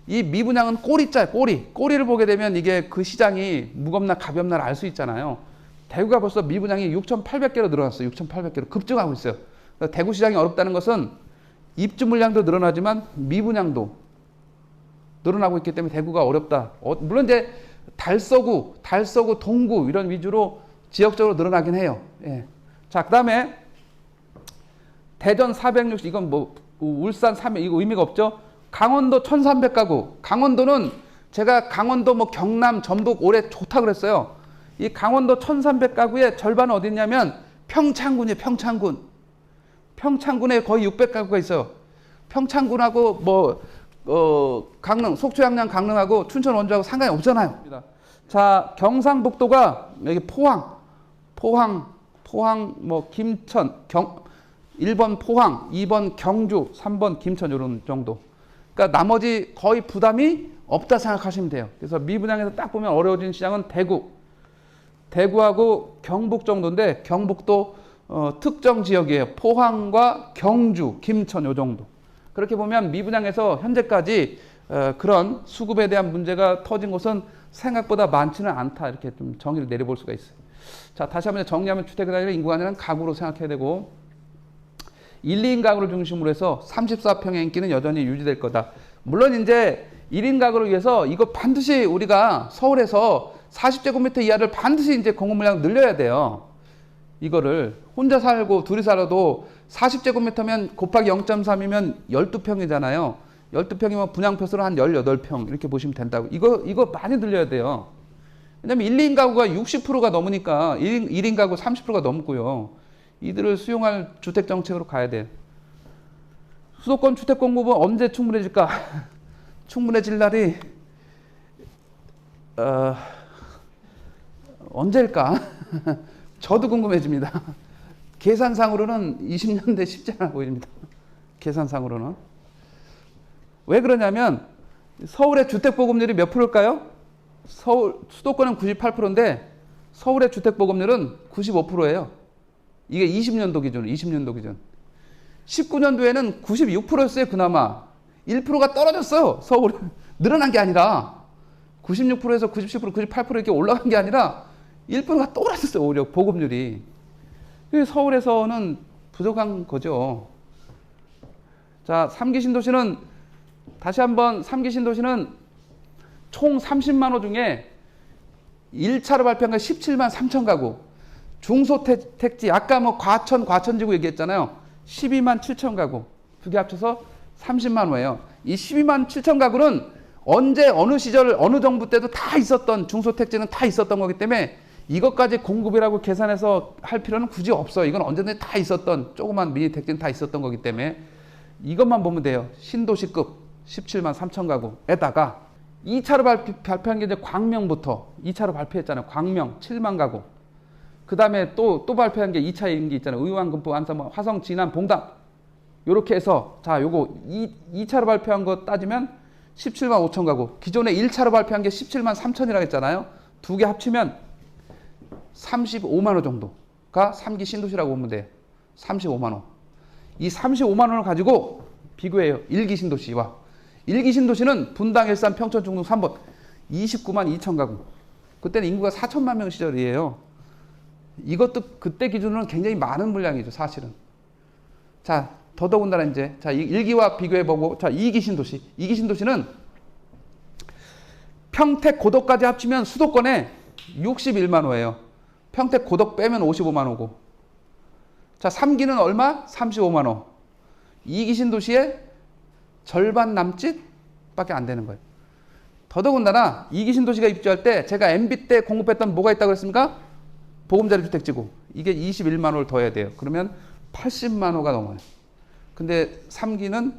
이 미분양은 꼬리짜요. 꼬리를 보게 되면 이게 그 시장이 무겁나 가볍나 알 수 있잖아요. 대구가 벌써 미분양이 6800개로 늘어났어요. 6800개로 급증하고 있어요. 그래서 대구 시장이 어렵다는 것은 입주 물량도 늘어나지만 미분양도 늘어나고 있기 때문에 대구가 어렵다. 물론 이제 달서구, 동구 이런 위주로 지역적으로 늘어나긴 해요. 예. 자, 그다음에 대전 460, 이건 뭐 울산 300, 이거 의미가 없죠. 강원도 1300가구. 강원도는 제가 강원도 뭐 경남, 전북 올해 좋다 그랬어요. 이 강원도 1300가구의 절반은 어디 있냐면 평창군이에요. 평창군에 거의 600가구가 있어요. 평창군하고 뭐 강릉, 속초, 양양, 강릉하고 춘천, 원주하고 상관이 없잖아요. 자, 경상북도가 여기 포항, 뭐 김천, 1번 포항, 2번 경주, 3번 김천 이런 정도. 그러니까 나머지 거의 부담이 없다 생각하시면 돼요. 그래서 미분양에서 딱 보면 어려워진 시장은 대구하고 경북 정도인데 경북도 특정 지역이에요. 포항과 경주, 김천 요 정도. 그렇게 보면 미분양에서 현재까지 그런 수급에 대한 문제가 터진 곳은 생각보다 많지는 않다. 이렇게 좀 정의를 내려볼 수가 있어요. 자, 다시 한번 정리하면 주택이 아니라 인구가 아니라 가구로 생각해야 되고 1, 2인 가구를 중심으로 해서 34평의 인기는 여전히 유지될 거다. 물론 이제 1인 가구를 위해서 이거 반드시 우리가 서울에서 40제곱미터 이하를 반드시 이제 공급 물량 늘려야 돼요. 이거를 혼자 살고 둘이 살아도 40제곱미터면 곱하기 0.3이면 12평이잖아요. 12평이면 분양평수로 한 18평 이렇게 보시면 된다고. 이거 많이 늘려야 돼요. 왜냐면 1, 2인 가구가 60%가 넘으니까 1인 가구 30%가 넘고요. 이들을 수용할 주택 정책으로 가야 돼요. 수도권 주택 공급은 언제 충분해질까? 충분해질 날이 언제일까? 저도 궁금해집니다. 계산상으로는 20년대 쉽지 않아 보입니다. 계산상으로는. 왜 그러냐면 서울의 주택 보급률이 몇 프로일까요? 수도권은 98%인데 서울의 주택 보급률은 95%예요. 이게 20년도 기준. 19년도에는 96%였어요, 그나마. 1%가 떨어졌어요, 서울. 늘어난 게 아니라. 96%에서 97%, 98% 이렇게 올라간 게 아니라 1%가 떨어졌어요, 오히려 보급률이. 서울에서는 부족한 거죠. 자, 3기 신도시는 다시 한번 3기 신도시는 총 30만 호 중에 1차로 발표한 게 17만 3천 가구. 중소택지, 아까 뭐 과천지구 얘기했잖아요. 12만 7천 가구. 두 개 합쳐서 30만 호예요. 이 12만 7천 가구는 언제, 어느 시절, 어느 정부 때도 다 있었던, 중소택지는 다 있었던 거기 때문에 이것까지 공급이라고 계산해서 할 필요는 굳이 없어요. 이건 언제든지 다 있었던, 조그만 미니 택지는 다 있었던 거기 때문에 이것만 보면 돼요. 신도시급 17만 3천 가구에다가 2차로 발표한 게 이제 광명부터 2차로 발표했잖아요. 광명 7만 가구. 그 다음에 또 발표한 게 2차인 게 있잖아요. 의왕, 금포, 안산, 화성, 진안, 봉담. 요렇게 해서, 자, 요거 2차로 발표한 거 따지면 17만 5천 가구. 기존에 1차로 발표한 게 17만 3천이라고 했잖아요. 두 개 합치면 35만 호 정도가 3기 신도시라고 보면 돼요. 35만 호. 이 35만 원을 가지고 비교해요. 1기 신도시와. 1기 신도시는 분당, 일산, 평촌, 중동 3번. 29만 2천 가구. 그때는 인구가 4천만 명 시절이에요. 이것도 그때 기준으로는 굉장히 많은 물량이죠, 사실은. 자, 더더군다나 이제, 자, 1기와 비교해보고, 자, 2기 신도시. 2기 신도시는 평택, 고덕까지 합치면 수도권에 61만 호예요. 평택, 고덕 빼면 55만 호고. 자, 3기는 얼마? 35만 호. 2기 신도시의 절반 남짓 밖에 안 되는 거예요. 더더군다나 2기 신도시가 입주할 때 제가 MB 때 공급했던 뭐가 있다고 그랬습니까? 보금자리 주택지구. 이게 21만 호를 더해야 돼요. 그러면 80만 호가 넘어요. 근데 3기는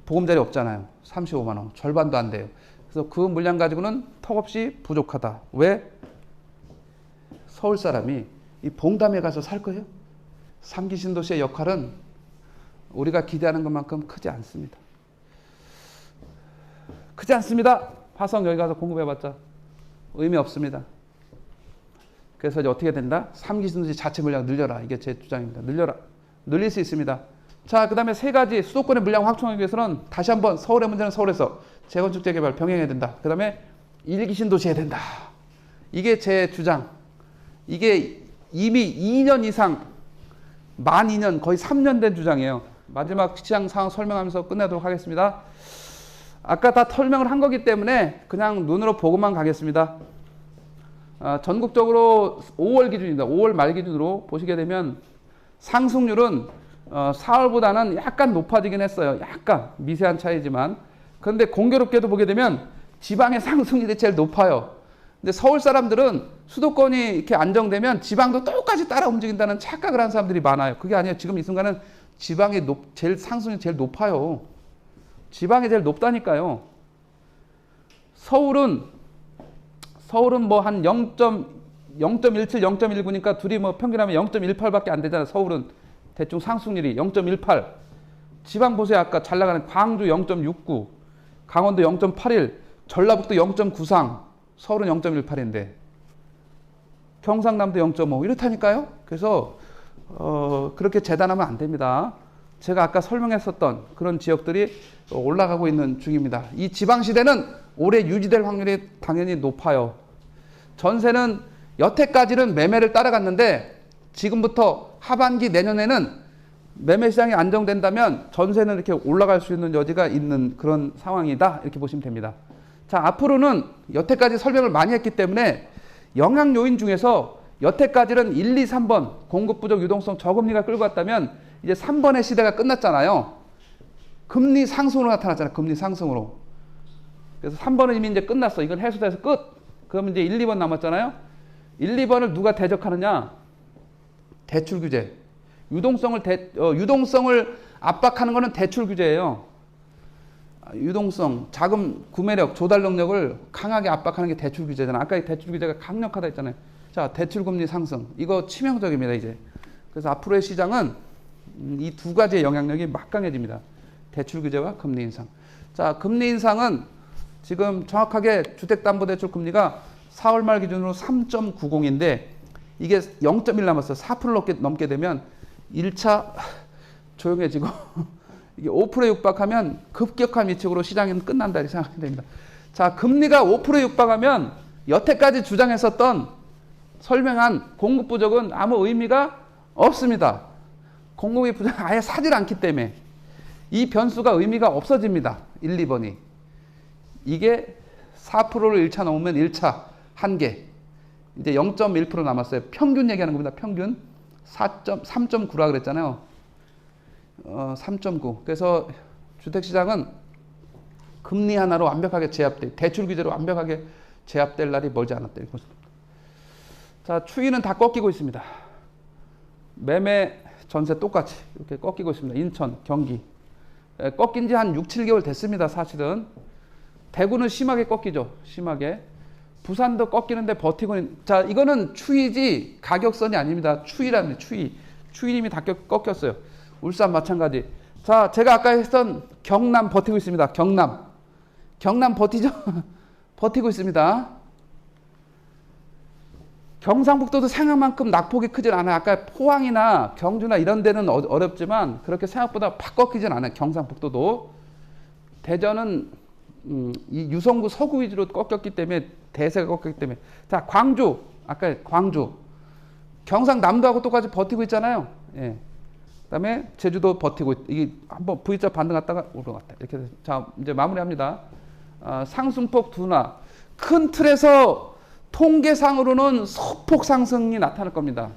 보금자리 없잖아요. 35만 호. 절반도 안 돼요. 그래서 그 물량 가지고는 턱없이 부족하다. 왜? 서울 사람이 이 봉담에 가서 살 거예요? 3기 신도시의 역할은 우리가 기대하는 것만큼 크지 않습니다. 크지 않습니다. 화성 여기 가서 공급해봤자 의미 없습니다. 그래서 이제 어떻게 된다? 3기 신도시 자체 물량 늘려라. 이게 제 주장입니다. 늘려라. 늘릴 수 있습니다. 자, 그 다음에 세 가지 수도권의 물량 확충하기 위해서는 다시 한번 서울의 문제는 서울에서 재건축 재개발 병행해야 된다. 그 다음에 1기 신도시 해야 된다. 이게 제 주장. 이게 이미 2년 이상, 만 2년, 거의 3년 된 주장이에요. 마지막 시장 상황 설명하면서 끝내도록 하겠습니다. 아까 다 설명을 한 거기 때문에 그냥 눈으로 보고만 가겠습니다. 전국적으로 5월 기준입니다. 5월 말 기준으로 보시게 되면 상승률은 4월보다는 약간 높아지긴 했어요. 약간 미세한 차이지만. 그런데 공교롭게도 보게 되면 지방의 상승률이 제일 높아요. 근데 서울 사람들은 수도권이 이렇게 안정되면 지방도 똑같이 따라 움직인다는 착각을 하는 사람들이 많아요. 그게 아니에요. 지금 이 순간은 지방이 제일 상승률이 제일 높아요. 지방이 제일 높다니까요. 서울은 뭐 한 0.17, 0.19니까 둘이 뭐 평균하면 0.18밖에 안 되잖아요. 서울은 대충 상승률이 0.18. 지방 보세요. 아까 잘 나가는 광주 0.69, 강원도 0.81, 전라북도 0.93, 서울은 0.18인데 경상남도 0.5 이렇다니까요. 그래서 그렇게 재단하면 안 됩니다. 제가 아까 설명했었던 그런 지역들이 올라가고 있는 중입니다. 이 지방시대는 오래 유지될 확률이 당연히 높아요. 전세는 여태까지는 매매를 따라갔는데 지금부터 하반기 내년에는 매매 시장이 안정된다면 전세는 이렇게 올라갈 수 있는 여지가 있는 그런 상황이다. 이렇게 보시면 됩니다. 자, 앞으로는 여태까지 설명을 많이 했기 때문에 영향 요인 중에서 여태까지는 1, 2, 3번 공급 부족 유동성 저금리가 끌고 갔다면 이제 3번의 시대가 끝났잖아요. 금리 상승으로 나타났잖아요. 금리 상승으로. 그래서 3번은 이미 이제 끝났어. 이건 해소돼서 끝. 그럼 이제 1, 2번 남았잖아요. 1, 2번을 누가 대적하느냐? 대출 규제. 유동성을 압박하는 거는 대출 규제예요. 유동성, 자금 구매력, 조달 능력을 강하게 압박하는 게 대출 규제잖아. 아까 이 대출 규제가 강력하다 했잖아요. 자, 대출 금리 상승. 이거 치명적입니다, 이제. 그래서 앞으로의 시장은 이 두 가지의 영향력이 막강해집니다. 대출 규제와 금리 인상. 자, 금리 인상은 지금 정확하게 주택담보대출 금리가 4월 말 기준으로 3.90인데 이게 0.1 남았어요. 4% 넘게 되면 1차 조용해지고 이게 5%에 육박하면 급격한 위축으로 시장은 끝난다 이렇게 생각하면 됩니다. 자, 금리가 5%에 육박하면 여태까지 주장했었던 설명한 공급 부족은 아무 의미가 없습니다. 공급이 부족 아예 사질 않기 때문에 이 변수가 의미가 없어집니다. 1, 2번이. 이게 4%를 1차 넘으면 1차 한계. 이제 0.1% 남았어요. 평균 얘기하는 겁니다. 평균 3.9라 그랬잖아요. 3.9. 그래서 주택시장은 금리 하나로 완벽하게 제압돼, 대출 규제로 완벽하게 제압될 날이 멀지 않았다. 이렇게 보시면 됩니다. 자, 추이는 다 꺾이고 있습니다. 매매, 전세 똑같이 이렇게 꺾이고 있습니다. 인천, 경기. 꺾인 지 한 6, 7개월 됐습니다. 사실은. 대구는 심하게 꺾이죠. 심하게. 부산도 꺾이는데 버티고 있는. 자, 이거는 추이지 가격선이 아닙니다. 추이랍니다. 추이. 추이님이 다 꺾였어요. 울산 마찬가지. 자, 제가 아까 했던 경남 버티고 있습니다. 경남 버티죠? 버티고 있습니다. 경상북도도 생각만큼 낙폭이 크진 않아요. 아까 포항이나 경주나 이런 데는 어렵지만 그렇게 생각보다 팍 꺾이진 않아요. 경상북도도. 대전은 이 유성구 서구 위주로 꺾였기 때문에 대세가 꺾였기 때문에. 자, 광주. 아까 광주. 경상남도하고 똑같이 버티고 있잖아요. 예. 그다음에 제주도 버티고 이게 한번 V자 반등 갔다가 올라갔다. 이렇게 해서 자, 이제 마무리합니다. 상승폭 둔화. 큰 틀에서 통계상으로는 소폭 상승이 나타날 겁니다.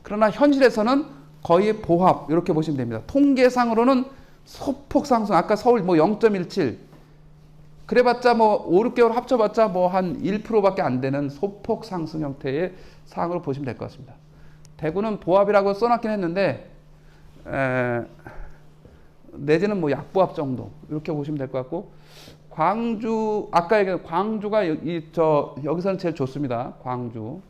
그러나 현실에서는 거의 보합 이렇게 보시면 됩니다. 통계상으로는 소폭 상승. 아까 서울 뭐 0.17. 그래봤자 뭐 5, 6개월 합쳐봤자 뭐 한 1%밖에 안 되는 소폭 상승 형태의 상황으로 보시면 될 것 같습니다. 대구는 보합이라고 써놨긴 했는데 내지는 뭐 약보합 정도 이렇게 보시면 될 것 같고, 광주 아까 얘기한 광주가 여기서는 제일 좋습니다. 광주.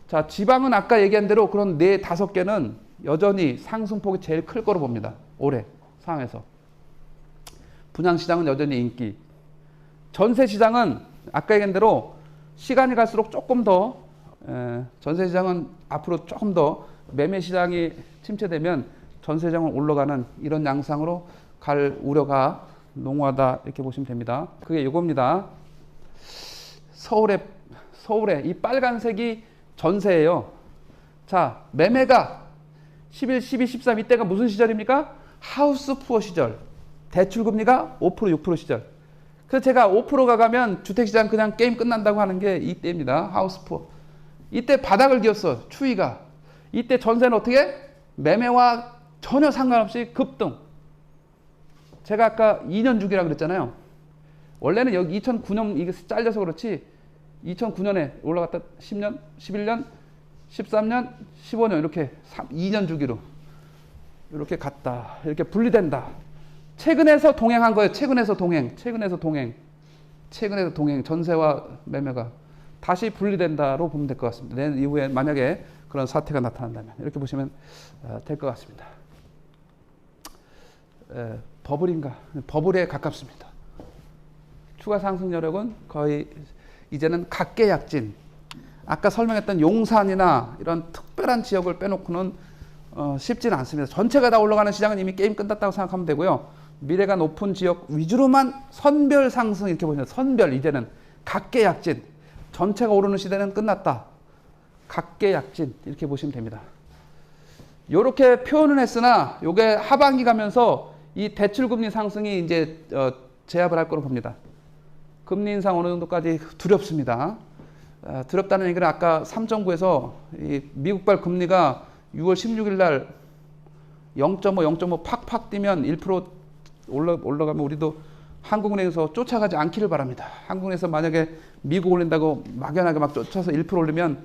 자, 지방은 아까 얘기한 대로 그런 4, 5개는 여전히 상승폭이 제일 클 거로 봅니다. 올해 상황에서. 분양시장은 여전히 인기. 전세시장은 아까 얘기한 대로 시간이 갈수록 조금 더 전세시장은 앞으로 조금 더 매매시장이 침체되면 전세시장은 올라가는 이런 양상으로 갈 우려가 농후하다 이렇게 보시면 됩니다. 그게 이겁니다. 서울에 이 빨간색이 전세예요. 자, 매매가 11, 12, 13 이때가 무슨 시절입니까? 하우스 푸어 시절. 대출금리가 5%, 6% 시절. 그래서 제가 5%가 가면 주택시장 그냥 게임 끝난다고 하는 게 이때입니다. 하우스 푸어. 이때 바닥을 기었어. 추위가. 이때 전세는 어떻게? 매매와 전혀 상관없이 급등. 제가 아까 2년 주기라 그랬잖아요. 원래는 여기 2009년 이게 잘려서 그렇지 2009년에 올라갔다 10년, 11년, 13년, 15년 이렇게 2년 주기로 이렇게 갔다. 이렇게 분리된다. 최근에서 동행한 거예요. 최근에서 동행. 전세와 매매가 다시 분리된다로 보면 될 것 같습니다. 내년 이후에 만약에 그런 사태가 나타난다면 이렇게 보시면 될 것 같습니다. 버블인가? 버블에 가깝습니다. 추가 상승 여력은 거의 이제는 각계약진. 아까 설명했던 용산이나 이런 특별한 지역을 빼놓고는 쉽지는 않습니다. 전체가 다 올라가는 시장은 이미 게임 끝났다고 생각하면 되고요. 미래가 높은 지역 위주로만 선별 상승 이렇게 보시면 선별 이제는 각계약진. 전체가 오르는 시대는 끝났다. 각계약진 이렇게 보시면 됩니다. 이렇게 표현은 했으나 이게 하반기 가면서 이 대출금리 상승이 이제 제압을 할 거로 봅니다. 금리 인상 어느 정도까지 두렵습니다. 두렵다는 얘기는 아까 3.9에서 이 미국발 금리가 6월 16일 날 0.5, 0.5 팍팍 뛰면 1% 올라가면 우리도 한국은행에서 쫓아가지 않기를 바랍니다. 한국은행에서 만약에 미국 올린다고 막연하게 막 쫓아서 1% 올리면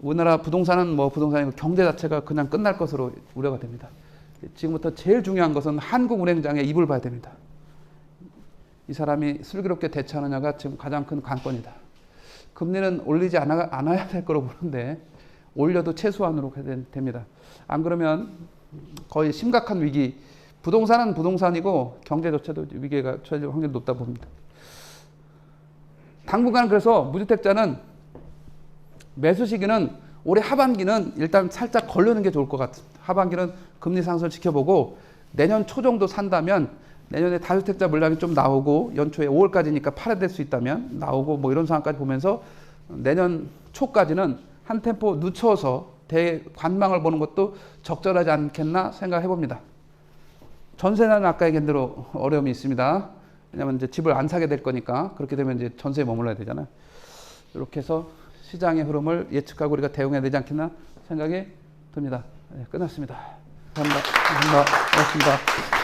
우리나라 부동산은 부동산이고 경제 자체가 그냥 끝날 것으로 우려가 됩니다. 지금부터 제일 중요한 것은 한국은행장의 입을 봐야 됩니다. 이 사람이 슬기롭게 대처하느냐가 지금 가장 큰 관건이다. 금리는 올리지 않아야 될 거로 보는데 올려도 최소한으로 됩니다. 안 그러면 거의 심각한 위기. 부동산은 부동산이고 경제 자체도 위기가 처해질 확률이 높다 봅니다. 당분간 그래서 무주택자는 매수 시기는 올해 하반기는 일단 살짝 걸르는 게 좋을 것 같습니다. 하반기는 금리 상승을 지켜보고 내년 초 정도 산다면 내년에 다주택자 물량이 좀 나오고 연초에 5월까지니까 팔아야 될 수 있다면 나오고 이런 상황까지 보면서 내년 초까지는 한 템포 늦춰서 대관망을 보는 것도 적절하지 않겠나 생각해 봅니다. 전세는 아까 얘기한 대로 어려움이 있습니다. 왜냐하면 이제 집을 안 사게 될 거니까 그렇게 되면 이제 전세에 머물러야 되잖아요. 이렇게 해서 시장의 흐름을 예측하고 우리가 대응해야 되지 않겠나 생각이 듭니다. 네, 끝났습니다. 감사합니다. 고맙습니다.